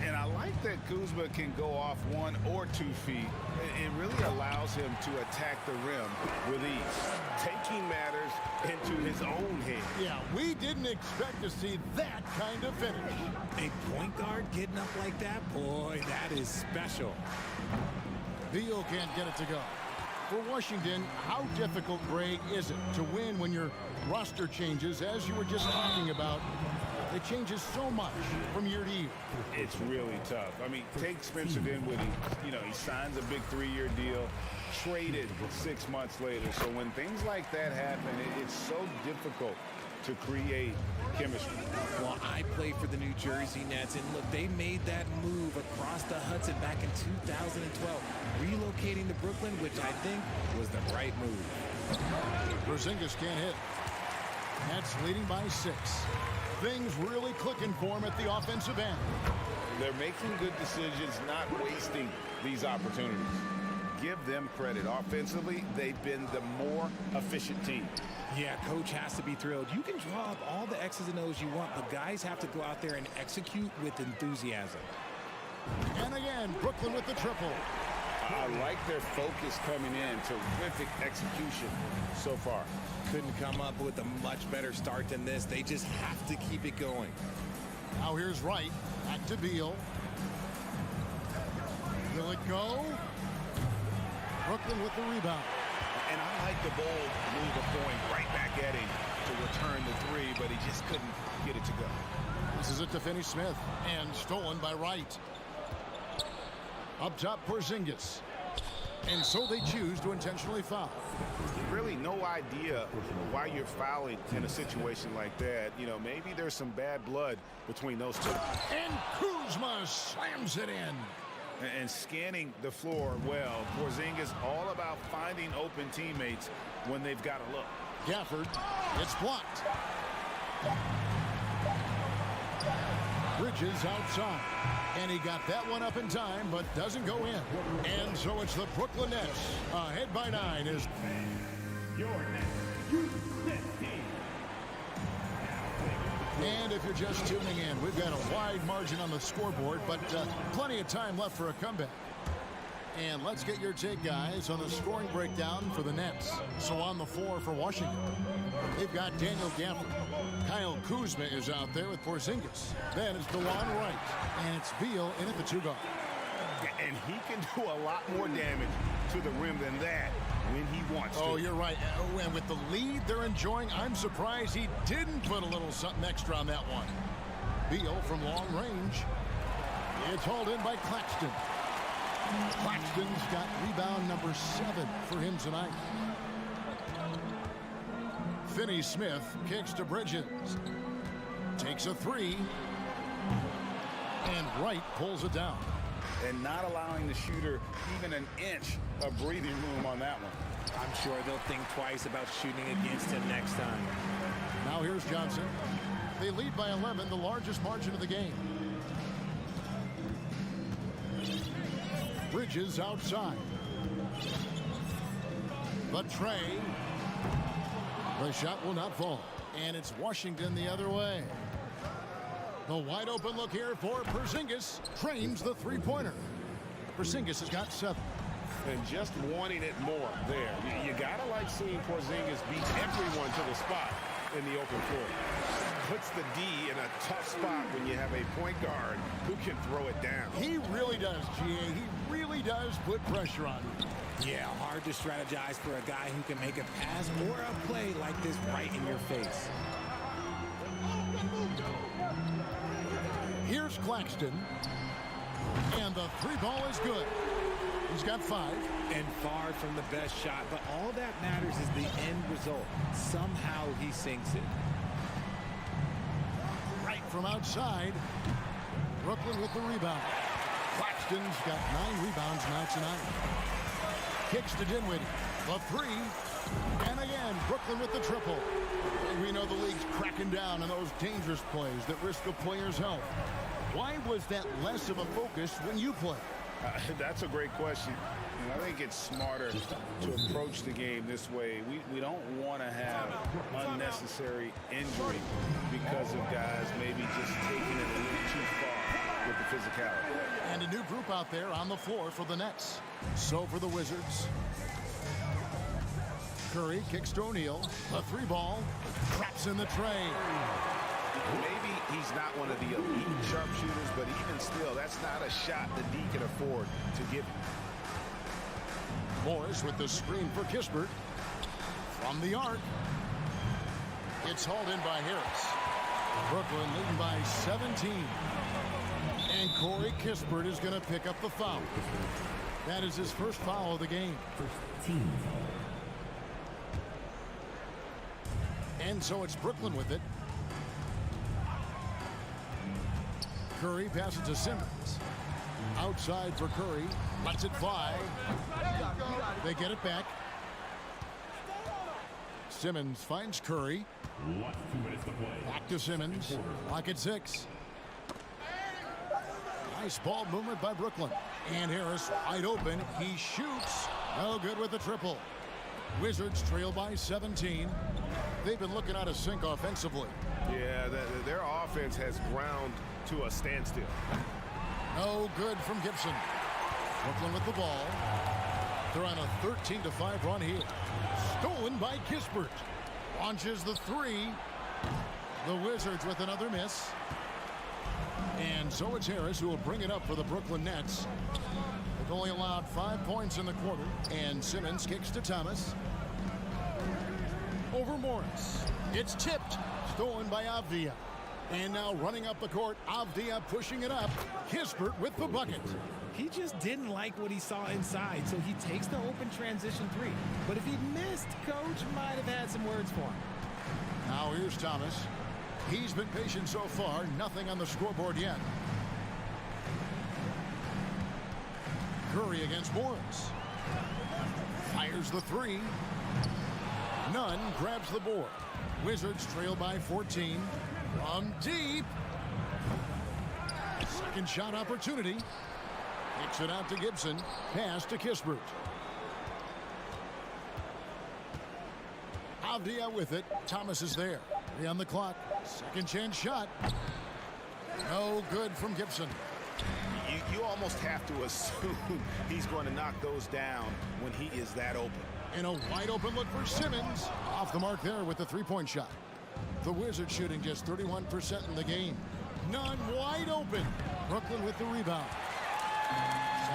And I like that Kuzma can go off 1 or 2 feet. It really allows him to attack the rim with ease. Taking matters into his own hands. Yeah, we didn't expect to see that kind of finish. A point guard getting up like that, boy, that is special. Beal can't get it to go. For Washington, how difficult, Greg, is it to win when your roster changes, as you were just talking about? It changes so much from year to year. It's really tough. I mean, take Spencer Dinwiddie. You know, he signs a big 3-year deal, traded 6 months later. So when things like that happen, it's so difficult to create chemistry. Well, I played for the New Jersey Nets, and look, they made that move across the Hudson back in 2012, relocating to Brooklyn, which I think was the right move. Porzingis can't hit. Nets leading by 6. Things really clicking for him at the offensive end. They're making good decisions, not wasting these opportunities. Give them credit. Offensively, they've been the more efficient team. Yeah, coach has to be thrilled. You can draw up all the X's and O's you want, but guys have to go out there and execute with enthusiasm. And again, Brooklyn with the triple. I like their focus coming in. Terrific execution so far. Couldn't come up with a much better start than this. They just have to keep it going. Now here's Wright. Back to Beal. Will it go? Brooklyn with the rebound. And I like the bold move of going right back at him to return the three, but he just couldn't get it to go. This is it to Finney Smith, and stolen by Wright. Up top, Porzingis. And so they choose to intentionally foul. Really no idea why you're fouling in a situation like that. You know, maybe there's some bad blood between those two. And Kuzma slams it in. And scanning the floor well. Porzingis all about finding open teammates when they've got a look. Gafford, it's blocked. Bridges outside. And he got that one up in time, but doesn't go in. And so it's the Brooklyn Nets ahead by 9 as Your next U15. And if you're just tuning in, we've got a wide margin on the scoreboard, but plenty of time left for a comeback. And let's get your take, guys, on the scoring breakdown for the Nets. So on the floor for Washington, they've got Daniel Gafford. Kyle Kuzma is out there with Porzingis. Then it's DeLon Wright, and it's Beal in at the 2-guard. And he can do a lot more damage to the rim than that when he wants to. Oh, you're right. And with the lead they're enjoying, I'm surprised he didn't put a little something extra on that one. Beal from long range. It's hauled in by Claxton. Claxton's got rebound number 7 for him tonight. Finney Smith kicks to Bridges. Takes a 3. And Wright pulls it down. And not allowing the shooter even an inch of breathing room on that one. I'm sure they'll think twice about shooting against him next time. Now here's Johnson. They lead by 11, the largest margin of the game. Bridges outside. The tray. The shot will not fall. And it's Washington the other way. The wide open look here for Porzingis. Trains the three-pointer. Porzingis has got 7. And just wanting it more there. You gotta like seeing Porzingis beat everyone to the spot in the open floor. Puts the D in a tough spot when you have a point guard who can throw it down. He really does, GA. He really does put pressure on him. Yeah, hard to strategize for a guy who can make a pass or a play like this right in your face. Here's Claxton. And the 3-ball is good. He's got 5. And far from the best shot, but all that matters is the end result. Somehow he sinks it. Right from outside. Brooklyn with the rebound. Claxton's got 9 rebounds now tonight. Kicks to Dinwiddie. The 3. And again, Brooklyn with the triple. We know the league's cracking down on those dangerous plays that risk a player's health. Why was that less of a focus when you play? That's a great question. And I think it's smarter to approach the game this way. We don't want to have unnecessary injury because of guys maybe just taking it a little too far with the physicality. And a new group out there on the floor for the Nets. So for the Wizards, Curry kicks to O'Neal. A 3-ball. Traps in the tray. Maybe he's not one of the elite sharpshooters, but even still, that's not a shot the D can afford to give him. Morris with the screen for Kispert. From the arc. It's hauled in by Harris. Brooklyn leading by 17. And Corey Kispert is going to pick up the foul. That is his first foul of the game. And so it's Brooklyn with it. Curry passes to Simmons. Outside for Curry. Lets it fly. They get it back. Simmons finds Curry. Back to Simmons. Lock at 6. Nice ball movement by Brooklyn. And Harris wide open. He shoots. No good with the triple. Wizards trail by 17. They've been looking out of sync offensively. Yeah, their offense has ground to a standstill. No good from Gibson. Brooklyn with the ball. They're on a 13-5 run here. Stolen by Kispert. Launches the three. The Wizards with another miss. And so it's Harris who will bring it up for the Brooklyn Nets. They've only allowed 5 points in the quarter. And Simmons kicks to Thomas. Over Morris. It's tipped. Stolen by Avdia. And now running up the court, Avdia pushing it up. Kispert with the bucket. He just didn't like what he saw inside, so he takes the open transition three. But if he'd missed, Coach might have had some words for him. Now here's Thomas. He's been patient so far. Nothing on the scoreboard yet. Curry against Morris. Fires the three. Nunn grabs the board. Wizards trail by 14. From deep. Second shot opportunity. Kicks it out to Gibson. Pass to Kispert. Avdia with it. Thomas is there. 3 on the clock. Second chance shot. No good from Gibson. You almost have to assume he's going to knock those down when he is that open. And a wide open look for Simmons. Off the mark there with the three-point shot. The Wizards shooting just 31% in the game. Nunn wide open. Brooklyn with the rebound.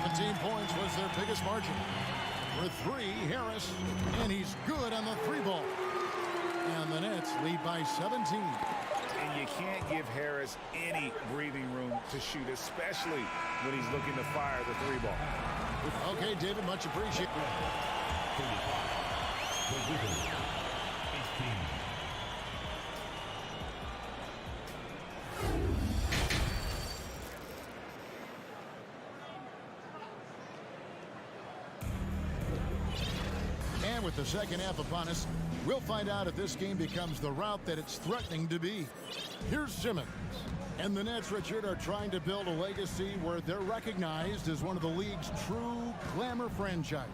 17 points was their biggest margin. For three, Harris. And he's good on the three ball. And the Nets lead by 17. And you can't give Harris any breathing room to shoot, especially when he's looking to fire the three ball. Okay, David, much appreciated. And with the second half upon us, we'll find out if this game becomes the route that it's threatening to be. Here's Simmons. And the Nets, Richard, are trying to build a legacy where they're recognized as one of the league's true glamour franchises.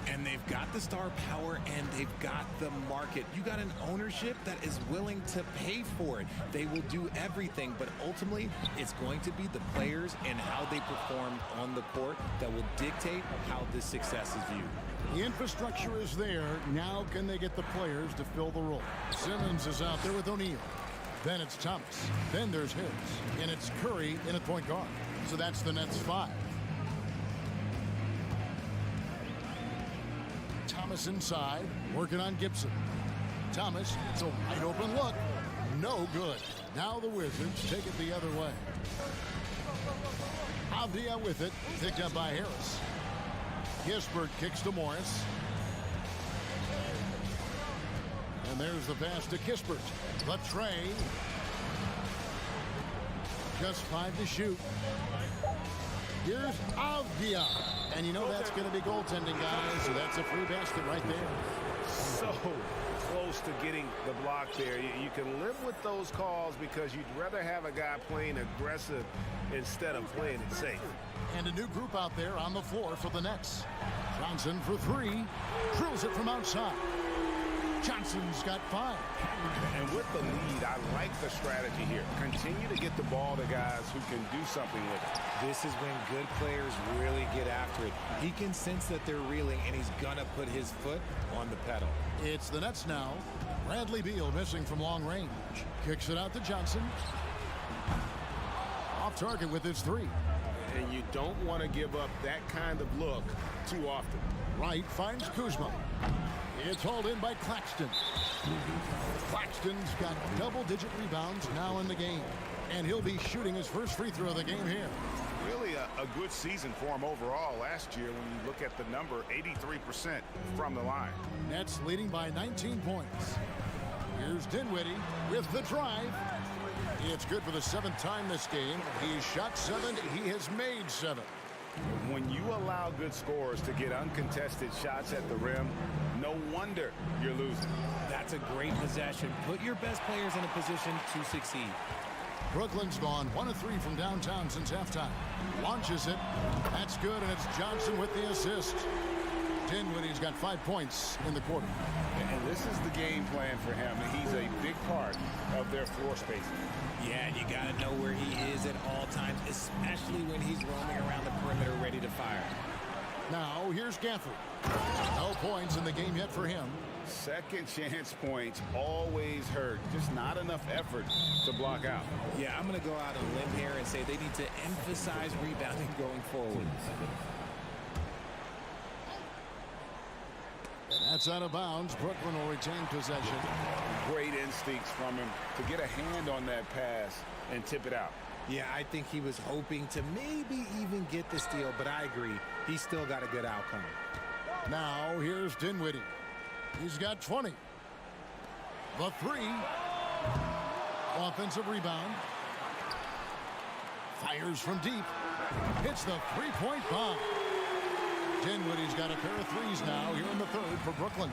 And they've got the star power and they've got the market. You got an ownership that is willing to pay for it. They will do everything, but ultimately it's going to be the players and how they perform on the court that will dictate how this success is viewed. The infrastructure is there. Now can they get the players to fill the role? Simmons is out there with O'Neal. Then it's Thomas. Then there's Harris. And it's Curry in at point guard. So that's the Nets 5. Thomas inside, working on Gibson. Thomas, it's a wide open look. No good. Now the Wizards take it the other way. Avdia with it, picked up by Harris. Kispert kicks to Morris. And there's the pass to Kispert. The tray. Just 5 to shoot. Here's Avdia. And you know that's going to be goaltending, guys. So that's a free basket right there. So close to getting the block there. You can live with those calls because you'd rather have a guy playing aggressive instead of playing it safe. And a new group out there on the floor for the Nets. Johnson for 3. Drills it from outside. Johnson's got 5. And with the lead, I like the strategy here. Continue to get the ball to guys who can do something with it. This is when good players really get after it. He can sense that they're reeling, and he's going to put his foot on the pedal. It's the Nets now. Bradley Beal missing from long range. Kicks it out to Johnson. Off target with his 3. And you don't want to give up that kind of look too often. Wright finds Kuzma. It's hauled in by Claxton. Claxton's got double-digit rebounds now in the game. And he'll be shooting his first free throw of the game here. Really a good season for him overall last year when you look at the number, 83% from the line. Nets leading by 19 points. Here's Dinwiddie with the drive. It's good for the 7th time this game. He's shot 7. He has made 7. When you allow good scorers to get uncontested shots at the rim, no wonder you're losing. That's a great possession. Put your best players in a position to succeed. Brooklyn's gone 1 of 3 from downtown since halftime. Launches it. That's good, and it's Johnson with the assist. Dinwiddie's got 5 points in the quarter. And This is the game plan for him. He's a big part of their floor spacing. Yeah, and you got to know where he is at all times, especially when he's roaming around the perimeter ready to fire. Now, here's Gafford. No points in the game yet for him. Second chance points always hurt. Just not enough effort to block out. Yeah, I'm going to go out on a limb here and say they need to emphasize rebounding going forward. That's out of bounds. Brooklyn will retain possession. Great instincts from him to get a hand on that pass and tip it out. Yeah, I think he was hoping to maybe even get the steal, but I agree. He's still got a good outcome. Now, here's Dinwiddie. He's got 20. The three. Offensive rebound. Fires from deep. Hits the three-point bomb. Dinwiddie's got a pair of threes now here in the third for Brooklyn.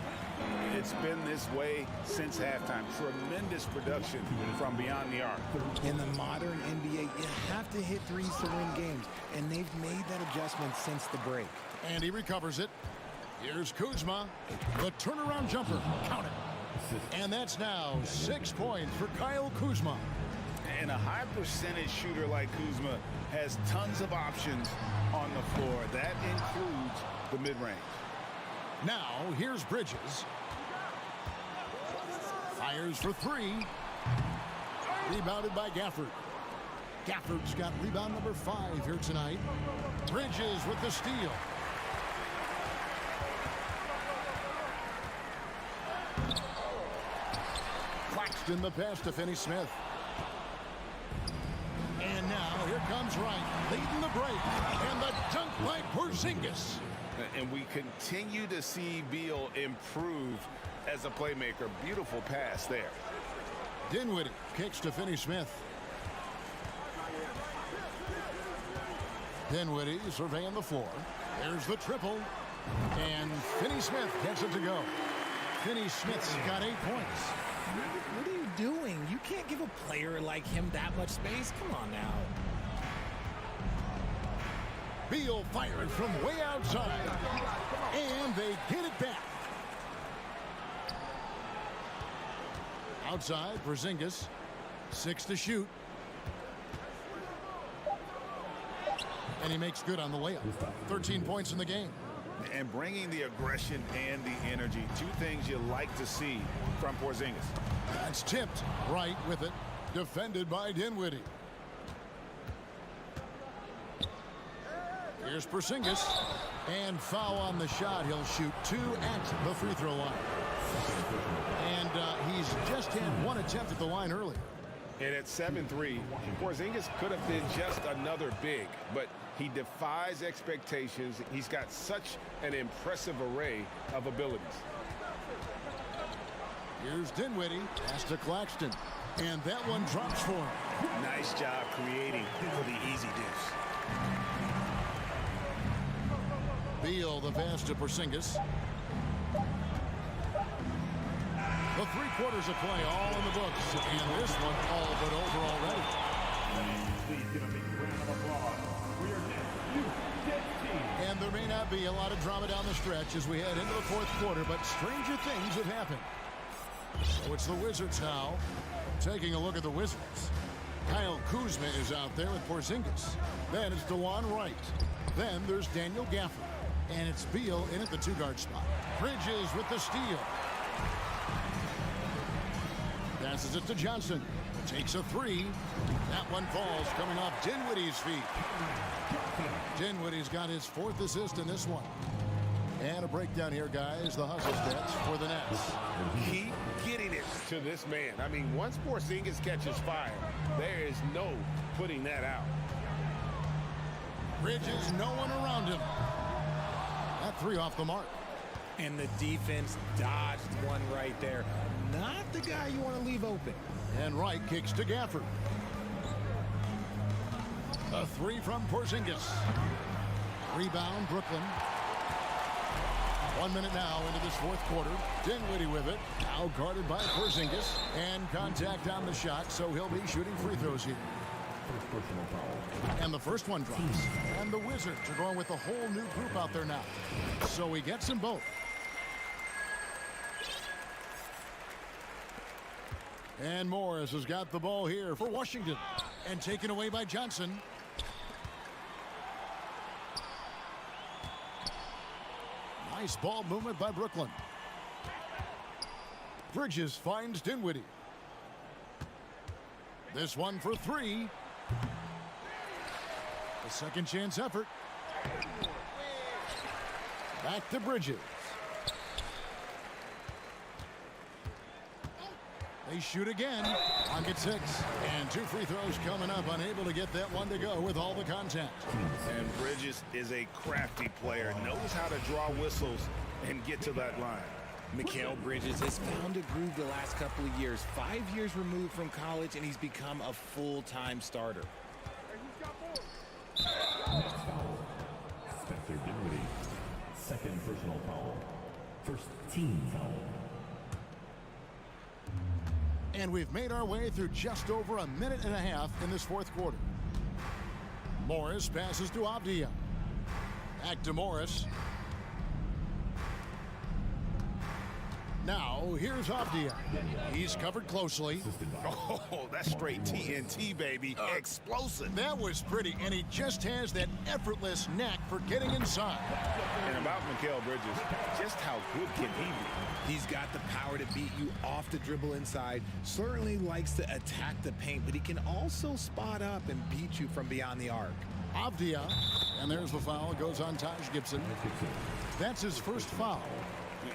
It's been this way since halftime. Tremendous production from beyond the arc. In the modern NBA, you have to hit threes to win games, and they've made that adjustment since the break. And he recovers it. Here's Kuzma. The turnaround jumper. Count it. And that's now 6 points for Kyle Kuzma. And a high percentage shooter like Kuzma has tons of options on the floor. That includes the mid-range. Now, here's Bridges. Fires for three. Rebounded by Gafford. Gafford's got rebound number 5 here tonight. Bridges with the steal. Claxton the pass to Finney-Smith. And now here comes Wright leading the break. And the dunk by Porzingis. And we continue to see Beal improve as a playmaker. Beautiful pass there. Dinwiddie kicks to Finney-Smith. Dinwiddie surveying the floor. There's the triple. And Finney-Smith gets it to go. Finney-Smith's got 8 points. What are you doing? You can't give a player like him that much space. Come on now. Beal fired from way outside. And they get it back. Outside, Porzingis. 6 to shoot. And he makes good on the layup. 13 points in the game. And bringing the aggression and the energy. 2 things you like to see from Porzingis. That's tipped. Right with it. Defended by Dinwiddie. Here's Porzingis. And foul on the shot. He'll shoot 2 at the free throw line. And he's just had 1 attempt at the line earlier. And at 7-3, Porzingis could have been just another big, but he defies expectations. He's got such an impressive array of abilities. Here's Dinwiddie. Pass to Claxton. And that one drops for him. Nice job creating for the easy deuce. Beal the pass to Porzingis. The 3 quarters of play all in the books. And this one all but over already. Please give a big round of applause for your next team. And there may not be a lot of drama down the stretch as we head into the 4th quarter, but stranger things have happened. So it's the Wizards now. Taking a look at the Wizards. Kyle Kuzma is out there with Porzingis. Then it's DeJuan Wright. Then there's Daniel Gafford. And it's Beal in at the 2-guard spot. Bridges with the steal. Passes it to Johnson. Takes a 3. That one falls coming off Dinwiddie's feet. Dinwiddie's got his 4th assist in this one. And a breakdown here, guys. The hustle stats for the Nets. Keep getting it to this man. I mean, once Porzingis catches fire, there is no putting that out. Bridges, no one around him. That 3 off the mark. And the defense dodged one right there. Not the guy you want to leave open. And Wright kicks to Gafford. A 3 from Porzingis. Rebound, Brooklyn. 1 minute now into this 4th quarter. Dinwiddie with it. Now guarded by Porzingis. And contact on the shot, so he'll be shooting free throws here. And the first one drops. And the Wizards are going with a whole new group out there now. So he gets them both. And Morris has got the ball here for Washington. And taken away by Johnson. Nice ball movement by Brooklyn. Bridges finds Dinwiddie. This one for three. A second chance effort. Back to Bridges. They shoot again. Pocket 6. And 2 free throws coming up. Unable to get that one to go with all the contact. And Bridges is a crafty player. Knows how to draw whistles and get to that line. Mikal Bridges has found a groove the last couple of years. 5 years removed from college, and he's become a full-time starter. Spencer Dinwiddie. Second personal foul. First team foul. And we've made our way through just over a minute and a half in this fourth quarter. Morris passes to Avdia. Back to Morris. Now, here's Avdia. He's covered closely. Oh, that's straight TNT, baby. Explosive. That was pretty, and he just has that effortless knack for getting inside. And about Mikal Bridges, just how good can he be? He's got the power to beat you off the dribble inside. Certainly likes to attack the paint, but he can also spot up and beat you from beyond the arc. Avdia, and there's the foul. It goes on Taj Gibson. That's his first foul.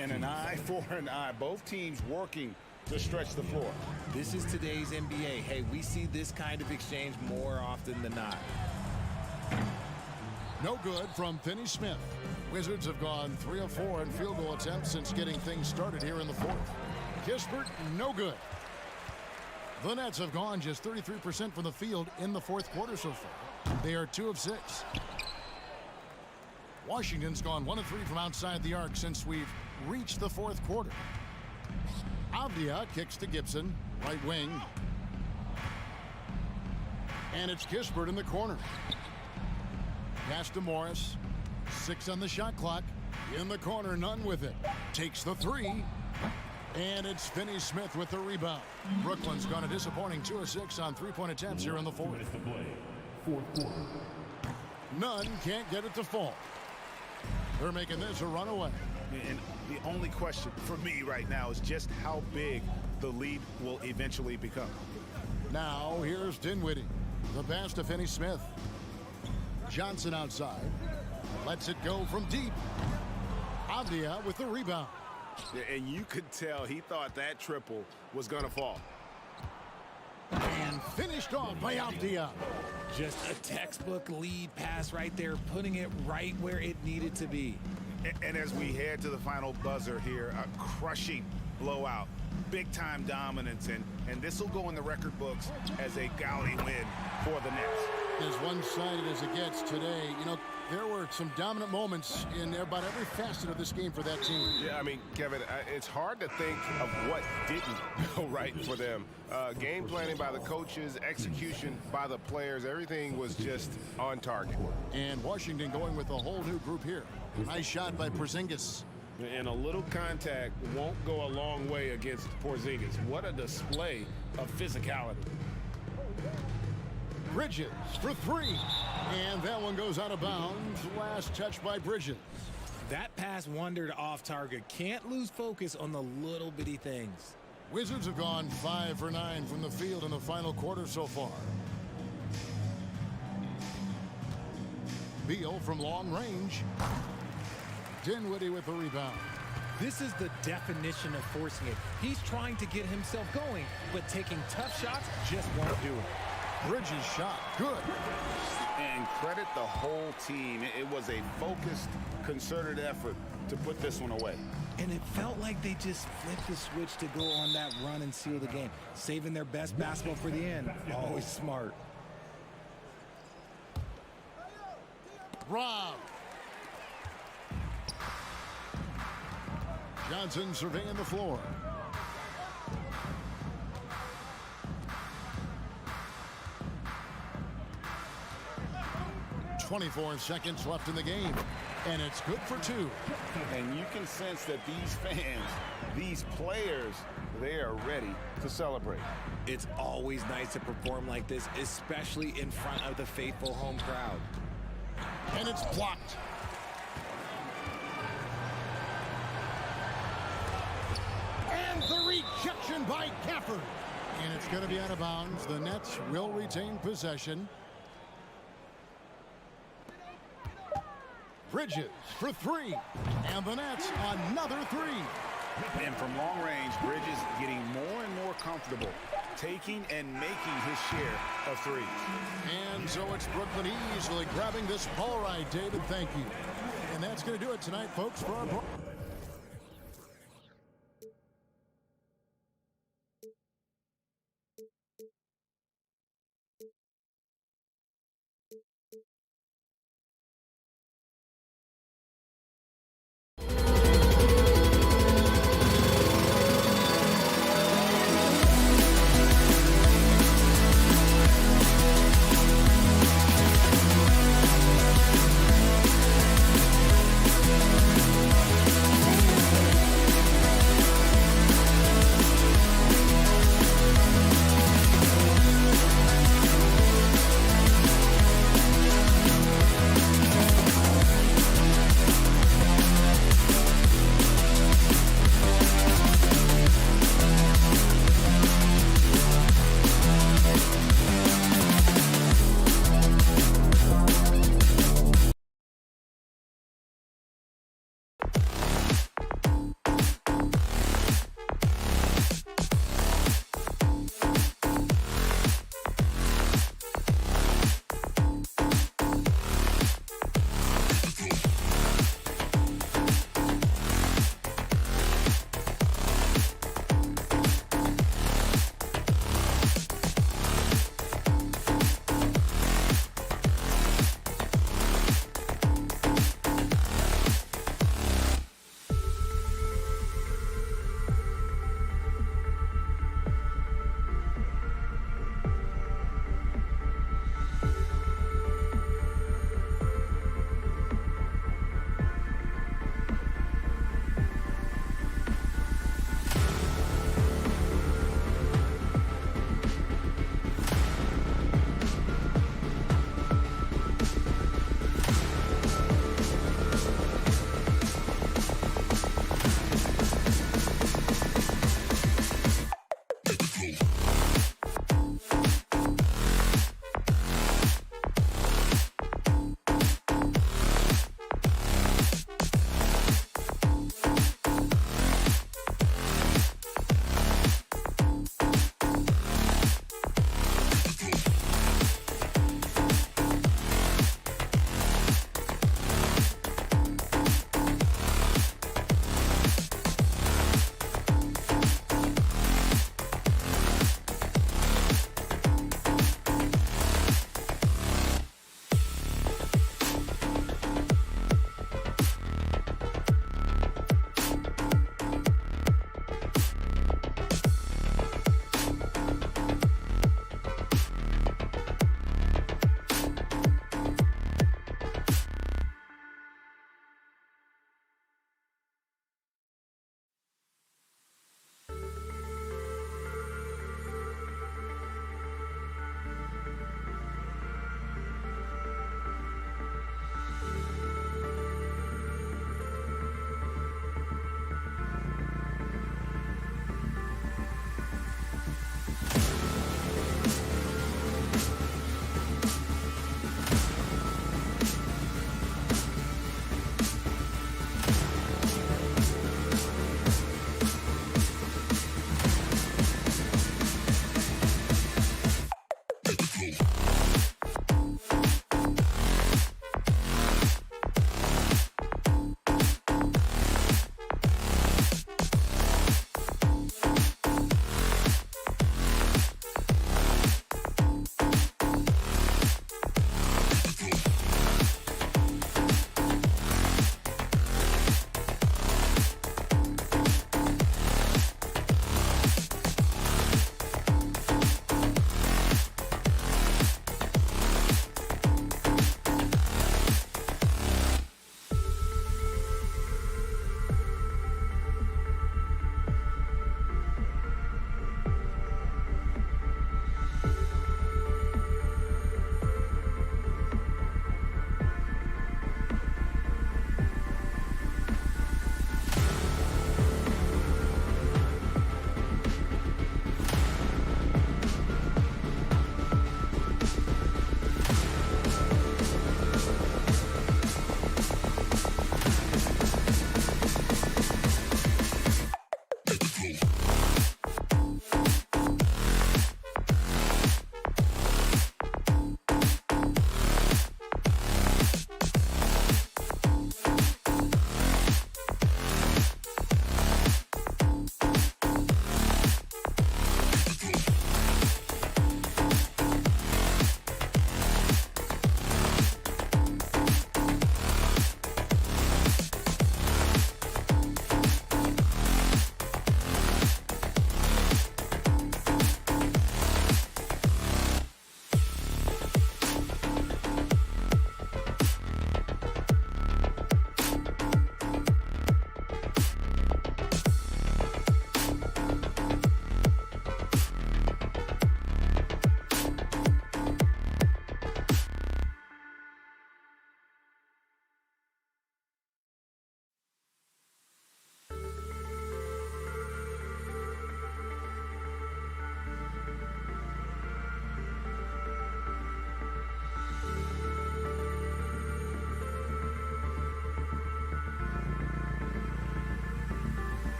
And an eye for an eye. Both teams working to stretch the floor. This is today's NBA. Hey, we see this kind of exchange more often than not. No good from Finney Smith. Wizards have gone 3 of 4 in field goal attempts since getting things started here in the fourth. Kispert, no good. The Nets have gone just 33% from the field in the fourth quarter so far. They are 2 of 6. Washington's gone 1 of 3 from outside the arc since we've reached the fourth quarter. Avdia kicks to Gibson, right wing. And it's Kispert in the corner. Pass to Morris. 6 on the shot clock. In the corner, none with it. Takes the 3. And it's Finney Smith with the rebound. Brooklyn's gone a disappointing 2 of 6 on 3-point attempts here in the fourth. Fourth quarter. None can't get it to fall. They're making this a runaway. And the only question for me right now is just how big the lead will eventually become. Now here's Dinwiddie. The pass to Finney Smith. Johnson outside. Lets it go from deep. Avdia with the rebound. And you could tell he thought that triple was going to fall. And finished off by Avdia. Just a textbook lead pass right there, putting it right where it needed to be. And as we head to the final buzzer here, a crushing blowout, big-time dominance, and this will go in the record books as a gaudy win for the Nets. As one-sided as it gets today, you know, there were some dominant moments in about every facet of this game for that team. Yeah, I mean, Kevin, it's hard to think of what didn't go right for them. Game planning by the coaches, execution by the players, everything was just on target. And Washington going with a whole new group here. Nice shot by Porzingis. And a little contact won't go a long way against Porzingis. What a display of physicality. Bridges for 3. And that one goes out of bounds. Last touch by Bridges. That pass wandered off target. Can't lose focus on the little bitty things. Wizards have gone 5 for 9 from the field in the final quarter so far. Beal from long range. Dinwiddie with the rebound. This is the definition of forcing it. He's trying to get himself going, but taking tough shots just won't do it. Bridges shot. Good. And credit the whole team. It was a focused, concerted effort to put this one away. And it felt like they just flipped the switch to go on that run and seal the game. Saving their best basketball for the end. Always smart. Rob. Johnson surveying the floor. .24 seconds left in the game, and it's good for 2. And you can sense that these fans, these players, they are ready to celebrate. It's always nice to perform like this, especially in front of the faithful home crowd. And it's blocked. And the rejection by Gafford. And it's going to be out of bounds. The Nets will retain possession. Bridges for three. And the Nets another three. And from long range, Bridges getting more and more comfortable taking and making his share of threes. And so it's Brooklyn easily grabbing this ball right, David. Thank you. And that's going to do it tonight, folks, for our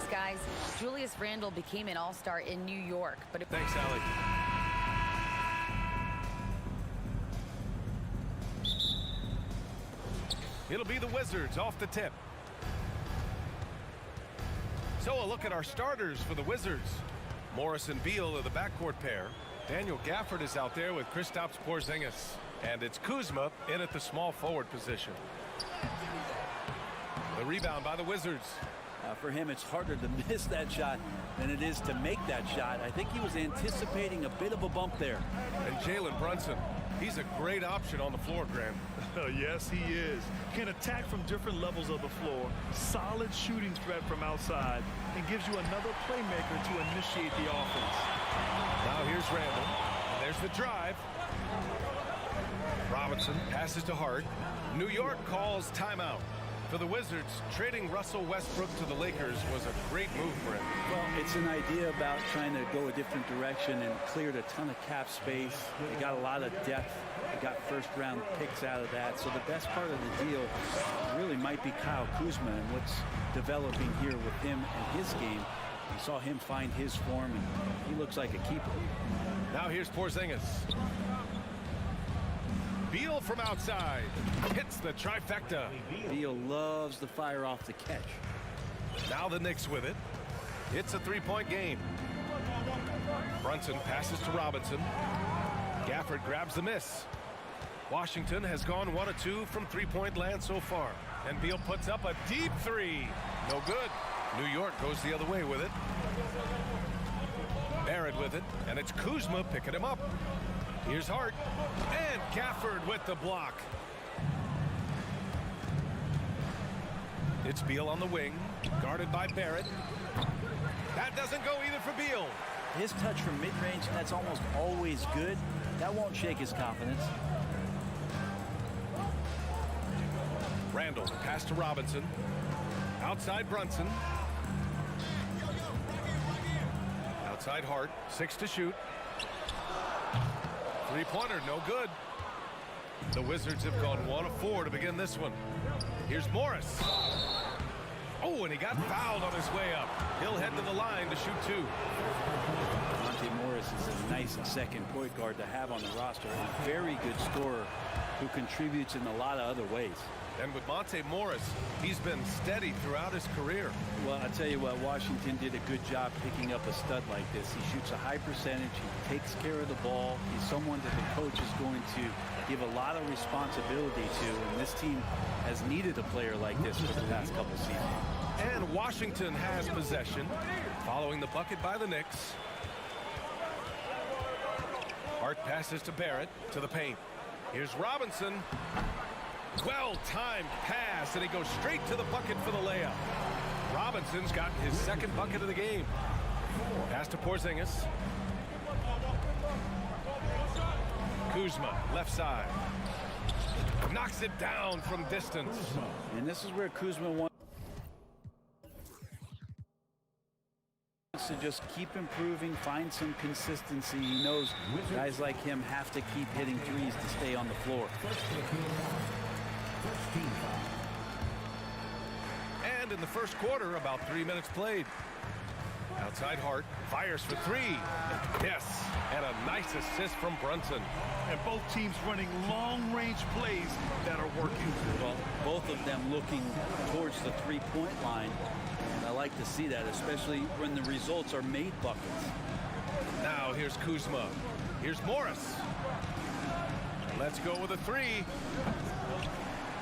guys. Julius Randle became an all-star in New York, but Thanks, Allie. It'll be the Wizards off the tip. So a look at our starters for the Wizards. Morris and Beal are the backcourt pair. Daniel Gafford is out there with Kristaps Porzingis. And it's Kuzma in at the small forward position. The rebound by the Wizards. For him, it's harder to miss that shot than it is to make that shot. I think he was anticipating a bit of a bump there. And Jalen Brunson, he's a great option on the floor, Graham. Yes, he is. Can attack from different levels of the floor. Solid shooting threat from outside. And gives you another playmaker to initiate the offense. Now here's Randle. There's the drive. Robinson passes to Hart. New York calls timeout. For the Wizards, trading Russell Westbrook to the Lakers was a great move for him. Well, it's an idea about trying to go a different direction and cleared a ton of cap space. They got a lot of depth. They got first-round picks out of that. So the best part of the deal really might be Kyle Kuzma and what's developing here with him and his game. You saw him find his form, and he looks like a keeper. Now here's Porzingis. Beal from outside hits the trifecta. Beal loves to fire off the catch. Now the Knicks with it. It's a three-point game. Brunson passes to Robinson. Gafford grabs the miss. Washington has gone 1 of 2 from three-point land so far. And Beal puts up a deep three. No good. New York goes the other way with it. Barrett with it. And it's Kuzma picking him up. Here's Hart. And Gafford with the block. It's Beal on the wing. Guarded by Barrett. That doesn't go either for Beal. His touch from mid-range, that's almost always good. That won't shake his confidence. Randle, pass to Robinson. Outside Brunson. Outside Hart, 6 to shoot. Three-pointer, no good. The Wizards have gone 1 of 4 to begin this one. Here's Morris. Oh, and he got fouled on his way up. He'll head to the line to shoot 2. Monte Morris is a nice second point guard to have on the roster. A very good scorer who contributes in a lot of other ways. And with Monte Morris, he's been steady throughout his career. Well, I tell you what, Washington did a good job picking up a stud like this. He shoots a high percentage. He takes care of the ball. He's someone that the coach is going to give a lot of responsibility to, and this team has needed a player like this for the past couple seasons. And Washington has possession, following the bucket by the Knicks. Hart passes to Barrett, to the paint. Here's Robinson. Well-timed pass, and he goes straight to the bucket for the layup. Robinson's gotten his second bucket of the game. Pass to Porzingis. Kuzma, left side. Knocks it down from distance. And this is where Kuzma wants to just keep improving, find some consistency. He knows guys like him have to keep hitting threes to stay on the floor. And in the first quarter, about 3 minutes played. Outside Hart, fires for 3. Yes, and a nice assist from Brunson. And both teams running long-range plays that are working. Well, both of them looking towards the three-point line. And I like to see that, especially when the results are made buckets. Now here's Kuzma. Here's Morris. Let's go with a 3.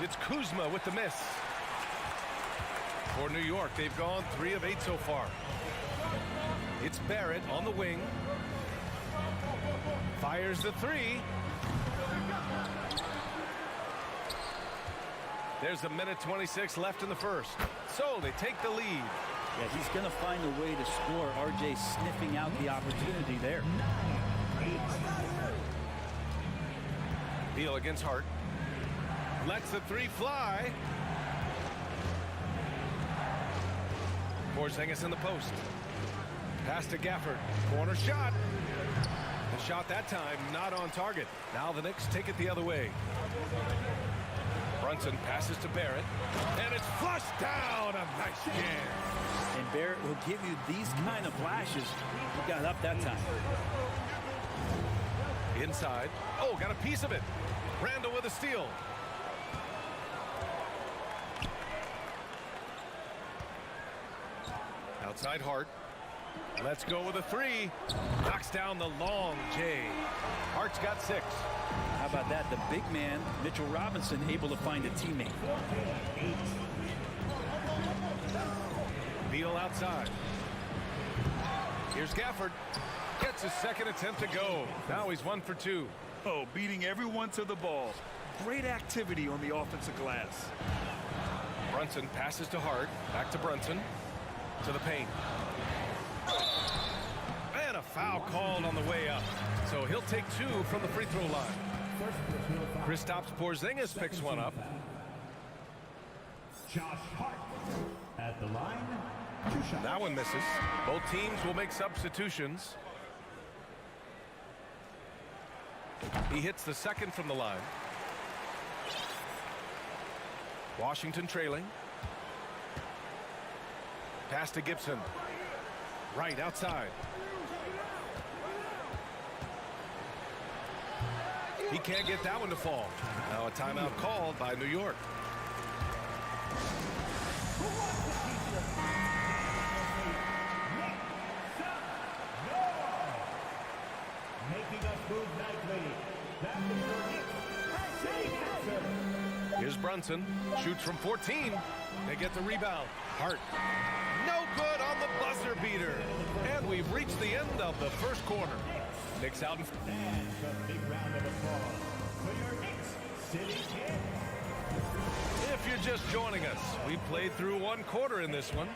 It's Kuzma with the miss. For New York, they've gone 3 of 8 so far. It's Barrett on the wing. Fires the 3. There's a minute 26 left in the first. So they take the lead. Yeah, he's going to find a way to score. RJ sniffing out the opportunity there. Beal against Hart. Lets the 3 fly. Porzingis in the post. Pass to Gafford. Corner shot. The shot that time not on target. Now the Knicks take it the other way. Brunson passes to Barrett, and it's flushed down. A nice jam. And Barrett will give you these kind of flashes. He got up that time. Inside. Oh, got a piece of it. Randall with a steal. Outside Hart. Let's go with a three. Knocks down the long J. Hart's got 6. How about that? The big man, Mitchell Robinson, able to find a teammate. Beal outside. Here's Gafford. Gets his second attempt to go. Now he's 1 for 2. Oh, beating everyone to the ball. Great activity on the offensive glass. Brunson passes to Hart. Back to Brunson. To the paint. And a foul called on the way up. So he'll take 2 from the free throw line. Kristaps Porzingis picks one up. Josh Hart at the line. 2 shots. That one misses. Both teams will make substitutions. He hits the second from the line. Washington trailing. Pass to Gibson. Right outside. He can't get that one to fall. Now a timeout called by New York. Making us move nightly. That is your Knicks. Here's Brunson. Shoots from 14. They get the rebound. Hart. No good on the buzzer beater. And we've reached the end of the first quarter. Knicks out in front. And a big round of applause for your Knicks City Kings. If you're just joining us, we played through 1 quarter in this one.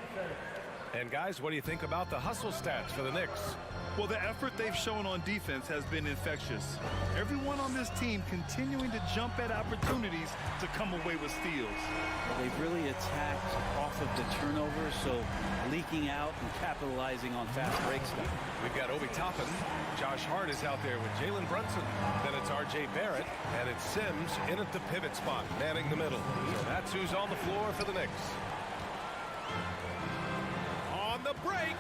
And guys, what do you think about the hustle stats for the Knicks? Well, the effort they've shown on defense has been infectious. Everyone on this team continuing to jump at opportunities to come away with steals. They've really attacked off of the turnovers, so leaking out and capitalizing on fast break stuff. We've got Obi Toppin. Josh Hart is out there with Jalen Brunson. Then it's R.J. Barrett, and it's Sims in at the pivot spot, manning the middle. So that's who's on the floor for the Knicks. On the break.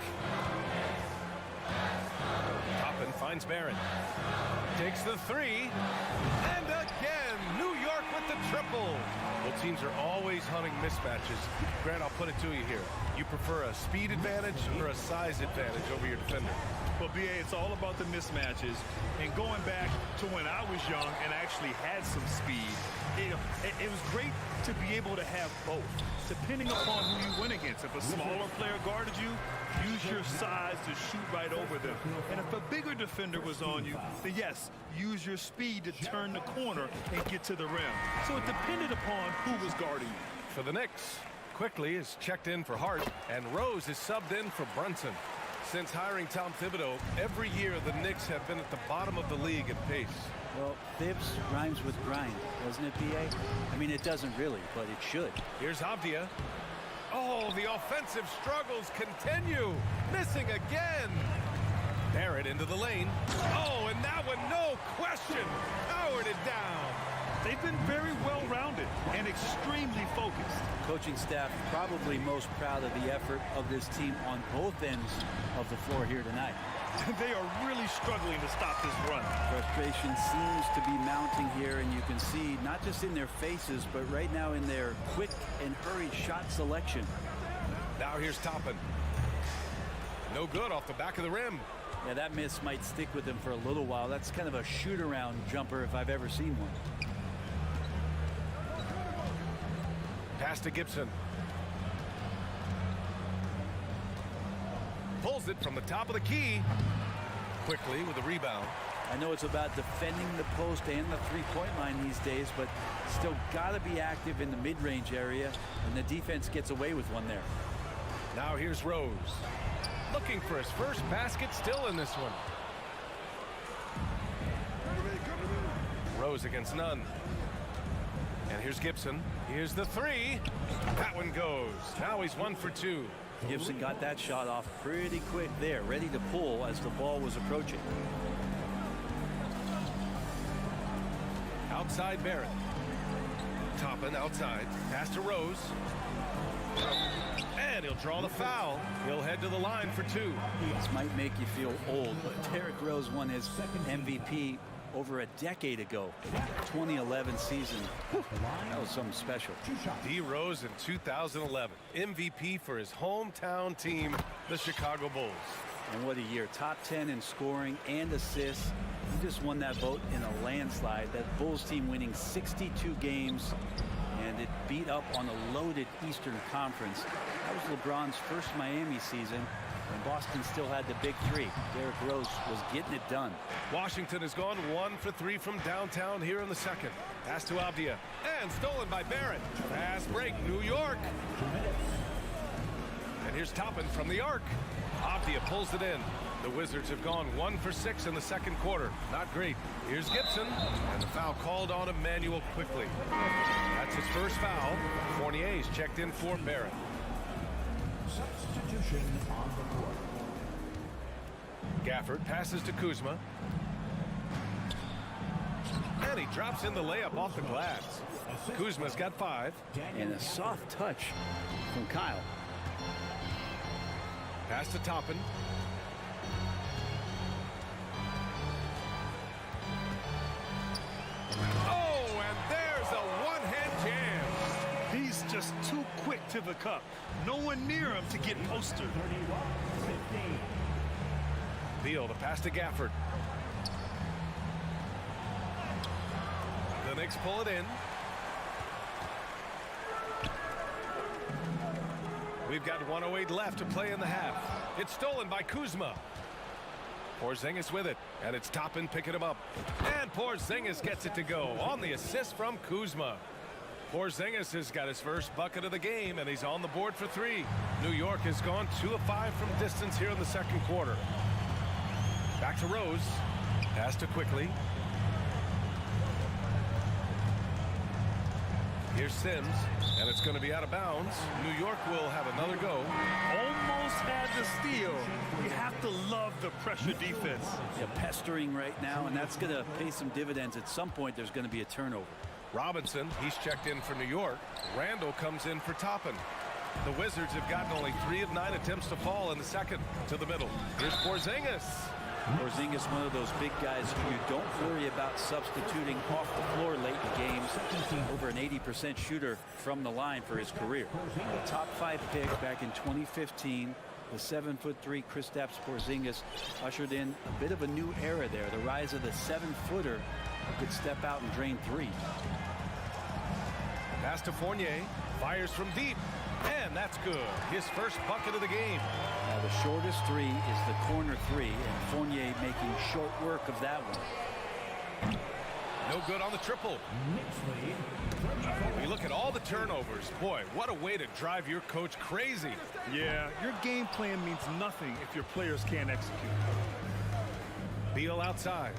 Toppin finds Barrett. Takes the 3. And again, New York with the triple. Both teams are always hunting mismatches. Grant, I'll put it to you here. You prefer a speed advantage or a size advantage over your defender? Well, B.A., it's all about the mismatches. And going back to when I was young and actually had some speed, it was great to be able to have both, depending upon who you went against. If a smaller player guarded you, use your size to shoot right over them. And if a bigger defender was on you, then yes, use your speed to turn the corner and get to the rim. So it depended upon who was guarding you. For the Knicks, Quickly is checked in for Hart, and Rose is subbed in for Brunson. Since hiring Tom Thibodeau, every year the Knicks have been at the bottom of the league in pace. Well, Thibs rhymes with grind, doesn't it, B.A.? I mean, it doesn't really, but it should. Here's Avdia. Oh, the offensive struggles continue. Missing again. Barrett into the lane. Oh, and that one, no question, powered it down. They've been very well-rounded and extremely focused. Coaching staff probably most proud of the effort of this team on both ends of the floor here tonight. They are really struggling to stop this run. Frustration seems to be mounting here, and you can see not just in their faces, but right now in their quick and hurried shot selection. Now here's Toppin. No good off the back of the rim. Yeah, that miss might stick with him for a little while. That's kind of a shoot-around jumper if I've ever seen one. Pass to Gibson. Pulls it from the top of the key. Quickly with a rebound. I know it's about defending the post and the three-point line these days, but still got to be active in the mid-range area, and the defense gets away with one there. Now here's Rose. Looking for his first basket, still in this one. Rose against none. And here's Gibson. Here's the 3. That one goes. Now he's 1 for 2. Gibson got that shot off pretty quick there, ready to pull as the ball was approaching. Outside Barrett. Toppin outside. Pass to Rose. And he'll draw the foul. He'll head to the line for 2. This might make you feel old, but Derrick Rose won his MVP over a decade ago. 2011 season. Whew, that was something special. D. Rose in 2011. MVP for his hometown team, the Chicago Bulls. And what a year. Top 10 in scoring and assists. He just won that vote in a landslide. That Bulls team winning 62 games. And it beat up on a loaded Eastern Conference. That was LeBron's first Miami season. And Boston still had the big 3. Derrick Rose was getting it done. Washington has gone 1 for 3 from downtown here in the second. Pass to Avdia. And stolen by Barrett. Fast break, New York. And here's Toppin from the arc. Avdia pulls it in. The Wizards have gone 1 for 6 in the second quarter. Not great. Here's Gibson. And the foul called on Emmanuel quickly. That's his first foul. Fournier's checked in for Barrett. Substitution on the court. Gafford passes to Kuzma. And he drops in the layup off the glass. Kuzma's got 5. And a soft touch from Kyle. Pass to Toppin. Oh, and there's a one-hand jam. He's just too quick to the cup. No one near him to get postered. Beal, the pass to Gafford. The Knicks pull it in. We've got 1:08 left to play in the half. It's stolen by Kuzma. Porzingis with it, and it's Toppin picking him up. And Porzingis gets it to go on the assist from Kuzma. Porzingis has got his first bucket of the game, and he's on the board for 3. New York has gone 2 of 5 from distance here in the second quarter. Back to Rose. Pass to Quickly. Here's Sims, and it's going to be out of bounds. New York will have another go. Almost had the steal. You have to love the pressure defense. Yeah, pestering right now, and that's going to pay some dividends. At some point, there's going to be a turnover. Robinson, he's checked in for New York. Randall comes in for Toppin. The Wizards have gotten only 3 of 9 attempts to fall in the second. To the middle. Here's Porzingis. Porzingis, one of those big guys who you don't worry about substituting off the floor late in games. Over an 80% shooter from the line for his career. A top 5 pick back in 2015. The 7'3" Kristaps Porzingis ushered in a bit of a new era there. The rise of the 7-footer who could step out and drain 3. Pass to Fournier. Fires from deep. And that's good. His first bucket of the game. Now the shortest 3 is the corner 3, and Fournier making short work of that one. No good on the triple. We look at all the turnovers. Boy, what a way to drive your coach crazy. Yeah, your game plan means nothing if your players can't execute. Beal outside.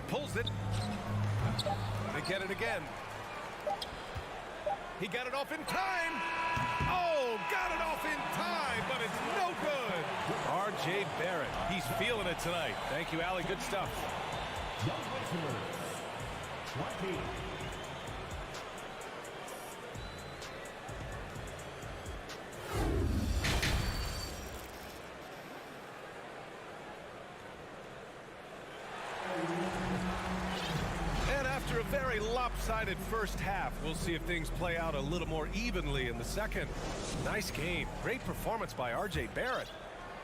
Pulls it. They get it again. He got it off in time. Oh, got it off in time, but it's no good. R.J. Barrett, he's feeling it tonight. Thank you, Allie. Good stuff. 20. And after a very lopsided first half, we'll see if things play out a little more evenly in the second. Nice game. Great performance by R.J. Barrett.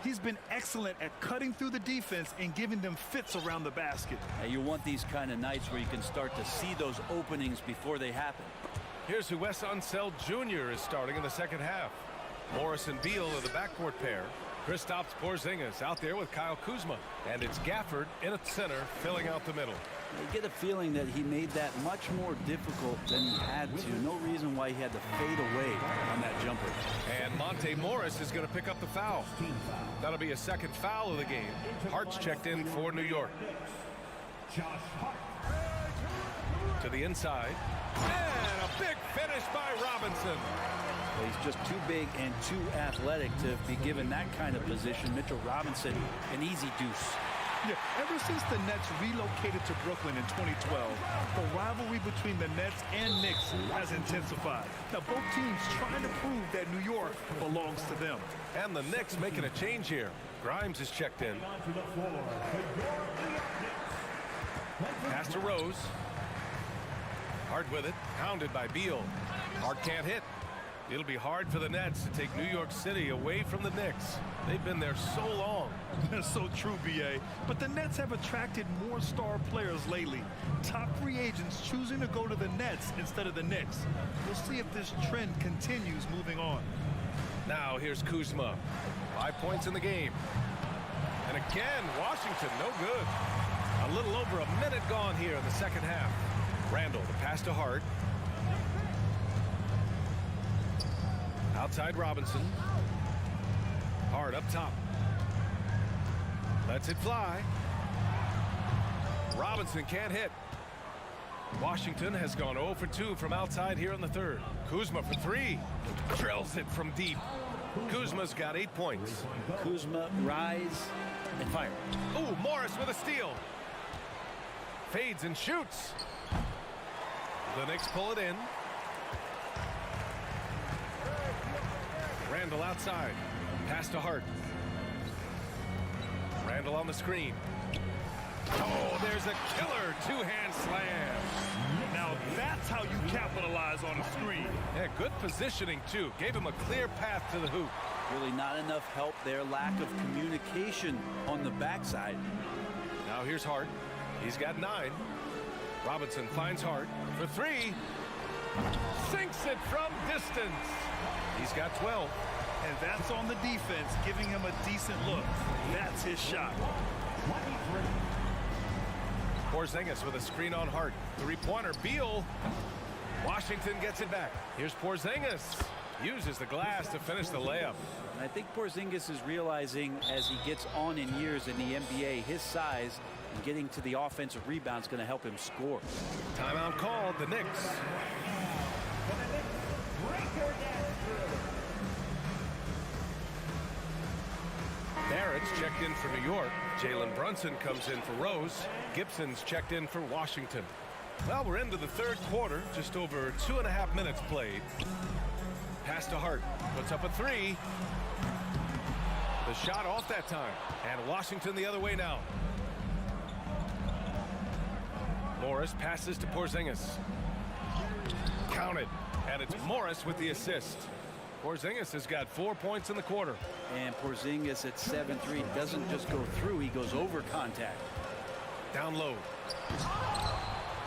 He's been excellent at cutting through the defense and giving them fits around the basket. Now you want these kind of nights where you can start to see those openings before they happen. Here's who Wes Unseld Jr. is starting in the second half. Morris and Beal are the backcourt pair. Kristaps Porzingis out there with Kyle Kuzma. And it's Gafford in at center, filling out the middle. You get a feeling that he made that much more difficult than he had to. No reason why he had to fade away on that jumper. And Monte Morris is going to pick up the foul. That'll be a second foul of the game. Hart's checked in for New York. To the inside. And a big finish by Robinson. He's just too big and too athletic to be given that kind of position. Mitchell Robinson, an easy deuce. Yeah, ever since the Nets relocated to Brooklyn in 2012, the rivalry between the Nets and Knicks has intensified. Now, both teams trying to prove that New York belongs to them. And the Knicks making a change here. Grimes is checked in. Pass to Rose. Hart with it. Hounded by Beal. Hart can't hit. It'll be hard for the Nets to take New York City away from the Knicks. They've been there so long. That's so true, B.A. But the Nets have attracted more star players lately. Top free agents choosing to go to the Nets instead of the Knicks. We'll see if this trend continues moving on. Now here's Kuzma. 5 points in the game. And again, Washington, no good. A little over a minute gone here in the second half. Randall, the pass to Hart. Outside Robinson. Hart up top. Lets it fly. Robinson can't hit. Washington has gone 0 for 2 from outside here in the third. Kuzma for 3. Drills it from deep. Kuzma's got 8 points. Kuzma, rise and fire. Ooh, Morris with a steal. Fades and shoots. The Knicks pull it in. Randall outside. Pass to Hart. Randall on the screen. Oh, there's a killer two-hand slam. Now that's how you capitalize on a screen. Yeah, good positioning, too. Gave him a clear path to the hoop. Really not enough help there. Lack of communication on the backside. Now here's Hart. He's got 9. Robinson finds Hart for 3. Sinks it from distance. He's got 12. And that's on the defense, giving him a decent look. That's his shot. Porzingis with a screen on Hart. 3-pointer. Beal. Washington gets it back. Here's Porzingis. Uses the glass to finish the layup. And I think Porzingis is realizing as he gets on in years in the NBA, his size and getting to the offensive rebound is going to help him score. Timeout called. The Knicks. Barrett's checked in for New York. Jalen Brunson comes in for Rose. Gibson's checked in for Washington. Well, we're into the third quarter. Just over 2.5 minutes played. Pass to Hart. Puts up a 3. The shot off that time. And Washington the other way now. Morris passes to Porzingis. Counted. And it's Morris with the assist. Porzingis has got 4 points in the quarter. And Porzingis at 7-3 doesn't just go through, he goes over contact. Down low.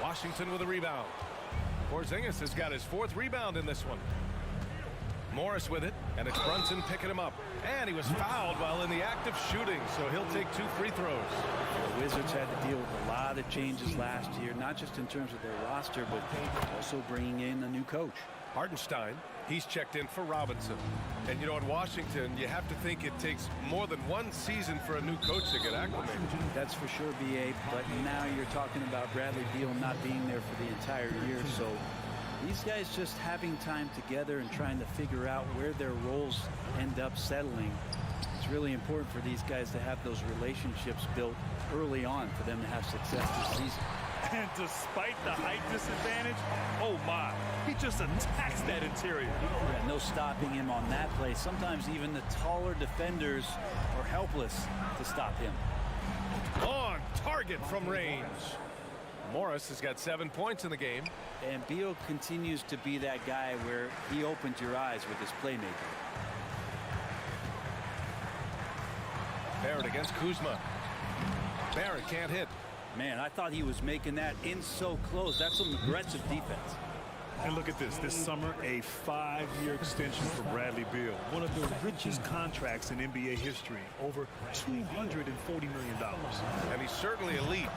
Washington with a rebound. Porzingis has got his 4th rebound in this one. Morris with it, and it's Brunson picking him up. And he was fouled while in the act of shooting, so he'll take 2 free throws. The Wizards had to deal with a lot of changes last year, not just in terms of their roster, but also bringing in a new coach. Hartenstein, he's checked in for Robinson. And you know, in Washington, you have to think it takes more than 1 season for a new coach to get acclimated. That's for sure, B.A., but now you're talking about Bradley Beal not being there for the entire year, so these guys just having time together and trying to figure out where their roles end up settling. It's really important for these guys to have those relationships built early on for them to have success this season. And despite the height disadvantage, oh my, he just attacks that interior. Yeah, no stopping him on that play. Sometimes even the taller defenders are helpless to stop him. On target from range. Morris has got 7 points in the game. And Beal continues to be that guy where he opens your eyes with his playmaking. Barrett against Kuzma. Barrett can't hit. Man, I thought he was making that in so close. That's some aggressive defense. And look at this summer, a 5-year extension for Bradley Beal. One of the richest contracts in NBA history, over $240 million. And he's certainly elite.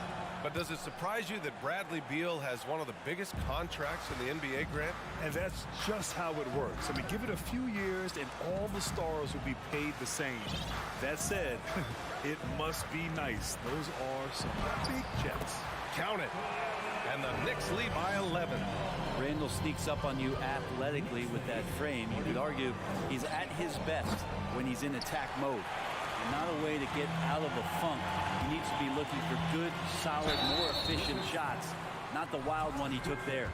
But does it surprise you that Bradley Beal has one of the biggest contracts in the NBA, Grant? And that's just how it works. I mean, give it a few years and all the stars will be paid the same. That said, it must be nice. Those are some big checks. Count it. And the Knicks lead by 11. Randall sneaks up on you athletically with that frame. You could argue he's at his best when he's in attack mode. and not a way to get out of a funk. He needs to be looking for good, solid, more efficient shots, not the wild one he took there.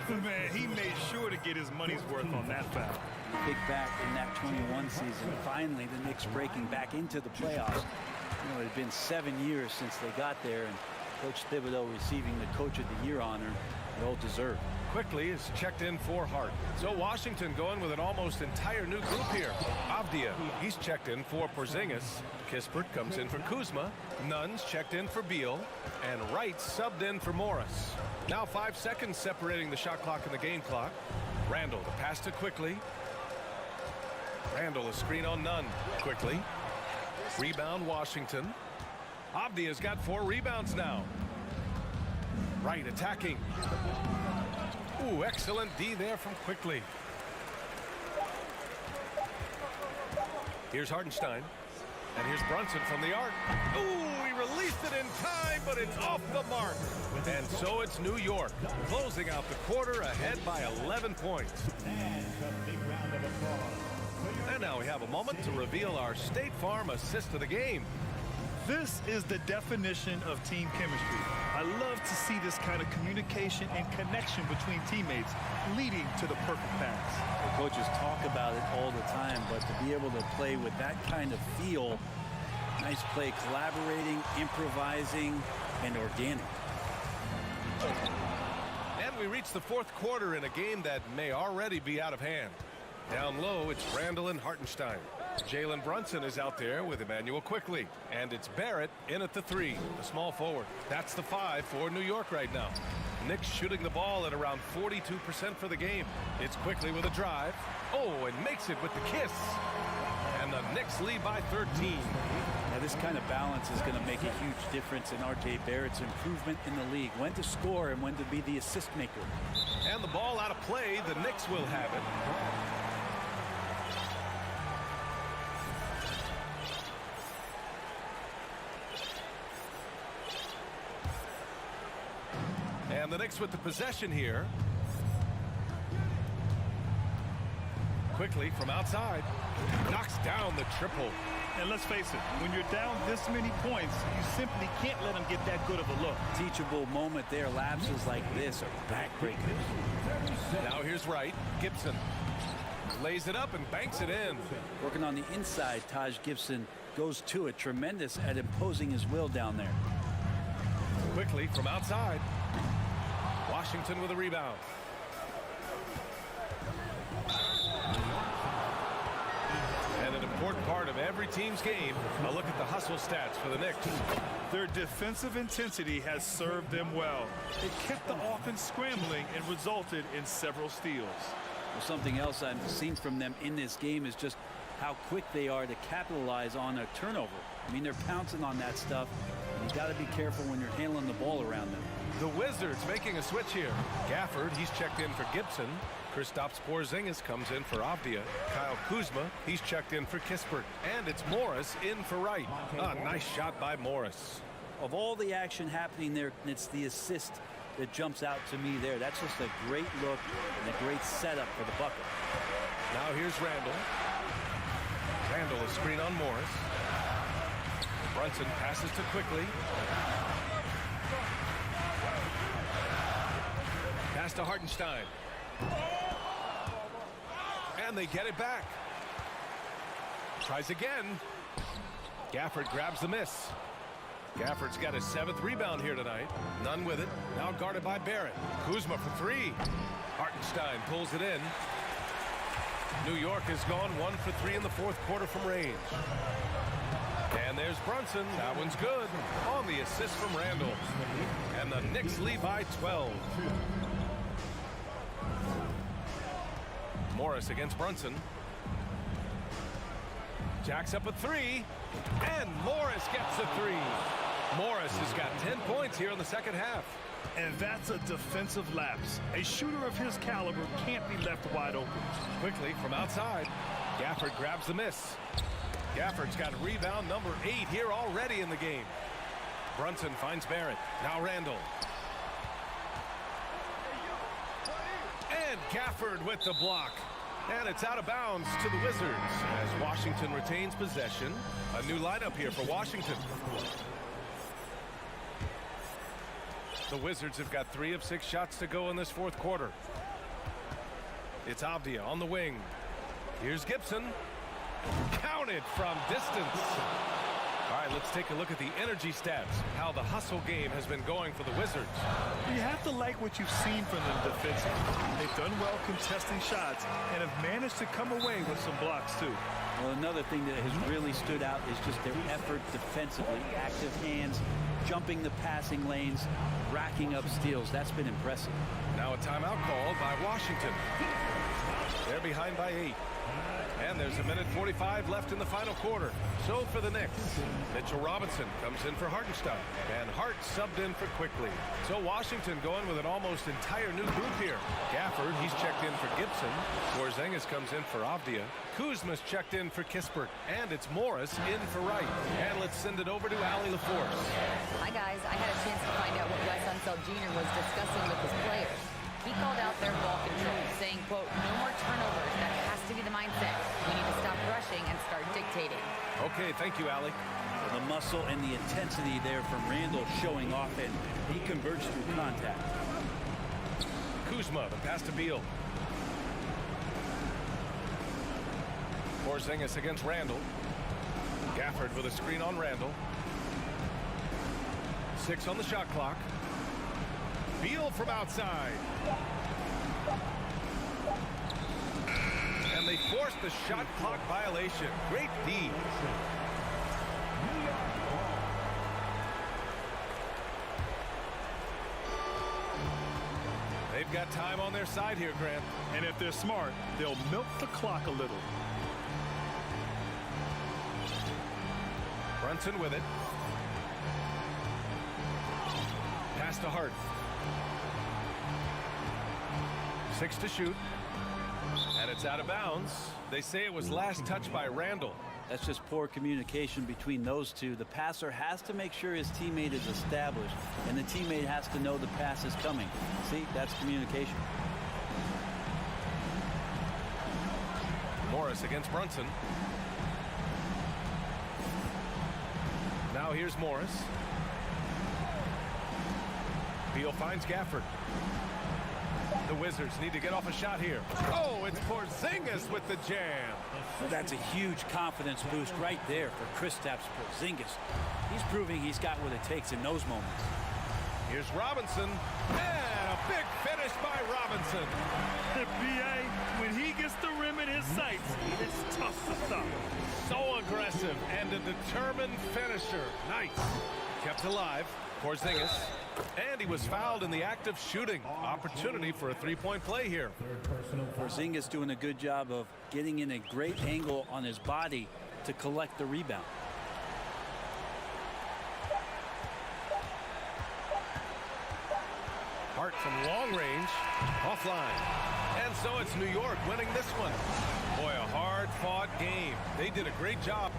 Man, he made sure to get his money's worth on that foul. Big back in that 21 season. Finally, the Knicks breaking back into the playoffs. You know, it had been 7 years since they got there, and Coach Thibodeau receiving the Coach of the Year honor. Well deserved. Quickly is checked in for Hart. So Washington going with an almost entire new group here. Avdia, he's checked in for Porzingis. Kispert comes in for Kuzma. Nunn's checked in for Beal. And Wright subbed in for Morris. Now 5 seconds separating the shot clock and the game clock. Randall, the pass to Quickly. Randall, a screen on Nunn. Quickly. Rebound Washington. Avdia's got 4 rebounds now. Wright attacking. Ooh, excellent D there from Quickly. Here's Hartenstein. And here's Brunson from the arc. Ooh, he released it in time, but it's off the mark. And so it's New York, closing out the quarter ahead by 11 points. And now we have a moment to reveal our State Farm assist of the game. This is the definition of team chemistry. I love to see this kind of communication and connection between teammates leading to the perfect pass. The coaches talk about it all the time, but to be able to play with that kind of feel, nice play, collaborating, improvising, and organic. And we reach the 4th quarter in a game that may already be out of hand. Down low, it's Randall and Hartenstein. Jalen Brunson is out there with Emmanuel Quickly. And it's Barrett in at the 3, the small forward. That's the 5 for New York right now. Knicks shooting the ball at around 42% for the game. It's Quickly with a drive. Oh, and makes it with the kiss. And the Knicks lead by 13. Now, this kind of balance is going to make a huge difference in R.J. Barrett's improvement in the league. When to score and when to be the assist maker. And the ball out of play. The Knicks will have it. And the Knicks with the possession here. Quickly from outside. Knocks down the triple. And let's face it, when you're down this many points, you simply can't let them get that good of a look. Teachable moment there. Lapses like this are backbreakers. Now here's Wright. Gibson lays it up and banks it in. Working on the inside, Taj Gibson goes to it. Tremendous at imposing his will down there. Quickly from outside. Washington with a rebound. And an important part of every team's game, a look at the hustle stats for the Knicks. Their defensive intensity has served them well. It kept the offense scrambling and resulted in several steals. Well, something else I've seen from them in this game is just how quick they are to capitalize on a turnover. I mean, they're pouncing on that stuff. And you got to be careful when you're handling the ball around them. The Wizards making a switch here. Gafford, he's checked in for Gibson. Kristaps Porzingis comes in for Avdia. Kyle Kuzma, he's checked in for Kispert. And it's Morris in for Wright. A nice shot by Morris. Of all the action happening there, it's the assist that jumps out to me there. That's just a great look and a great setup for the bucket. Now here's Randall. Randall, a screen on Morris. Brunson passes to Quickly. Pass to Hartenstein. And they get it back. Tries again. Gafford grabs the miss. Gafford's got his 7th rebound here tonight. None with it. Now guarded by Barrett. Kuzma for 3. Hartenstein pulls it in. New York has gone 1 for 3 in the 4th quarter from range. And there's Brunson. That one's good. On the assist from Randall. And the Knicks lead by 12. Morris against Brunson. Jacks up a 3. And Morris gets a 3. Morris has got 10 points here in the 2nd half. And that's a defensive lapse. A shooter of his caliber can't be left wide open. Quickly from outside. Gafford grabs the miss. Gafford's got rebound number 8 here already in the game. Brunson finds Barrett. Now Randall. And Gafford with the block. And it's out of bounds to the Wizards as Washington retains possession. A new lineup here for Washington. The Wizards have got 3 of 6 shots to go in this fourth quarter. It's Avdia on the wing. Here's Gibson. Counted from distance. All right, let's take a look at the energy stats, how the hustle game has been going for the Wizards. You have to like what you've seen from them defensively. They've done well contesting shots and have managed to come away with some blocks, too. Well, another thing that has really stood out is just their effort defensively. Active hands, jumping the passing lanes, racking up steals. That's been impressive. Now a timeout called by Washington. They're behind by 8. And there's a minute 45 left in the final quarter. So for the Knicks, Mitchell Robinson comes in for Hartenstein. And Hart subbed in for Quickly. So Washington going with an almost entire new group here. Gafford, he's checked in for Gibson. Porzingis comes in for Avdia. Kuzma's checked in for Kispert. And it's Morris in for Wright. And let's send it over to Allie LaForce. Hi, guys. I had a chance to find out what Wes Unseld Jr. was discussing with his players. He called out their ball control, saying, quote, no more turnovers. That has to be the mindset. We need to stop rushing and start dictating. Okay, thank you, Allie. The muscle and the intensity there from Randall showing off, and he converts through contact. Kuzma, the pass to Beal. Porzingis against Randall. Gafford with a screen on Randall. 6 on the shot clock. Beal from outside. And they forced the shot clock violation. Great D. They've got time on their side here, Grant. And if they're smart, they'll milk the clock a little. Brunson with it. Pass to Hart. 6 to shoot. And it's out of bounds. They say it was last touched by Randall. That's just poor communication between those two. The passer has to make sure his teammate is established, and the teammate has to know the pass is coming. See, that's communication. Morris against Brunson. Now here's Morris. Beal finds Gafford. The Wizards need to get off a shot here. Oh, it's Porzingis with the jam. Well, that's a huge confidence boost right there for Kristaps Porzingis. He's proving he's got what it takes in those moments. Here's Robinson. And a big finish by Robinson. The BA, when he gets the rim in his sights, it's tough to stop. So aggressive and a determined finisher. Nice. Kept alive. Porzingis. And he was fouled in the act of shooting. Opportunity for a three-point play here. Porzingis doing a good job of getting in a great angle on his body to collect the rebound. Hart from long range, offline. And so it's New York winning this one. Boy, a hard-fought game. They did a great job.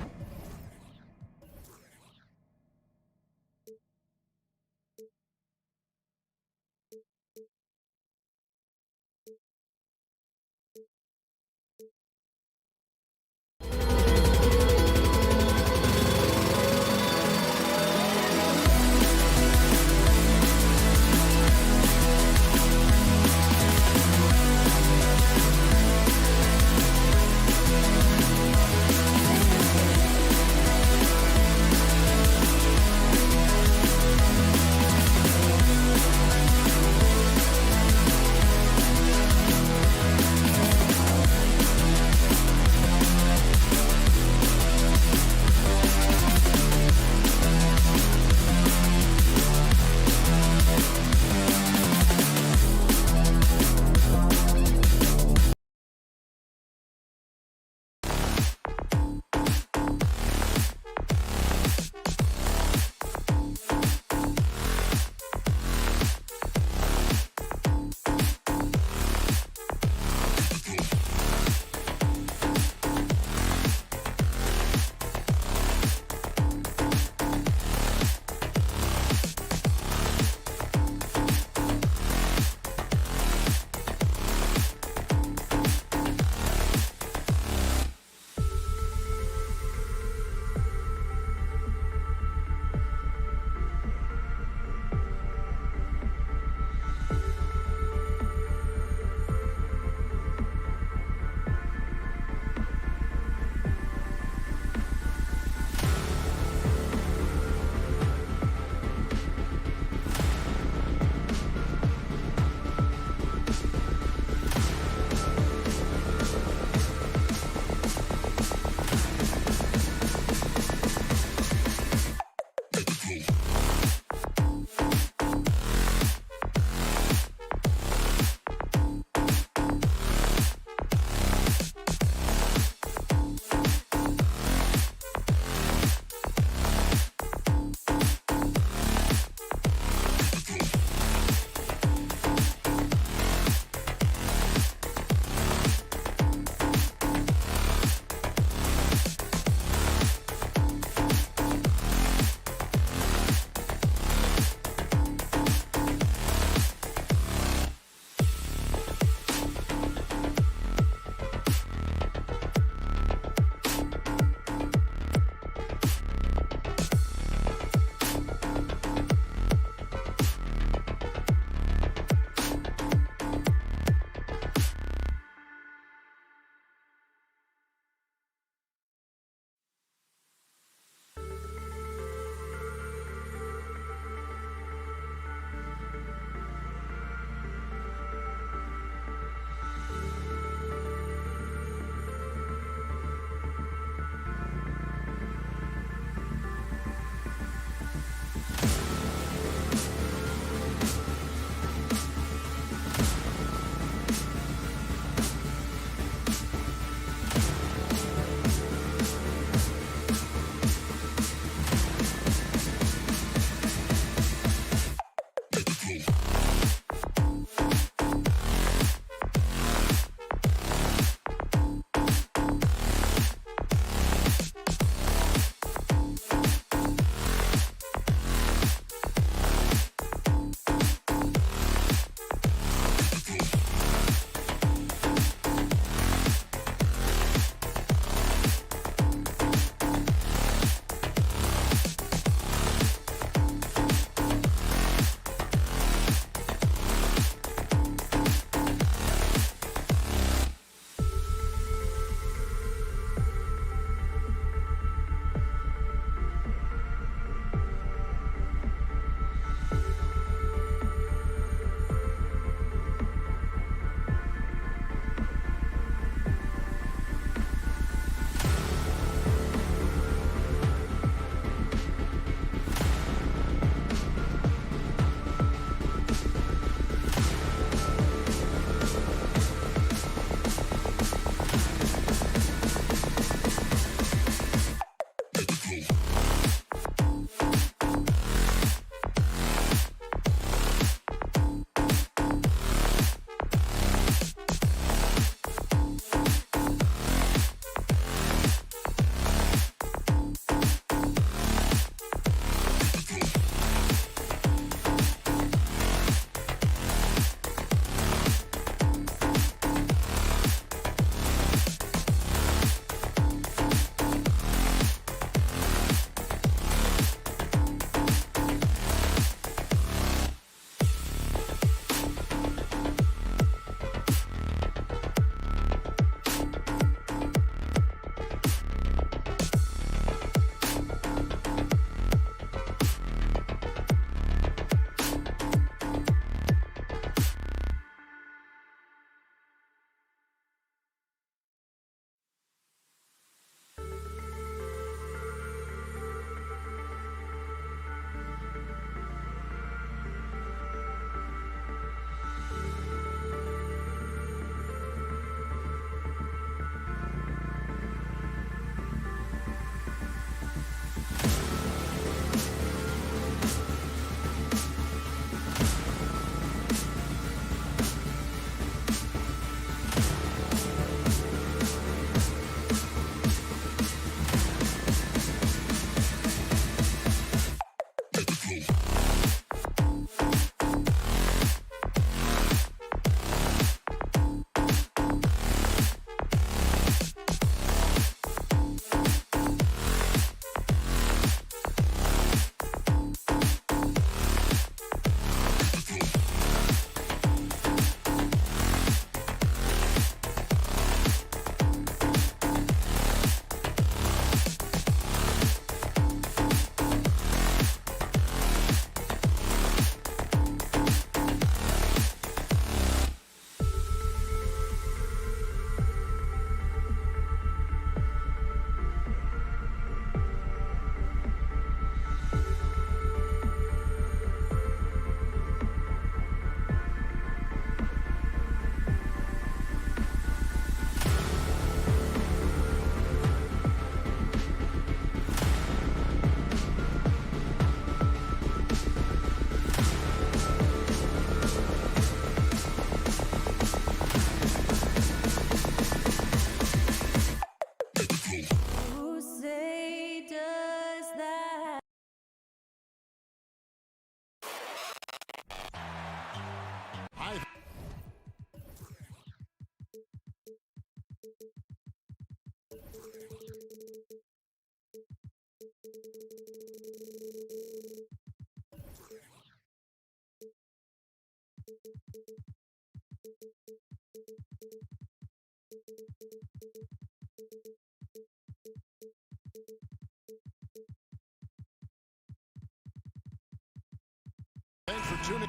Thanks for tuning.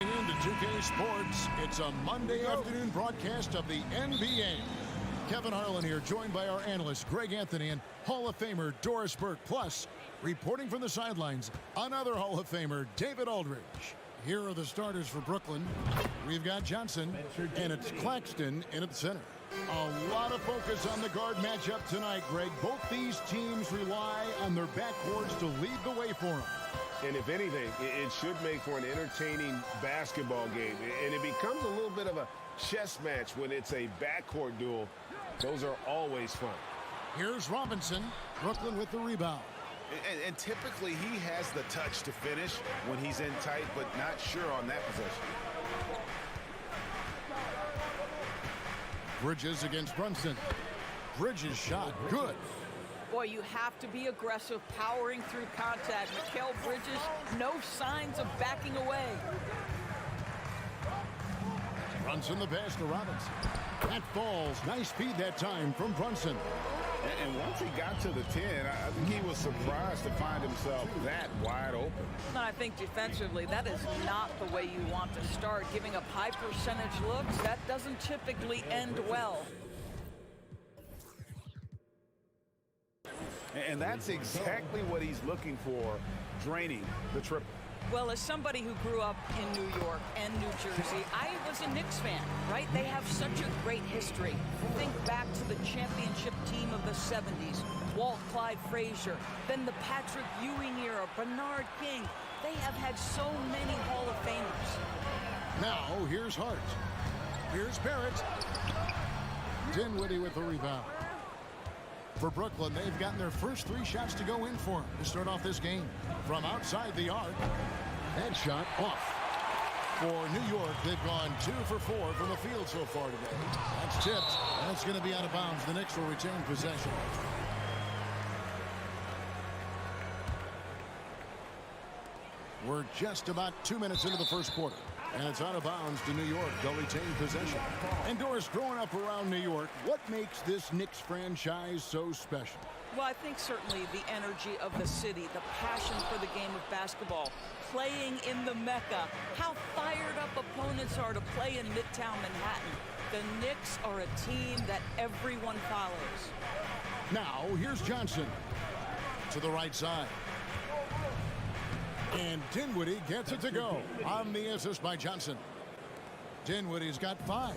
Into 2K Sports, it's a Monday afternoon broadcast of the NBA. Kevin Harlan here, joined by our analyst Greg Anthony and Hall of Famer Doris Burke. Plus, reporting from the sidelines, another Hall of Famer, David Aldridge. Here are the starters for Brooklyn. We've got Johnson, and it's Claxton in at the center. A lot of focus on the guard matchup tonight, Greg. Both these teams rely on their backcourts to lead the way for them. And if anything, it should make for an entertaining basketball game. And it becomes a little bit of a chess match when it's a backcourt duel. Those are always fun. Here's Robinson, Brooklyn with the rebound. And typically he has the touch to finish when he's in tight, but not sure on that possession. Bridges against Brunson. Bridges shot, good. Boy, you have to be aggressive, powering through contact. Mikal Bridges, no signs of backing away. Brunson the pass to Robinson. That falls. Nice feed that time from Brunson. And once he got to the 10, I think he was surprised to find himself that wide open. And I think defensively, that is not the way you want to start. Giving up high percentage looks, that doesn't typically end well. And that's exactly what he's looking for, draining the triple. Well, as somebody who grew up in New York and New Jersey, I was a Knicks fan, right? They have such a great history. Think back to the championship team of the 70s, Walt Clyde Frazier, then the Patrick Ewing era, Bernard King. They have had so many Hall of Famers. Now, here's Hart. Here's Barrett. Dinwiddie with the rebound. For Brooklyn, they've gotten their first 3 shots to go in for them to start off this game. From outside the arc, that shot off. For New York, they've gone 2 for 4 from the field so far today. That's tipped. That's going to be out of bounds. The Knicks will retain possession. We're just about 2 minutes into the first quarter. And it's out of bounds to New York. They'll retain possession. And Doris, growing up around New York, what makes this Knicks franchise so special? Well, I think certainly the energy of the city, the passion for the game of basketball, playing in the Mecca, how fired up opponents are to play in Midtown Manhattan. The Knicks are a team that everyone follows. Now, here's Johnson to the right side. And Dinwiddie gets it to go on the assist by Johnson. Dinwiddie's got 5.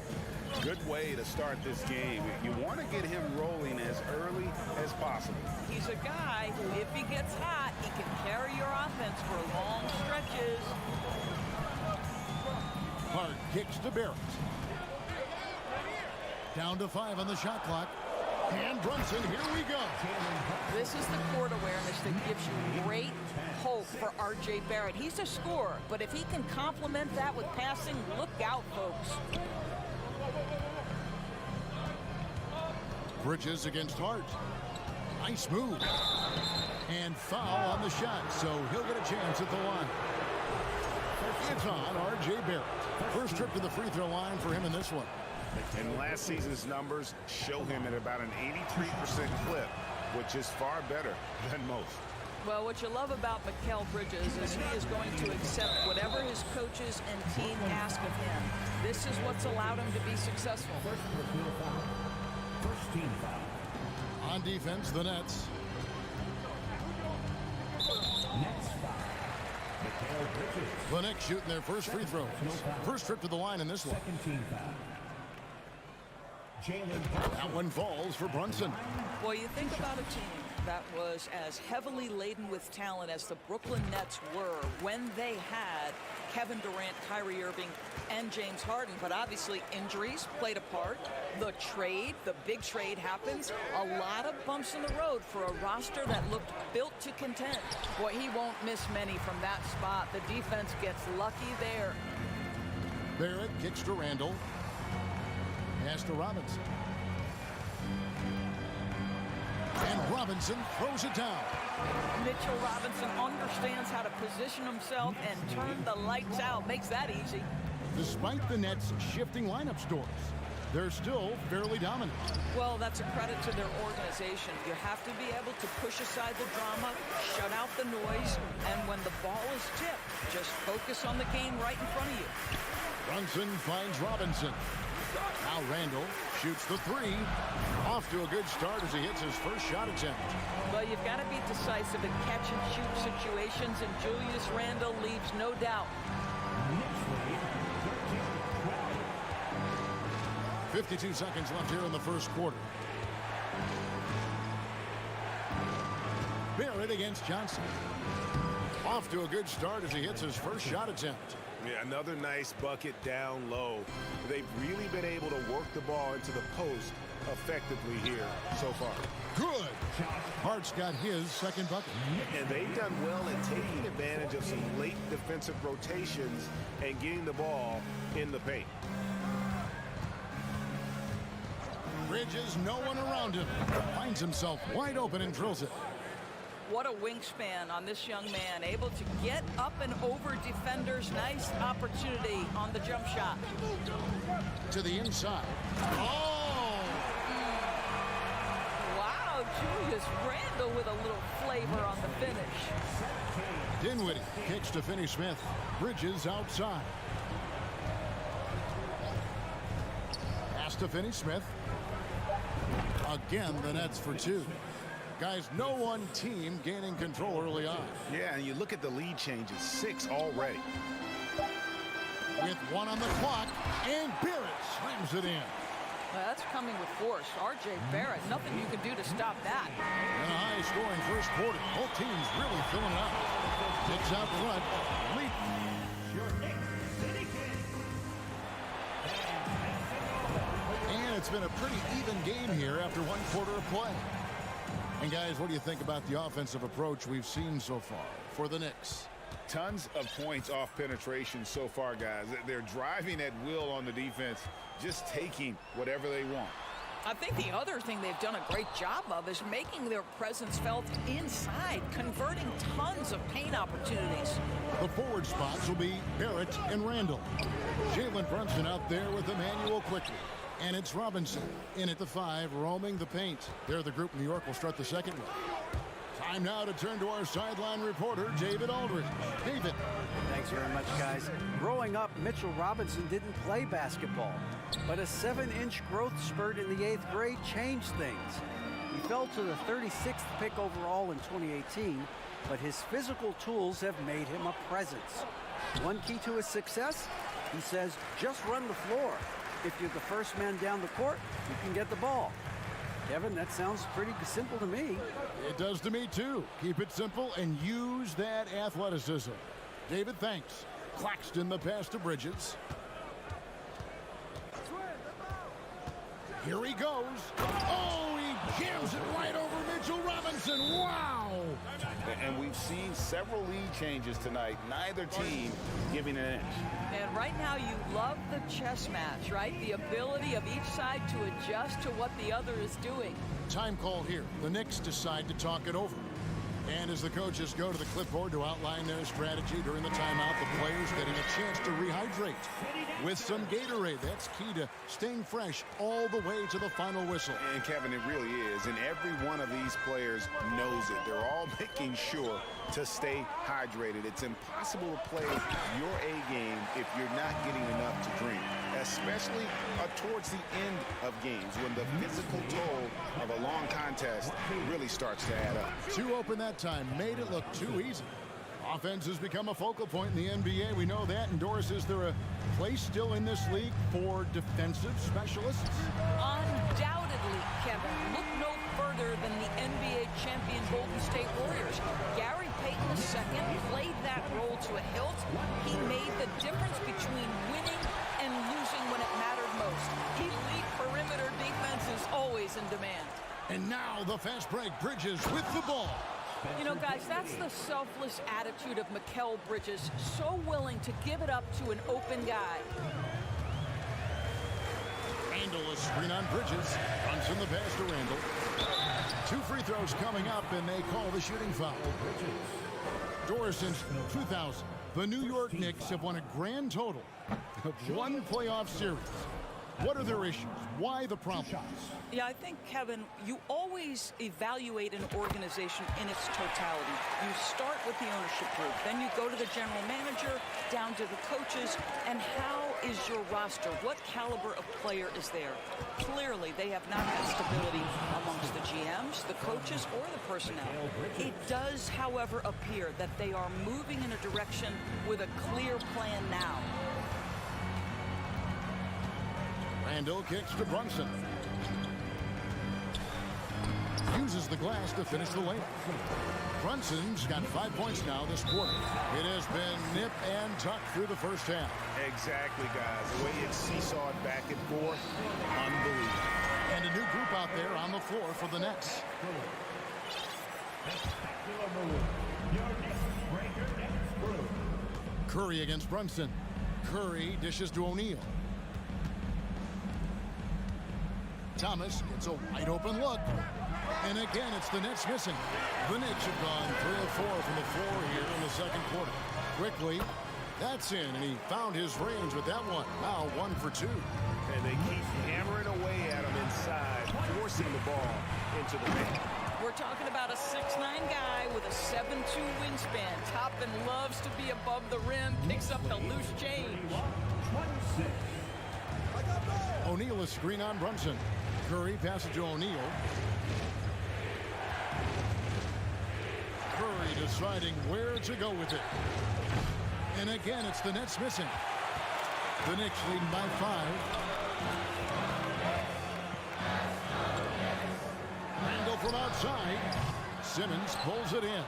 Good way to start this game. You want to get him rolling as early as possible. He's a guy who, if he gets hot, he can carry your offense for long stretches. Hart kicks to Barrett. Down to 5 on the shot clock. And Brunson, here we go. This is the court awareness that gives you great hope for R.J. Barrett. He's a scorer, but if he can complement that with passing, look out, folks. Bridges against Hart. Nice move. And foul on the shot, so he'll get a chance at the line. It's on R.J. Barrett. First trip to the free throw line for him in this one. And last season's numbers show him at about an 83% clip, which is far better than most. Well, what you love about Mikal Bridges is he is going to accept whatever his coaches and team ask of him. This is what's allowed him to be successful. First team foul. On defense, the Nets. Next foul. Mikal Bridges. The Knicks shooting their first free throws. First trip to the line in this one. Second team foul. That one falls for Brunson. Boy, you think about a team that was as heavily laden with talent as the Brooklyn Nets were when they had Kevin Durant, Kyrie Irving, and James Harden. But obviously injuries played a part. The trade, the big trade happens. A lot of bumps in the road for a roster that looked built to contend. Boy, he won't miss many from that spot. The defense gets lucky there. Barrett kicks to Randall. Pass to Robinson. And Robinson throws it down. Mitchell Robinson understands how to position himself and turn the lights out. Makes that easy. Despite the Nets' shifting lineup stores, they're still fairly dominant. Well, that's a credit to their organization. You have to be able to push aside the drama, shut out the noise, and when the ball is tipped, just focus on the game right in front of you. Brunson finds Robinson. Now Randall shoots the three. Off to a good start as he hits his first shot attempt. Well, you've got to be decisive in catch-and-shoot situations, and Julius Randle leaves no doubt. 52 seconds left here in the first quarter. Barrett against Johnson. Off to a good start as he hits his first shot attempt. Yeah, another nice bucket down low. They've really been able to work the ball into the post effectively here so far. Good. Hart's got his second bucket. And they've done well in taking advantage of some late defensive rotations and getting the ball in the paint. Bridges, no one around him. Finds himself wide open and drills it. What a wingspan on this young man, able to get up and over defenders. Nice opportunity on the jump shot. To the inside. Oh! Wow, Julius Randle with a little flavor on the finish. Dinwiddie kicks to Finney-Smith. Bridges outside. Pass to Finney-Smith. Again, the Nets for two. Guys, no one team gaining control early on. Yeah, and you look at the lead changes, 6 already. With one on the clock, and Barrett slams it in. Well, that's coming with force. R.J. Barrett, nothing you can do to stop that. In a high-scoring first quarter, both teams really filling it up. Kicks out front, lead. And it's been a pretty even game here after one quarter of play. And guys, what do you think about the offensive approach we've seen so far for the Knicks? Tons of points off penetration so far, guys. They're driving at will on the defense, just taking whatever they want. I think the other thing they've done a great job of is making their presence felt inside, converting tons of paint opportunities. The forward spots will be Barrett and Randall. Jalen Brunson out there with Emmanuel quickly. And it's Robinson in at the 5, roaming the paint. There, the group in New York will start the second one. Time now to turn to our sideline reporter, David Aldridge. David. Thanks very much, guys. Growing up, Mitchell Robinson didn't play basketball, but a 7-inch growth spurt in the 8th grade changed things. He fell to the 36th pick overall in 2018, but his physical tools have made him a presence. One key to his success, he says, just run the floor. If you're the first man down the court, you can get the ball. Kevin, that sounds pretty simple to me. It does to me, too. Keep it simple and use that athleticism. David, thanks. Claxton the pass to Bridges. Here he goes. Oh, he jams it right over Mitchell Robinson. Wow! And we've seen several lead changes tonight. Neither team giving an inch. And right now you love the chess match, right? The ability of each side to adjust to what the other is doing. Time call here. The Knicks decide to talk it over. And as the coaches go to the clipboard to outline their strategy during the timeout, the players getting a chance to rehydrate with some Gatorade. That's key to staying fresh all the way to the final whistle. And Kevin, it really is. And every one of these players knows it. They're all making sure to stay hydrated. It's impossible to play your A game if you're not getting enough to drink, especially towards the end of games when the physical toll of a long contest really starts to add up. Too open that time made it look too easy. Offense has become a focal point in the NBA. We know that. And Doris, is there a place still in this league for defensive specialists? Undoubtedly, Kevin. Look no further than the NBA champion Golden State Warriors. Gary Payton II played that role to a hilt. He made the difference between winning and losing when it mattered most. Elite perimeter defense is always in demand. And now the fast break. Bridges with the ball. You know, guys, that's the selfless attitude of Mikal Bridges. So willing to give it up to an open guy. Randall, a screen on Bridges. Brunson the pass to Randall. 2 free throws coming up, and they call the shooting foul. Doris, since 2000, the New York Knicks have won a grand total of 1 playoff series. What are their issues? Why the problems? Yeah, I think, Kevin, you always evaluate an organization in its totality. You start with the ownership group, then you go to the general manager, down to the coaches, and how is your roster? What caliber of player is there? Clearly, they have not had stability amongst the GMs, the coaches, or the personnel. It does, however, appear that they are moving in a direction with a clear plan now. Randall kicks to Brunson. Uses the glass to finish the layup. Brunson's got 5 points now this quarter. It has been nip and tuck through the first half. Exactly, guys. The way it's seesawed back and forth, unbelievable. And a new group out there on the floor for the Nets. Curry against Brunson. Curry dishes to O'Neal. Thomas gets a wide open look. And again, it's the Nets missing. The Knicks have gone 3 of 4 from the floor here in the second quarter. Quickly, that's in, and he found his range with that one. Now 1 for 2. And they keep hammering away at him inside, forcing the ball into the paint. We're talking about a 6'9" guy with a 7'2" wingspan. Toppin loves to be above the rim, picks up the loose change. O'Neal a screen on Brunson. Curry passes to O'Neal. Curry deciding where to go with it. And again, it's the Nets missing. The Knicks leading by 5. Randall from outside. Simmons pulls it in.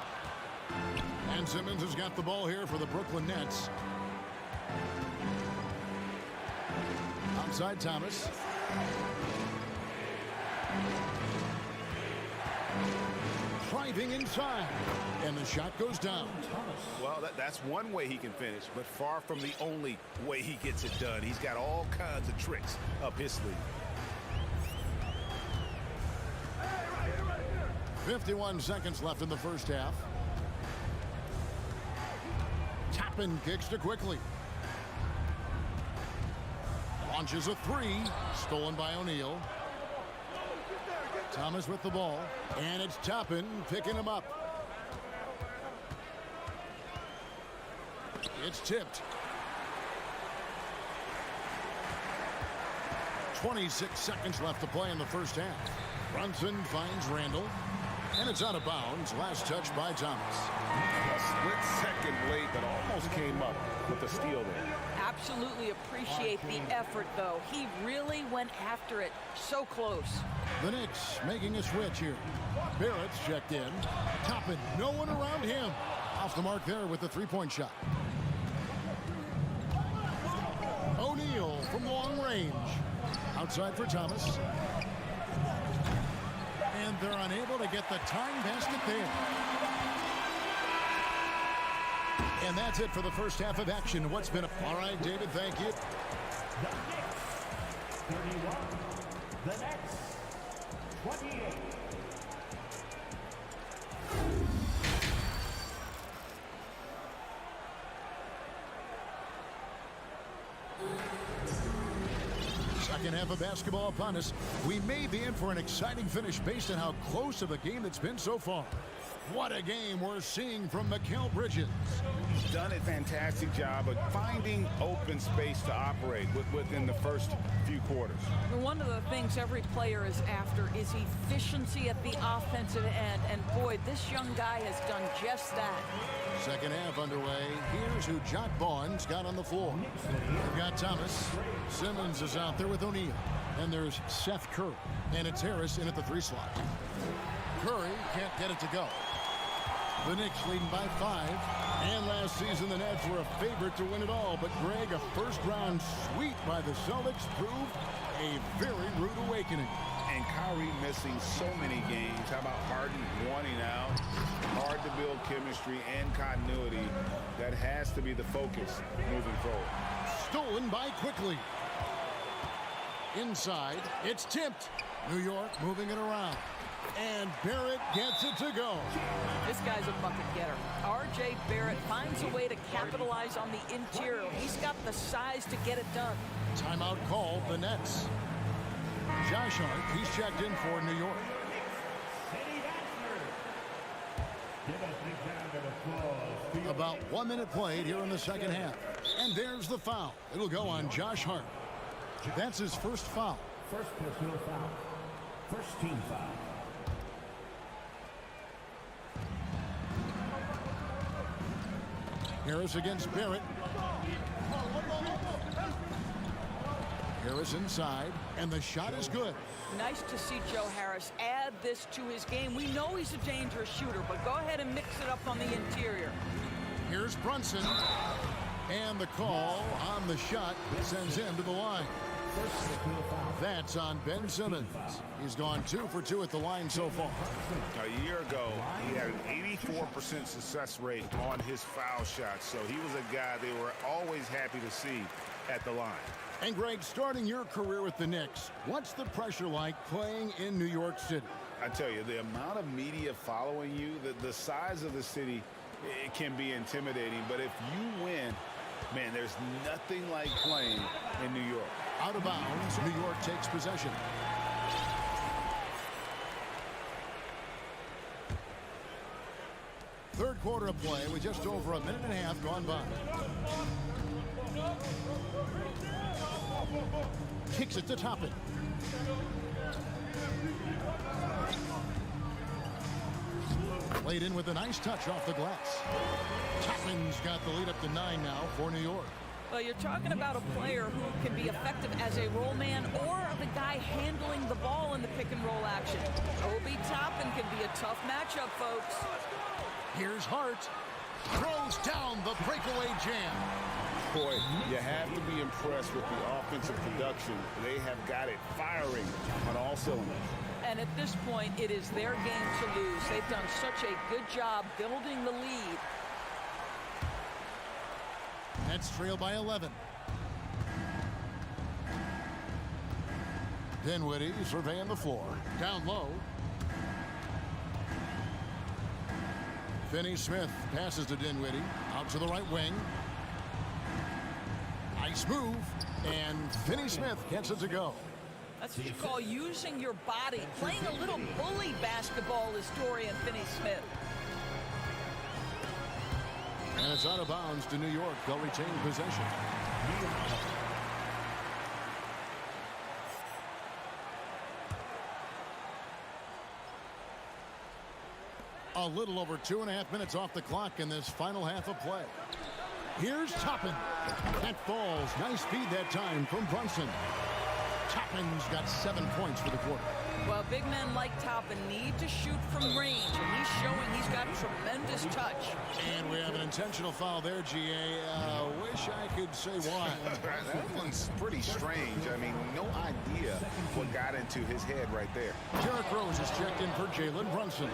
And Simmons has got the ball here for the Brooklyn Nets. Outside Thomas. Driving inside. And the shot goes down. Well, that's one way he can finish, but far from the only way he gets it done. He's got all kinds of tricks up his sleeve. 51 seconds left in the first half. Toppin kicks to Quickly. Launches a 3. Stolen by O'Neal. Thomas with the ball. And it's Toppin picking him up. It's tipped. 26 seconds left to play in the first half. Brunson finds Randall. And it's out of bounds. Last touch by Thomas. A split second late, but almost came up with a steal there. Absolutely appreciate the effort, though. He really went after it. So close. The Knicks making a switch here. Barrett's checked in. Toppin, no one around him. Off the mark there with the three-point shot. O'Neal from long range. Outside for Thomas. And they're unable to get the tying basket there. And that's it for the first half of action. What's been all right, David, thank you. The Knicks, 31. The Nets, 28. Second half of basketball upon us. We may be in for an exciting finish based on how close of a game it's been so far. What a game we're seeing from Mikal Bridges. He's done a fantastic job of finding open space to operate within the first few quarters. One of the things every player is after is efficiency at the offensive end. And boy, this young guy has done just that. Second half underway. Here's who Jock Vaughn's got on the floor. We've got Thomas. Simmons is out there with O'Neal. And there's Seth Curry. And it's Harris in at the 3 slot. Curry can't get it to go. The Knicks leading by 5. And last season, the Nets were a favorite to win it all. But, Greg, a first-round sweep by the Celtics proved a very rude awakening. And Kyrie missing so many games. How about Harden wanting out? Hard to build chemistry and continuity. That has to be the focus moving forward. Stolen by Quickly. Inside, it's tipped. New York moving it around. And Barrett gets it to go. This guy's a bucket getter. R.J. Barrett finds a way to capitalize on the interior. He's got the size to get it done. Timeout called the Nets. Josh Hart, he's checked in for New York. About 1 minute played here in the second half. And there's the foul. It'll go on Josh Hart. That's his first foul. First personal foul. First team foul. Harris against Barrett. Harris inside, and the shot is good. Nice to see Joe Harris add this to his game. We know he's a dangerous shooter, but go ahead and mix it up on the interior. Here's Brunson. And the call on the shot that sends him to the line. That's on Ben Simmons. He's gone 2 for 2 at the line so far. A year ago, he had an 84% success rate on his foul shots. So he was a guy they were always happy to see at the line. And Greg, starting your career with the Knicks, what's the pressure like playing in New York City? I tell you, the amount of media following you, the size of the city, it can be intimidating. But if you win, man, there's nothing like playing in New York. Out of bounds, New York takes possession. Third quarter of play with just over a minute and a half gone by. Kicks it to Toppin. Played in with a nice touch off the glass. Toppin's got the lead up to 9 now for New York. Well, you're talking about a player who can be effective as a roll man or the guy handling the ball in the pick and roll action. Obi Toppin can be a tough matchup, folks. Here's Hart. Throws down the breakaway jam. Boy, you have to be impressed with the offensive production. They have got it firing on all cylinders. And at this point, it is their game to lose. They've done such a good job building the lead. Nets trail by 11. Dinwiddie surveying the floor. Down low. Finney-Smith passes to Dinwiddie. Out to the right wing. Nice move. And Finney-Smith gets it to go. That's what you call using your body. Playing a little bully basketball is Dorian Finney-Smith. And it's out of bounds to New York. They'll retain possession. A little over 2.5 minutes off the clock in this final half of play. Here's Toppin. That falls. Nice feed that time from Brunson. Toppin's got 7 points for the quarter. Well, big men like Toppin need to shoot from range, and he's showing he's got tremendous touch. And we have an intentional foul there, GA. Wish I could say why. That one's pretty strange. I mean, no idea what got into his head right there. Derrick Rose is checked in for Jalen Brunson.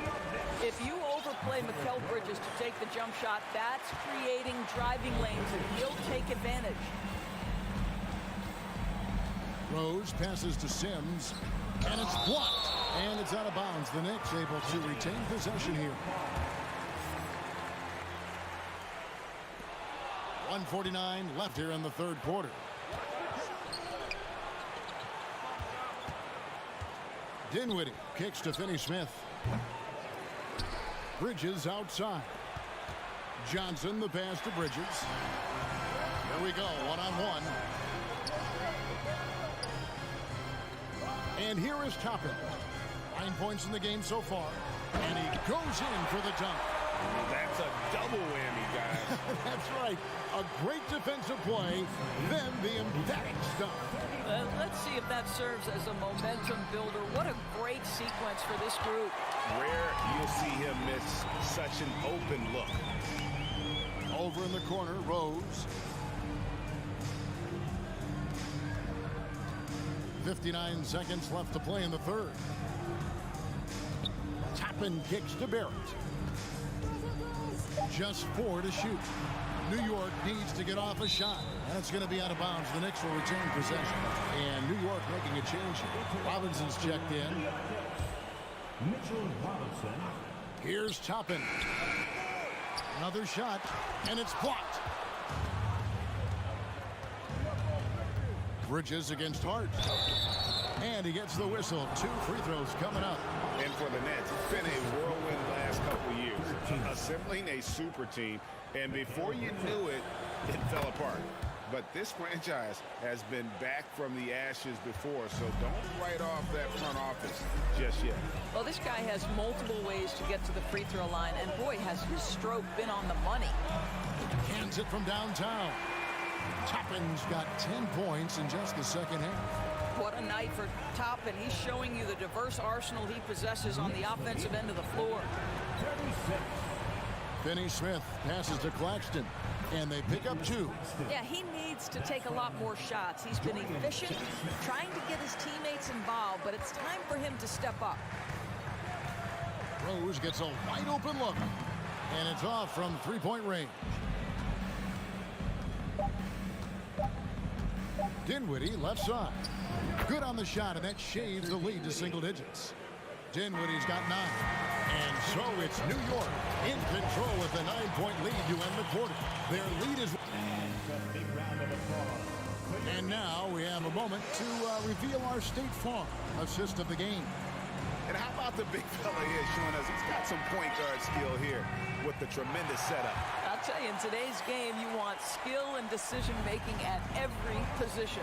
If you overplay Mikal Bridges to take the jump shot, that's creating driving lanes, and he'll take advantage. Rose passes to Sims, and it's blocked, and it's out of bounds. The Knicks able to retain possession here. 1:49 left here in the third quarter. Dinwiddie kicks to Finney-Smith. Bridges outside. Johnson the pass to Bridges. Here we go, one-on-one. And here is Toppin. 9 points in the game so far. And he goes in for the dunk. That's a double whammy, guys. That's right. A great defensive play, then the emphatic stop. Let's see if that serves as a momentum builder. What a great sequence for this group. Rare you'll see him miss such an open look. Over in the corner, Rose. 59 seconds left to play in the third. Toppin kicks to Barrett. Just 4 to shoot. New York needs to get off a shot. And it's going to be out of bounds. The Knicks will retain possession. And New York making a change here. Robinson's checked in. Mitchell Robinson. Here's Toppin. Another shot, and it's blocked. Bridges against Hart. And he gets the whistle. 2 free throws coming up. And for the Nets, it's been a whirlwind last couple of years. Assembling a super team, and before you knew it, it fell apart. But this franchise has been back from the ashes before, so don't write off that front office just yet. Well, this guy has multiple ways to get to the free throw line, and boy, has his stroke been on the money. Hands it from downtown. Toppin's got 10 points in just the second half. What a night for Toppin. He's showing you the diverse arsenal he possesses on the offensive end of the floor. Finney Smith passes to Claxton, and they pick up 2. Yeah, he needs to take a lot more shots. He's been efficient, trying to get his teammates involved, but it's time for him to step up. Rose gets a wide open look, and it's off from three-point range. Dinwiddie left side. Good on the shot, and that shaves the lead to single digits. Dinwiddie's got 9. And so it's New York in control with a 9-point lead to end the quarter. Their lead is... And now we have a moment to reveal our State Farm assist of the game. And how about the big fella here showing us he's got some point guard skill here with the tremendous setup. I'll tell you, in today's game, you want skill and decision-making at every position.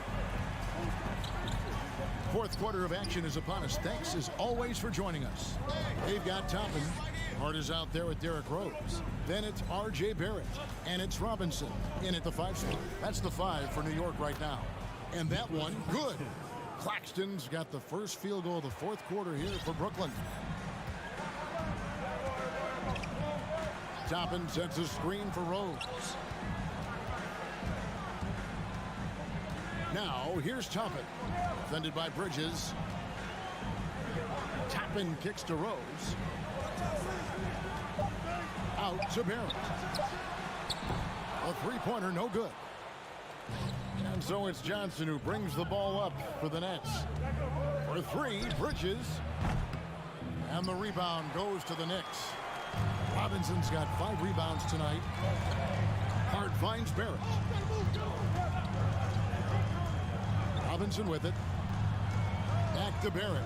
Fourth quarter of action is upon us. Thanks, as always, for joining us. They've got Toppin. Hart is out there with Derrick Rose. Then it's R.J. Barrett. And it's Robinson in at the 5 spot. That's the 5 for New York right now. And that one, good. Claxton's got the first field goal of the fourth quarter here for Brooklyn. Toppin sets a screen for Rose. Now, here's Toppin. Defended by Bridges. Toppin kicks to Rose. Out to Barrett. A three-pointer, no good. And so it's Johnson who brings the ball up for the Nets. For 3, Bridges. And the rebound goes to the Knicks. Robinson's got 5 rebounds tonight. Hart finds Barrett. Robinson with it. Back to Barrett.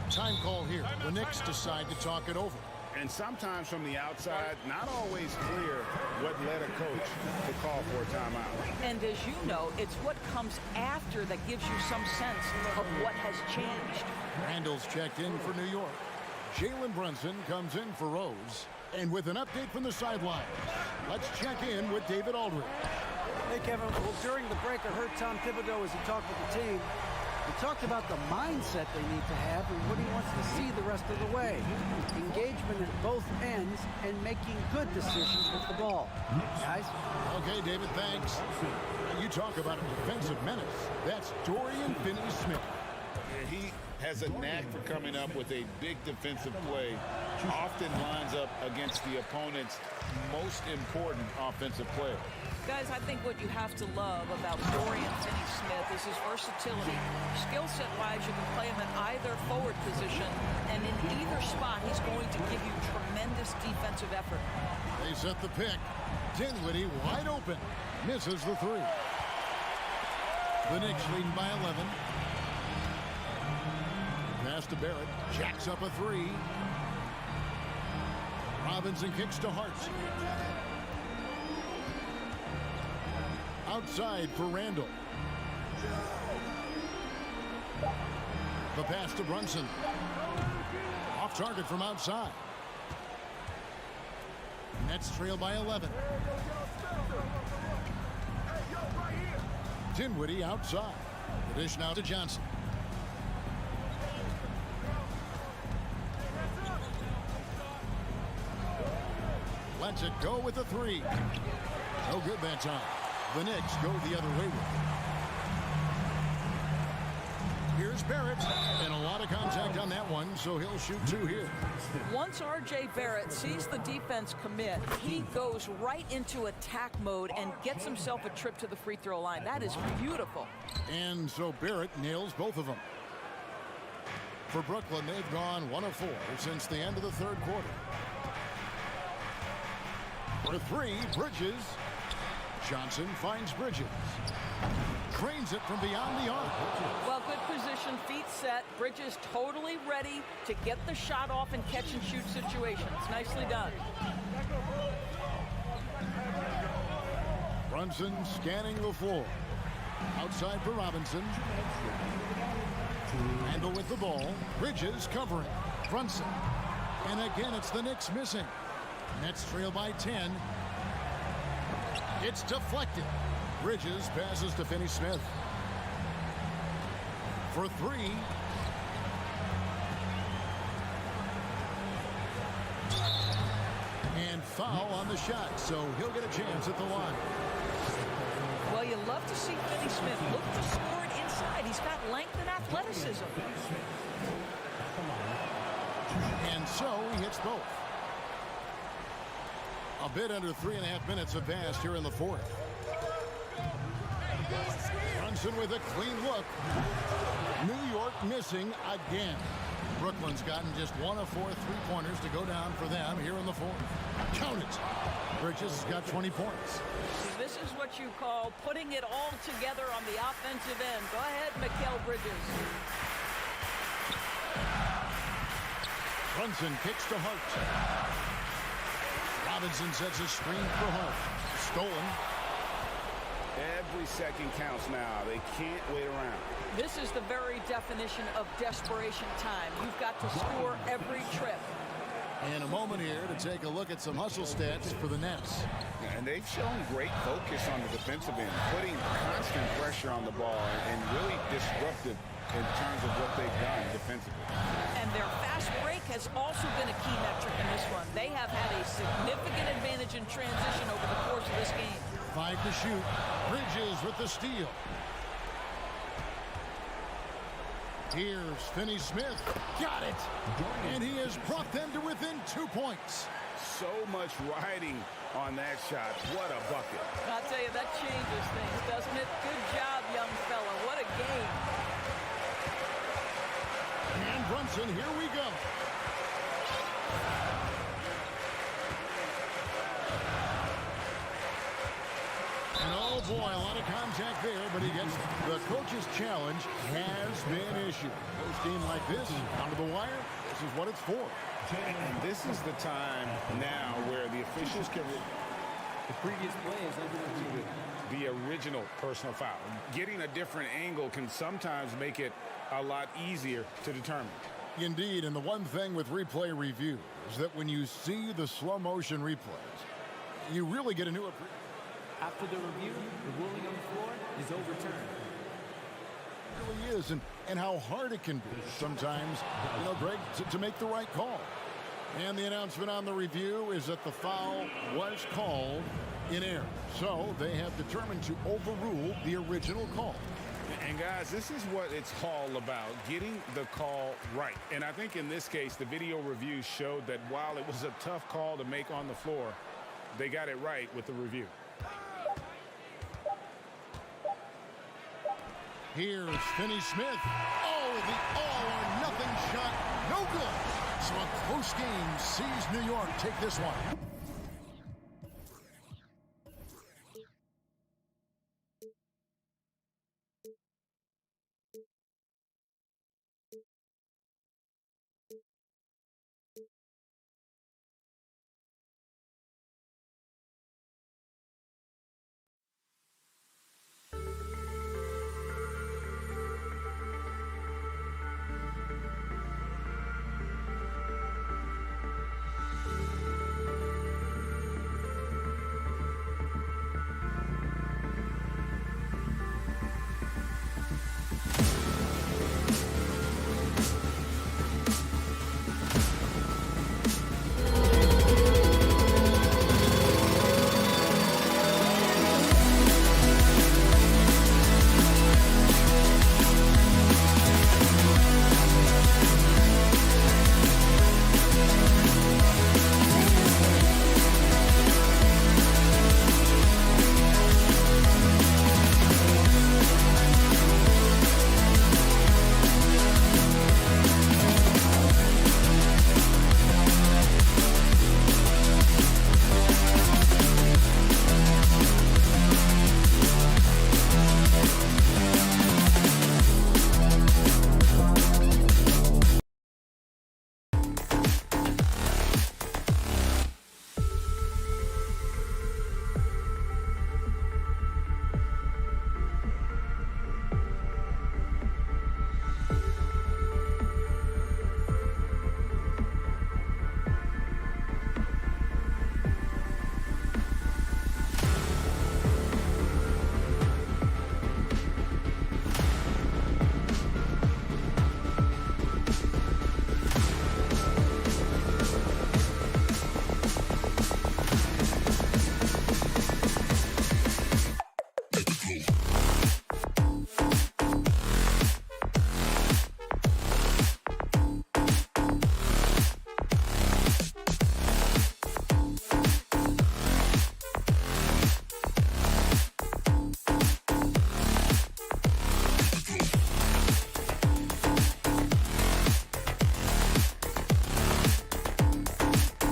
Time call here. The Knicks decide to talk it over. And sometimes from the outside, not always clear what led a coach to call for a timeout. And as you know, it's what comes after that gives you some sense of what has changed. Randall's checked in for New York. Jalen Brunson comes in for Rose. And with an update from the sideline, let's check in with David Aldridge. Hey, Kevin. Well, during the break, I heard Tom Thibodeau as he talked with the team. He talked about the mindset they need to have and what he wants to see the rest of the way. Engagement at both ends and making good decisions with the ball. Guys? Okay, David, thanks. You talk about a defensive menace. That's Dorian Finney-Smith. He has a knack for coming up with a big defensive play. Often lines up against the opponent's most important offensive player. Guys, I think what you have to love about Dorian Finney-Smith is his versatility. Skill set-wise, you can play him in either forward position, and in either spot, he's going to give you tremendous defensive effort. They set the pick. Dinwiddie wide open. Misses the 3. The Knicks leading by 11. Pass to Barrett. Jacks up a 3. Robinson kicks to Hart. Outside for Randall. The pass to Brunson. Off target from outside. Nets trail by 11. Dinwiddie outside. The dish now to Johnson. Lets it go with the three. No good that time. The Knicks go the other way with it. Here's Barrett, and a lot of contact on that one, so he'll shoot two here. Once R.J. Barrett sees the defense commit, he goes right into attack mode and gets himself a trip to the free throw line. That is beautiful. And so Barrett nails both of them. For Brooklyn, they've gone 1 of 4 since the end of the third quarter. For three, Bridges. Johnson finds Bridges. Trains it from beyond the arc. Well, good position, feet set. Bridges totally ready to get the shot off in catch-and-shoot situations. Nicely done. Brunson scanning the floor. Outside for Robinson. Randall with the ball. Bridges covering. Brunson. And again, it's the Knicks missing. Nets trail by 10. It's deflected. Bridges passes to Finney-Smith. For three. And foul on the shot, so he'll get a chance at the line. Well, you love to see Finney-Smith look to score it inside. He's got length and athleticism. And so he hits both. A bit under 3.5 minutes have passed here in the fourth. Brunson with a clean look. New York missing again. Brooklyn's gotten just 1 of 4 3-pointers to go down for them here in the fourth. Count it. Bridges has got 20 points. This is what you call putting it all together on the offensive end. Go ahead, Mikal Bridges. Brunson kicks to Hart. Robinson sets a screen for Hart. Stolen. Every second counts now. They can't wait around. This is the very definition of desperation time. You've got to score every trip. And a moment here to take a look at some hustle stats for the Nets. And they've shown great focus on the defensive end, putting constant pressure on the ball and really disruptive in terms of what they've done defensively. And their fast break has also been a key metric in this one. They have had a significant advantage in transition over the course of this game. 5 to shoot. Bridges with the steal. Here's Finney-Smith. Got it. And he has brought them to within 2 points. So much riding on that shot. What a bucket. I'll tell you, that changes things, doesn't it? Good job, young fella. What a game. And Brunson, here we go. And oh boy, a lot of contact there, but he gets the coach's challenge has been issued. First game like this, down to the wire, this is what it's for. And this is the time now where the officials can... The previous play is undefeated. The original personal foul. Getting a different angle can sometimes make it a lot easier to determine. Indeed, and the one thing with replay review is that when you see the slow motion replays, you really get a new appreciation. After the review, the ruling on the floor is overturned. It really is, and how hard it can be sometimes, you know, Greg, to make the right call. And the announcement on the review is that the foul was called in error. So they have determined to overrule the original call. And guys, this is what it's all about, getting the call right. And I think in this case, the video review showed that while it was a tough call to make on the floor, they got it right with the review. Here's Finney-Smith. Oh, the all-or-nothing shot. No good. So a close game sees New York take this one.